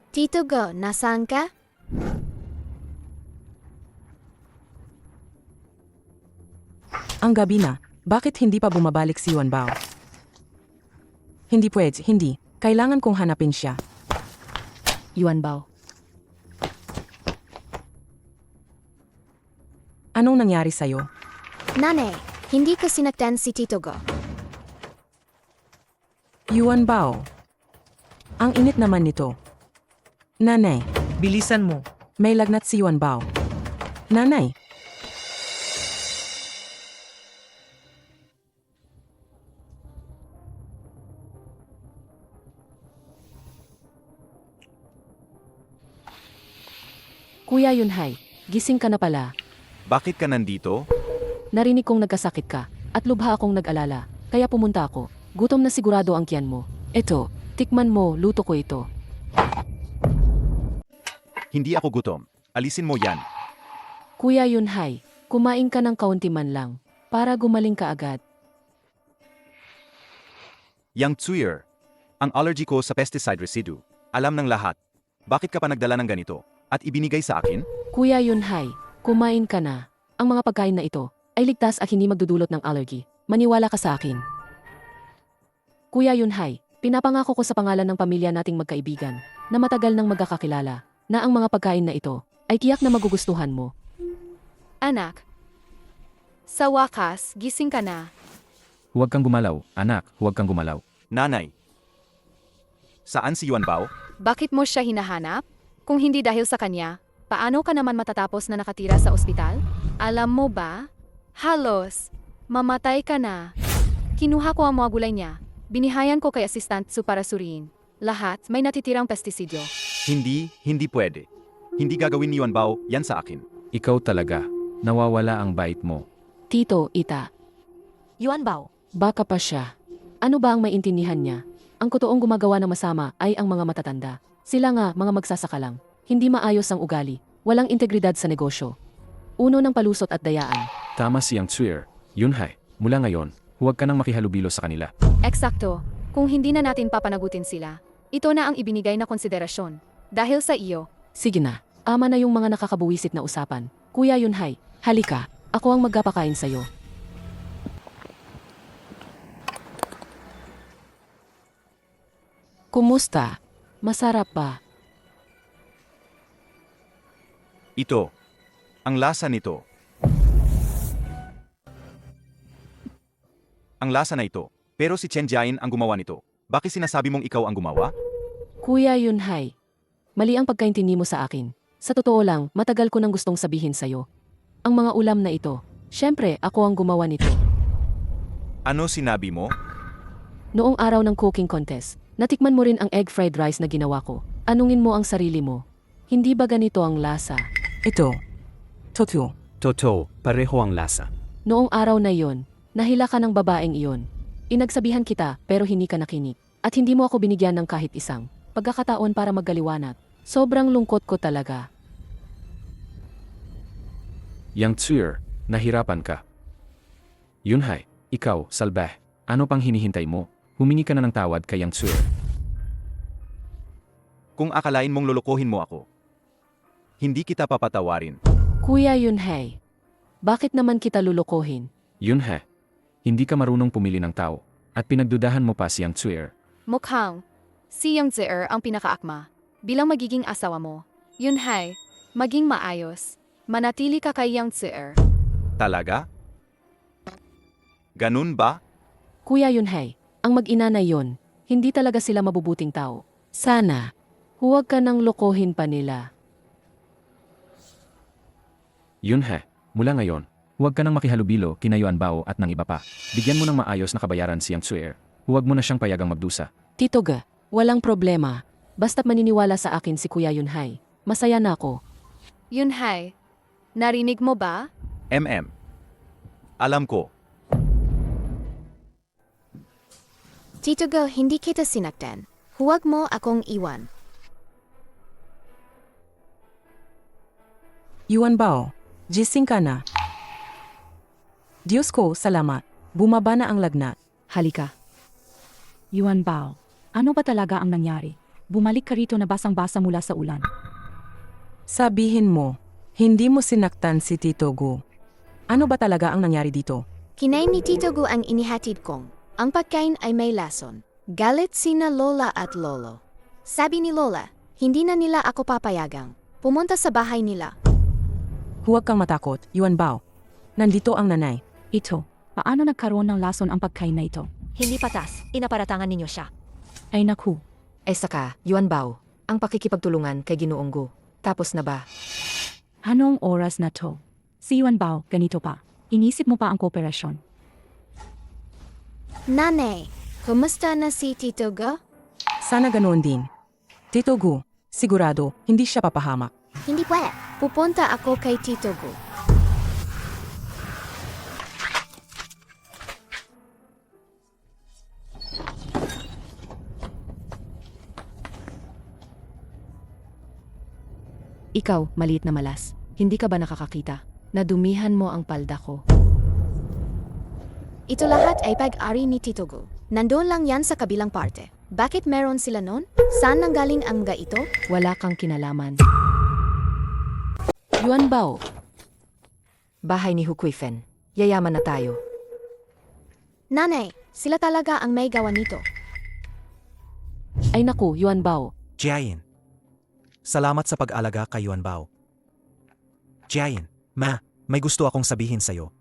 Tito Go, nasaan ka? Ang gabi na, bakit hindi pa bumabalik si Yuan Bao? Hindi pwede, hindi. Kailangan kong hanapin siya. Yuan Bao. Anong nangyari sa'yo? Nanay, hindi ko sinaktan si Tito Go. Yuan Bao. Ang init naman nito. Nanay, Bilisan mo. may lagnat si Yuan Bao. Nanay, Kuya Yunhai, gising ka na pala. Bakit ka nandito? Narinig kong nagkasakit ka, at lubha akong nag-alala, kaya pumunta ako. Gutom na sigurado ang tiyan mo. Eto, tikman mo, luto ko ito. Hindi ako gutom. Alisin mo yan. Kuya Yunhai, kumain ka ng kaunti man lang, para gumaling ka agad. Yang Tsuyer, ang allergy ko sa pesticide residue. Alam ng lahat. Bakit ka pa nagdala ng ganito? At ibinigay sa akin? Kuya Yunhai, kumain ka na. Ang mga pagkain na ito ay ligtas at hindi magdudulot ng allergy. Maniwala ka sa akin. Kuya Yunhai, pinapangako ko sa pangalan ng pamilya nating magkaibigan na matagal nang magkakakilala na ang mga pagkain na ito ay tiyak na magugustuhan mo. Anak, sa wakas, gising ka na. Huwag kang gumalaw, anak, huwag kang gumalaw. Nanay. Saan si Yuan Bao? Bakit mo siya hinahanap? Kung hindi dahil sa kanya, paano ka naman matatapos na nakatira sa ospital? Alam mo ba? Halos, mamatay ka na. Kinuha ko ang mga gulay niya. Binihayan ko kay Assistant Su para suriin. Lahat may natitirang pestisidyo. Hindi pwede. Hindi gagawin ni Yuan Bao yan sa akin. Ikaw talaga. Nawawala ang bait mo. Tito, Ita, Yuan Bao, baka pa siya. Ano ba ang maintindihan niya? Ang totoong gumagawa ng masama ay ang mga matatanda. Sila nga, mga magsasaka lang. Hindi maayos ang ugali. Walang integridad sa negosyo. Uno ng palusot at dayaan. Tama si Yang Tsuyer. Yunhai, mula ngayon, huwag ka nang makihalubilo sa kanila. Eksakto. Kung hindi na natin papanagutin sila, ito na ang ibinigay na konsiderasyon. Dahil sa iyo. Sige na, ama na yung mga nakakabuwisit na usapan. Kuya Yunhai, halika. Ako ang magpapakain sa'yo. Kumusta? Masarap ba? Ito. Ang lasa nito. Ang lasa na ito. Pero si Chen Jiayin ang gumawa nito. Bakit sinasabi mong ikaw ang gumawa? Kuya Yunhai, mali ang pagkaintindi mo sa akin. Sa totoo lang, matagal ko nang gustong sabihin sa'yo. Ang mga ulam na ito, syempre ako ang gumawa nito. Ano sinabi mo? Noong araw ng cooking contest, natikman mo rin ang egg fried rice na ginawa ko. Anungin mo ang sarili mo. Hindi ba ganito ang lasa? Ito. Totoo, pareho ang lasa. Noong araw na iyon, nahila ka ng babaeng iyon. Inagsabihan kita pero hindi ka nakinig. At hindi mo ako binigyan ng kahit isang pagkakataon para maggaliwanag. Sobrang lungkot ko talaga. Yang Tsuyer, nahirapan ka. Yunhai, ikaw, Salbeh, ano pang hinihintay mo? Humingi ka na ng tawad kay Yang Tsuyer. Kung akalain mong lulukohin mo ako, Hindi kita papatawarin. Kuya Yunhei, bakit naman kita lulukohin? Yunhe, hindi ka marunong pumili ng tao, at pinagdudahan mo pa si Yang Tsuer. Mukhang, si Yang Zier ang pinakaakma. Bilang magiging asawa mo, Yunhei, maging maayos. Manatili ka kay Yang Zier. Talaga? Ganun ba? Kuya Yunhei, ang mag-ina na yon, hindi talaga sila mabubuting tao. Sana, huwag ka nang lokohin pa nila. Yunhe, mula ngayon, huwag ka nang makihalubilo kina Yuan Bao at ng iba pa. Bigyan mo ng maayos na kabayaran si Yang Tsuer. Huwag mo na siyang payagang magdusa. Tito Ga, walang problema. Basta't maniniwala sa akin si Kuya Yunhei. Masaya na ako. Yunhei, narinig mo ba? Alam ko. Tito Go, hindi kita sinaktan. Huwag mo akong iwan. Yuan Bao, gising ka na. Diyos ko, salamat. Bumaba na ang lagnat. Halika. Yuan Bao, ano ba talaga ang nangyari? Bumalik ka rito na basang-basa mula sa ulan. Sabihin mo, hindi mo sinaktan si Tito Gu. Ano ba talaga ang nangyari dito? Kinain ni Tito Gu ang inihatid kong. Ang pagkain ay may lason. Galit sina Lola at Lolo. Sabi ni Lola, hindi na nila ako papayagang. Pumunta sa bahay nila. Huwag kang matakot, Yuan Bao. Nandito ang nanay. Ito, paano nagkaroon ng lason ang pagkain na ito? Hindi patas, inaparatangan ninyo siya. Ay naku, Saka, Yuan Bao, ang pakikipagtulungan kay Ginoong Gu. Tapos na ba? anong oras na to? Si Yuan Bao, ganito pa. Inisip mo pa ang kooperasyon. Nanay, kumusta na si Tito Gu? Sana ganoon din. Tito Gu, sigurado, hindi siya papahamak. Hindi pwede. Pupunta ako kay Tito Gu. Ikaw, maliit na malas. Hindi ka ba nakakakita? Nadumihan mo ang palda ko. Ito lahat ay pag-ari ni Tito Gu. Nandoon lang yan sa kabilang parte. Bakit meron sila nun? Saan nanggaling ang ga ito? Wala kang kinalaman. Yuan Bao, Bahay ni Hukuifen. Yayaman na tayo. Nanay, sila talaga ang may gawa nito. ay naku, Yuan Bao. Jiayin. Salamat sa pag-alaga kay Yuan Bao. Jiayin, may gusto akong sabihin sa'yo.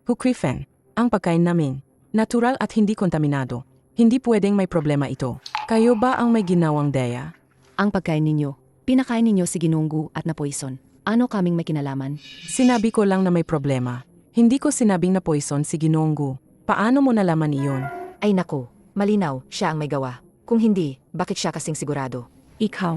Hukuifen, ang pagkain namin, natural at hindi kontaminado. Hindi pwedeng may problema ito. Kayo ba ang may ginawang daya? Ang pagkain ninyo, pinakain ninyo si Ginoong Gu at na poison. Ano kaming may kinalaman? Sinabi ko lang na may problema. Hindi ko sinabing na poison si Ginoong Gu. Paano mo nalaman iyon? Ay naku, malinaw, siya ang may gawa. Kung hindi, bakit siya kasing sigurado? Ikaw,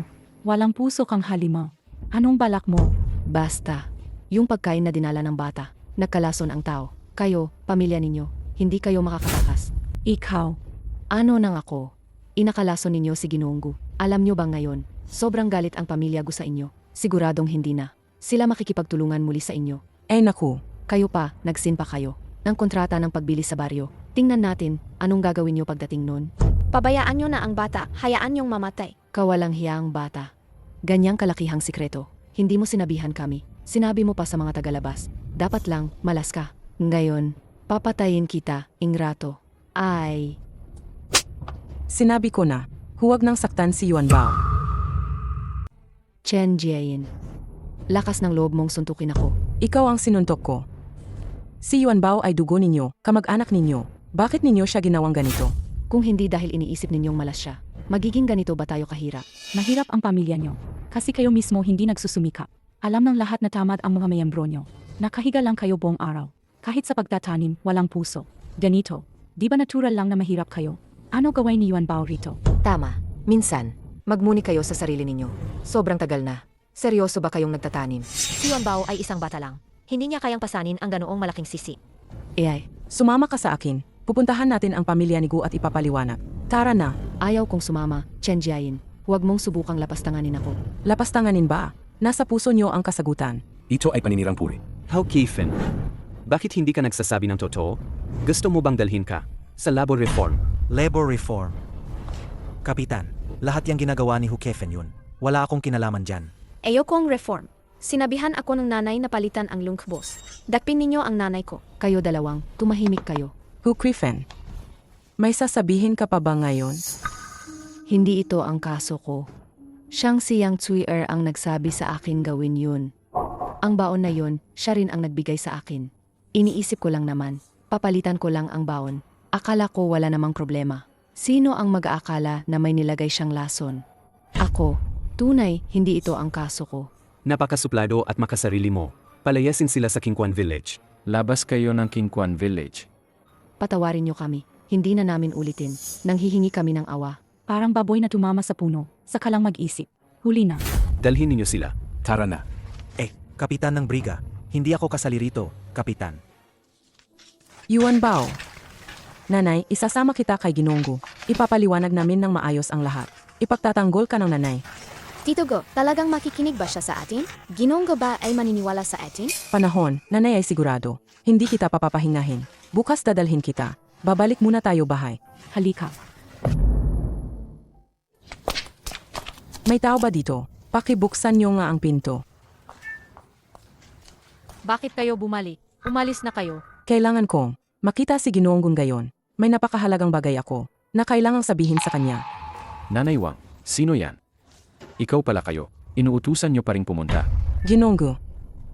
walang puso kang halimaw. Anong balak mo? Basta, yung pagkain na dinala ng bata, nagkalason ang tao. Kayo, pamilya ninyo, hindi kayo makakatakas. Ikaw, Ano nang ako? Inakalason ninyo si Ginoong Gu. Alam nyo ba ngayon, sobrang galit ang pamilya Gu sa inyo. Siguradong hindi na. Sila makikipagtulungan muli sa inyo. Ay naku, Kayo pa, nagsin pa kayo ng kontrata ng pagbili sa baryo. Tingnan natin, anong gagawin nyo pagdating nun? Pabayaan nyo na ang bata. Hayaan nyong mamatay. Kawalang hiyang bata. Ganyang kalakihang sikreto. Hindi mo sinabihan kami. Sinabi mo pa sa mga tagalabas. Dapat lang, malas ka. Ngayon, papatayin kita, ingrato. Ay, sinabi ko na, huwag nang saktan si Yuan Bao. Chen Jiayin. Lakas ng loob mong suntukin ako. Ikaw ang sinuntok ko. Si Yuan Bao ay dugo ninyo, kamag-anak ninyo. Bakit ninyo siya ginawang ganito? Kung hindi dahil iniisip ninyong malas siya, magiging ganito ba tayo kahirap? mahirap ang pamilya nyo. Kasi kayo mismo hindi nagsusumikap. Alam ng lahat na tamad ang mga miyembro nyo. Nakahiga lang kayo buong araw. Kahit sa pagtatanim, walang puso. Ganito, di ba natural lang na mahirap kayo? Ano gawin ni Yuan Bao rito? Tama, minsan, magmuni kayo sa sarili ninyo. Sobrang tagal na. Seryoso ba kayong nagtatanim? Si Yuan Bao ay isang bata lang. Hindi niya kayang pasanin ang ganoong malaking sisi. Sumama ka sa akin. Pupuntahan natin ang pamilya ni Gu at ipapaliwanag. Tara na. Ayaw kong sumama, Chen Jiayin. Huwag mong subukang lapastanganin ako. Lapastanganin ba? Nasa puso nyo ang kasagutan. Ito ay paninirang puri. Hukuifen, bakit hindi ka nagsasabi ng totoo? Gusto mo bang dalhin ka sa labor reform? Labor reform. Kapitan, lahat yung ginagawa ni Hukuifen yun. Wala akong kinalaman dyan. Ayoko ang reform. Sinabihan ako ng nanay na palitan ang lungbos. Dakpin ninyo ang nanay ko. Kayo dalawang, tumahimik kayo. Griffin, may sasabihin ka pa ba ngayon? Hindi ito ang kaso ko. Siyang si Yang Tsui-er ang nagsabi sa akin gawin yun. Ang baon na yun, siya rin ang nagbigay sa akin. Iniisip ko lang naman, papalitan ko lang ang baon. Akala ko wala namang problema. Sino ang mag-aakala na may nilagay siyang lason? Ako, tunay, hindi ito ang kaso ko. Napakasuplado at makasarili mo. Palayasin sila sa Kingquan Village. Labas kayo ng Kingquan Village. Patawarin niyo kami. Hindi na namin ulitin. Nanghihingi kami ng awa. Parang baboy na tumama sa puno. Saka lang mag-isip. Huli na. Dalhin ninyo sila. Tara na. Kapitan ng Briga. Hindi ako kasali rito, Kapitan. Yuan Bao. Nanay, isasama kita kay Ginonggo. Ipapaliwanag namin ng maayos ang lahat. Ipagtatanggol ka ng nanay. Tito Go, talagang makikinig ba siya sa atin? Ginonggo ba ay maniniwala sa atin? Panahon, nanay ay sigurado. Hindi kita papapahingahin. Bukas dadalhin kita. Babalik muna tayo bahay. Halika. May tao ba dito? Pakibuksan niyo nga ang pinto. Bakit kayo bumalik? Umalis na kayo. Kailangan kong makita si Ginoonggon gayon. May napakahalagang bagay ako na kailangang sabihin sa kanya. Nanay Wang, sino yan? Ikaw pala kayo. Inuutusan niyo pa ring pumunta. Ginonggo,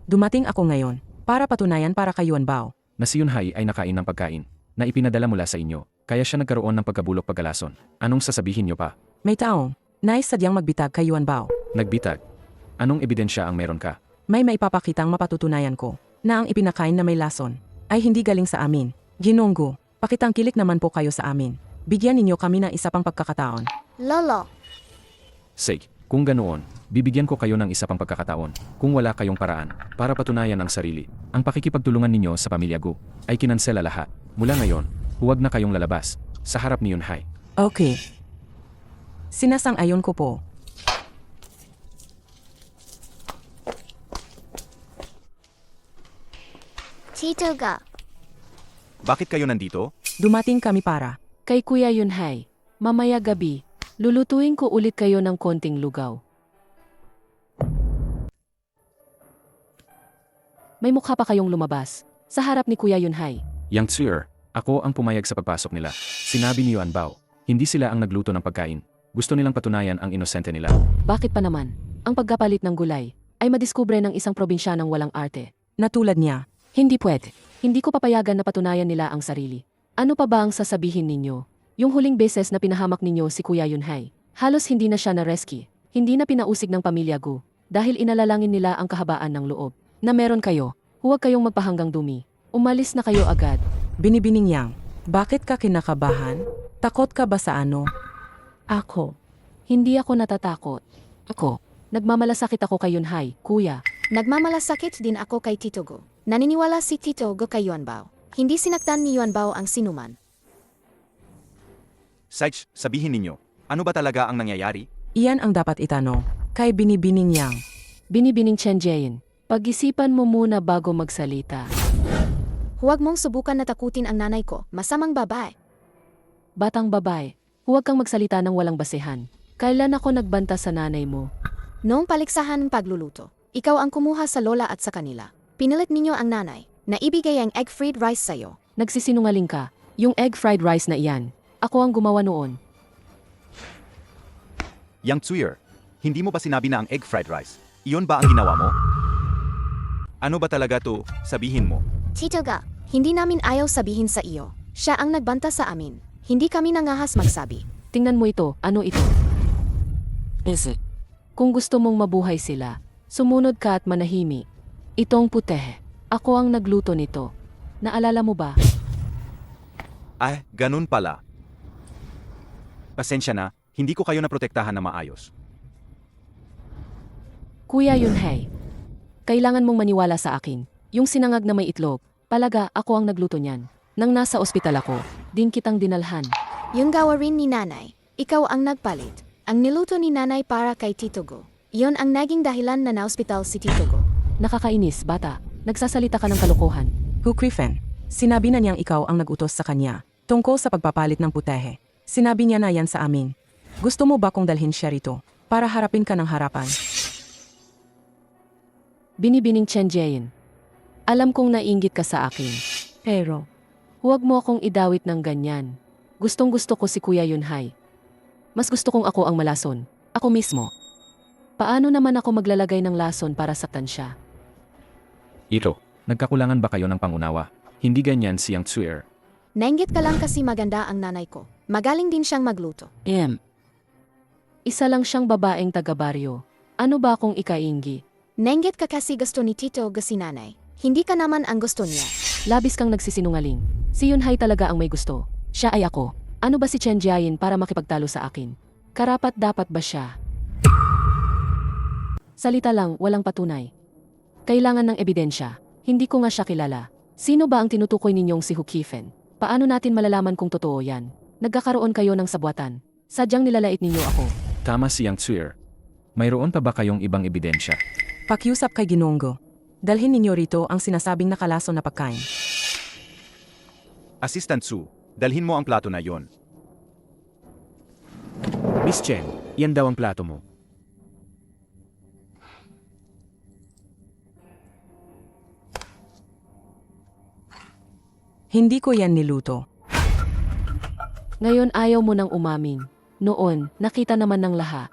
dumating ako ngayon para patunayan para kay Yuan Bao. Na si Yunhai ay nakain ng pagkain na ipinadala mula sa inyo. Kaya siya nagkaroon ng pagkabulok pagkalason. Anong sasabihin niyo pa? May taong nais sadyang magbitag kay Yuan Bao. Nagbitag. Anong ebidensya ang meron ka? May maipapakitang mapatutunayan ko na ang ipinakain na may lason ay hindi galing sa amin. Ginonggo, pakitangkilik naman po kayo sa amin. Bigyan ninyo kami ng isa pang pagkakataon. Lolo, Sige, kung ganoon, bibigyan ko kayo ng isa pang pagkakataon. Kung wala kayong paraan para patunayan ang sarili, ang pakikipagtulungan ninyo sa pamilya Gu ay kinansela lahat. Mula ngayon, huwag na kayong lalabas sa harap ni Yunhai. Okay. Sinasang-ayon ko po. Tito Go. Bakit kayo nandito? Dumating kami para. Kay Kuya Yunhai, mamaya gabi, lulutuin ko ulit kayo ng konting lugaw. May mukha pa kayong lumabas sa harap ni Kuya Yunhai. Yang Tsuer, ako ang pumayag sa pagpasok nila. Sinabi ni Yuan Bao, hindi sila ang nagluto ng pagkain. Gusto nilang patunayan ang inosente nila. Bakit pa naman? Ang pagkapalit ng gulay ay madiskubre ng isang probinsyanang walang arte. Natulad niya. Hindi pwede. Hindi ko papayagan na patunayan nila ang sarili. Ano pa ba ang sasabihin ninyo? Yung huling beses na pinahamak ninyo si Kuya Yunhai, halos hindi na siya na-rescue. Hindi na pinausig ng pamilya Gu dahil inalalangin nila ang kahabaan ng loob. Na meron kayo, huwag kayong magpahanggang dumi. Umalis na kayo agad. Binibining Yang, bakit ka kinakabahan? Takot ka ba sa ano? Ako. Hindi ako natatakot. Ako. Nagmamalasakit ako kay Yunhai, Kuya. Nagmamalasakit din ako kay Tito Go. Naniniwala si Tito Go kay Yuan Bao. Hindi sinaktan ni Yuan Bao ang sinuman. Saich, sabihin ninyo, ano ba talaga ang nangyayari? Iyan ang dapat itanong kay Binibining Yang. Binibining Chen Jayin, pag-isipan mo muna bago magsalita. Huwag mong subukan na takutin ang nanay ko, masamang babae. Batang babae, huwag kang magsalita ng walang basehan. Kailan ako nagbanta sa nanay mo? Noong paliksahan ng pagluluto, ikaw ang kumuha sa lola at sa kanila. Pinilit ninyo ang nanay na ibigay ang egg fried rice sa'yo. Nagsisinungaling ka. Yung egg fried rice na iyan, ako ang gumawa noon. Yang Tsuyer, hindi mo pa sinabi na ang egg fried rice. Iyon ba ang ginawa mo? Ano ba talaga to? Sabihin mo. Tito Go, hindi namin ayaw sabihin sa iyo. Siya ang nagbanta sa amin. Hindi kami nangahas magsabi. Tingnan mo ito, ano ito? Kung gusto mong mabuhay sila, sumunod ka at manahimik. Itong putehe. Ako ang nagluto nito. Naalala mo ba? Ganun pala. Pasensya na, hindi ko kayo naprotektahan na maayos. Kuya Yunhai, kailangan mong maniwala sa akin. Yung sinangag na may itlog, palaga ako ang nagluto niyan. Nang nasa ospital ako, din kitang dinalhan. Yung gawa rin ni nanay, ikaw ang nagpalit. Ang niluto ni nanay para kay Tito Go. Iyon ang naging dahilan na na-ospital si Tito Go. Nakakainis, bata. Nagsasalita ka ng kalokohan. Griffin, sinabi na niyang ikaw ang nagutos sa kanya tungkol sa pagpapalit ng putehe. Sinabi niya na yan sa amin. Gusto mo ba kong dalhin siya rito para harapin ka ng harapan? Binibining Chen Jiayin. Alam kong nainggit ka sa akin. Pero, huwag mo akong idawit ng ganyan. Gustong gusto ko si Kuya Yunhai. Mas gusto kong ako ang malason. Ako mismo. Paano naman ako maglalagay ng lason para saktan siya? Ito, nagkakulangan ba kayo ng pangunawa? Hindi ganyan si Yang Tsuer. Nainggit ka lang kasi maganda ang nanay ko. Magaling din siyang magluto. Isa lang siyang babaeng taga-baryo. Ano ba akong ikainggi? Nainggit ka kasi gusto ni Tito si nanay. Hindi ka naman ang gusto niya. Labis kang nagsisinungaling. Si Yunhai talaga ang may gusto. Siya ay ako. Ano ba si Chen Jiayin para makipagtalo sa akin? Karapat dapat ba siya? Salita lang, walang patunay. Kailangan ng ebidensya. Hindi ko nga siya kilala. Sino ba ang tinutukoy ninyong si Hukifen? Paano natin malalaman kung totoo yan? Nagkakaroon kayo ng sabwatan. Sadyang nilalait ninyo ako. Tama si Yang Tsuer. Mayroon pa ba kayong ibang ebidensya? Pakiusap kay Ginonggo. Dalhin ninyo rito ang sinasabing nakalaso na pagkain. Assistant Su, dalhin mo ang plato na yon. Miss Chen, yan daw ang plato mo. Hindi ko yan niluto. Ngayon ayaw mo nang umamin. Noon, nakita naman ng lahat.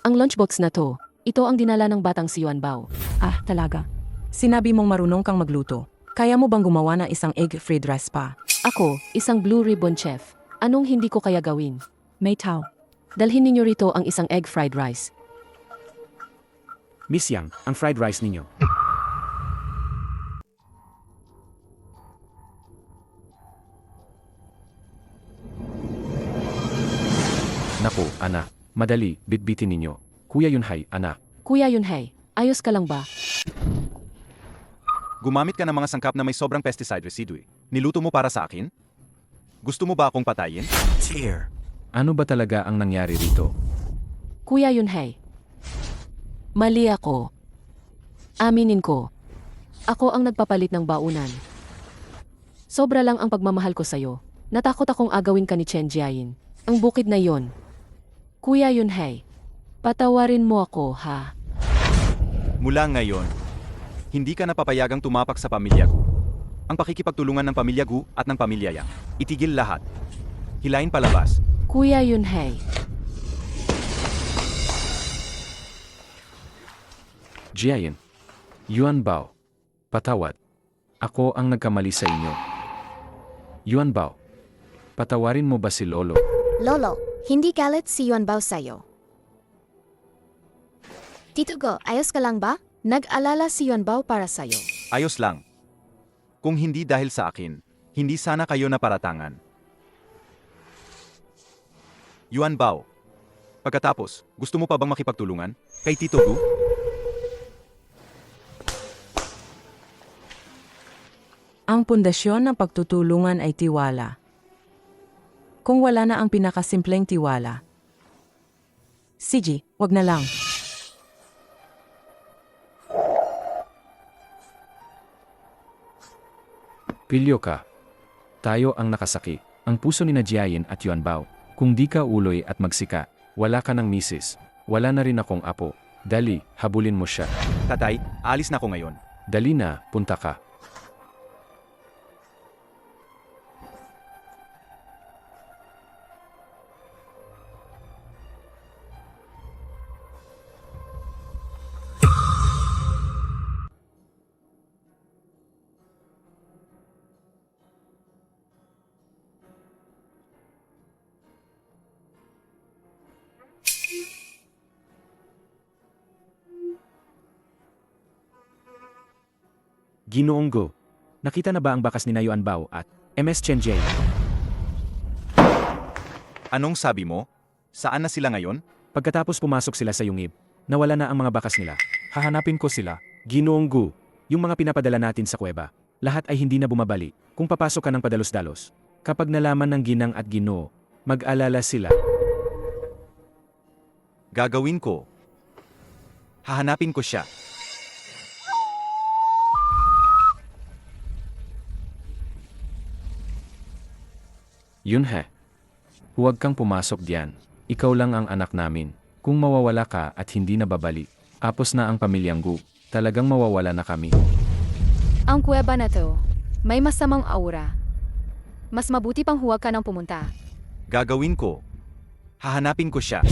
Ang lunchbox na to, ito ang dinala ng batang si Yuanbao. Ah, talaga. Sinabi mong marunong kang magluto. Kaya mo bang gumawa ng isang egg fried rice pa? Ako, isang blue ribbon chef. Anong hindi ko kaya gawin? May tao. Dalhin ninyo rito ang isang egg fried rice. Miss Yang, ang fried rice ninyo. Naku, anak. Madali, bitbitin ninyo. Kuya Yunhai, anak. Kuya Yunhai, ayos ka lang ba? Gumamit ka ng mga sangkap na may sobrang pesticide residue. Niluto mo para sa akin? Gusto mo ba akong patayin? Cheer. Ano ba talaga ang nangyari rito? Kuya Yunhai, mali ako. Aminin ko. Ako ang nagpapalit ng baunan. Sobra lang ang pagmamahal ko sa'yo. Natakot akong agawin ka ni Chen Jiayin. Ang bukid na yon. Kuya Yunhai, patawarin mo ako, ha? Mula ngayon, hindi ka napapayagang tumapak sa pamilya Gu. Ang pakikipagtulungan ng pamilya Gu at ng pamilya Yang. Itigil lahat. Hilain palabas. Kuya Yunhai. Jiayin. Yuanbao. Patawad. Ako ang nagkamali sa inyo. Yuanbao. Patawarin mo ba si Lolo? Lolo, hindi galit si Yuanbao sa'yo. Tito Go, ayos ka lang ba? Nag-alala si Yuanbao para sa'yo. Ayos lang. Kung hindi dahil sa akin, hindi sana kayo naparatangan. Yuanbao. Pagkatapos, gusto mo pa bang makipagtulungan? Kay Tito Gu? Ang pundasyon ng pagtutulungan ay tiwala. Kung wala na ang pinakasimpleng tiwala. Sige, wag na lang. Pilyo ka. Tayo ang nakasaki. Ang puso ni na Jiayin at Yuanbao. Kung di ka uloy at magsika, wala ka ng misis. Wala na rin akong apo. Dali, habulin mo siya. Tatay, alis na ako ngayon. Dali na, punta ka. Ginoong Gu. Nakita na ba ang bakas ni na Yuanbao at MS Chen Jiayin? Anong sabi mo? Saan na sila ngayon? Pagkatapos pumasok sila sa yungib, nawala na ang mga bakas nila. Hahanapin ko sila. Ginoong Gu, yung mga pinapadala natin sa kuweba, lahat ay hindi na bumabalik kung papasok ka ng padalos-dalos. Kapag nalaman ng ginang at ginoo, mag-alala sila. Gagawin ko. Hahanapin ko siya. Yunhe. Huwag kang pumasok diyan. Ikaw lang ang anak namin. Kung mawawala ka at hindi na babalik, apos na ang pamilyang Gu. Talagang mawawala na kami. Ang kuweba na to, may masamang aura. Mas mabuti pang huwag ka nang pumunta. Gagawin ko. Hahanapin ko siya.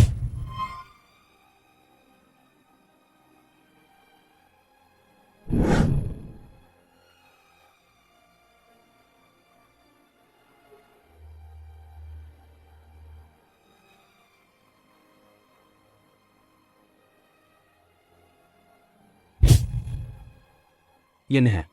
Yan ha.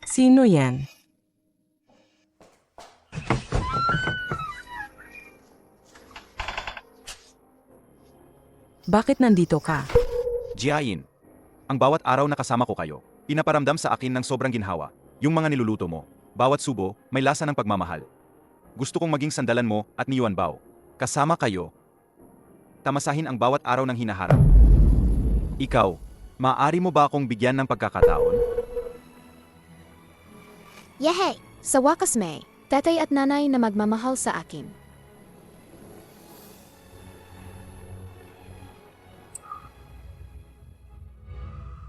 Sino yan? Bakit nandito ka? Jiayin, ang bawat araw na kasama ko kayo, pinaparamdam sa akin ng sobrang ginhawa. Yung mga niluluto mo, bawat subo, may lasa ng pagmamahal. Gusto kong maging sandalan mo at ni Yuan Bao. Kasama kayo, tamasahin ang bawat araw ng hinaharap. Ikaw, maaari mo ba akong bigyan ng pagkakataon? Yehey! Sa wakas may, tatay at nanay na magmamahal sa akin.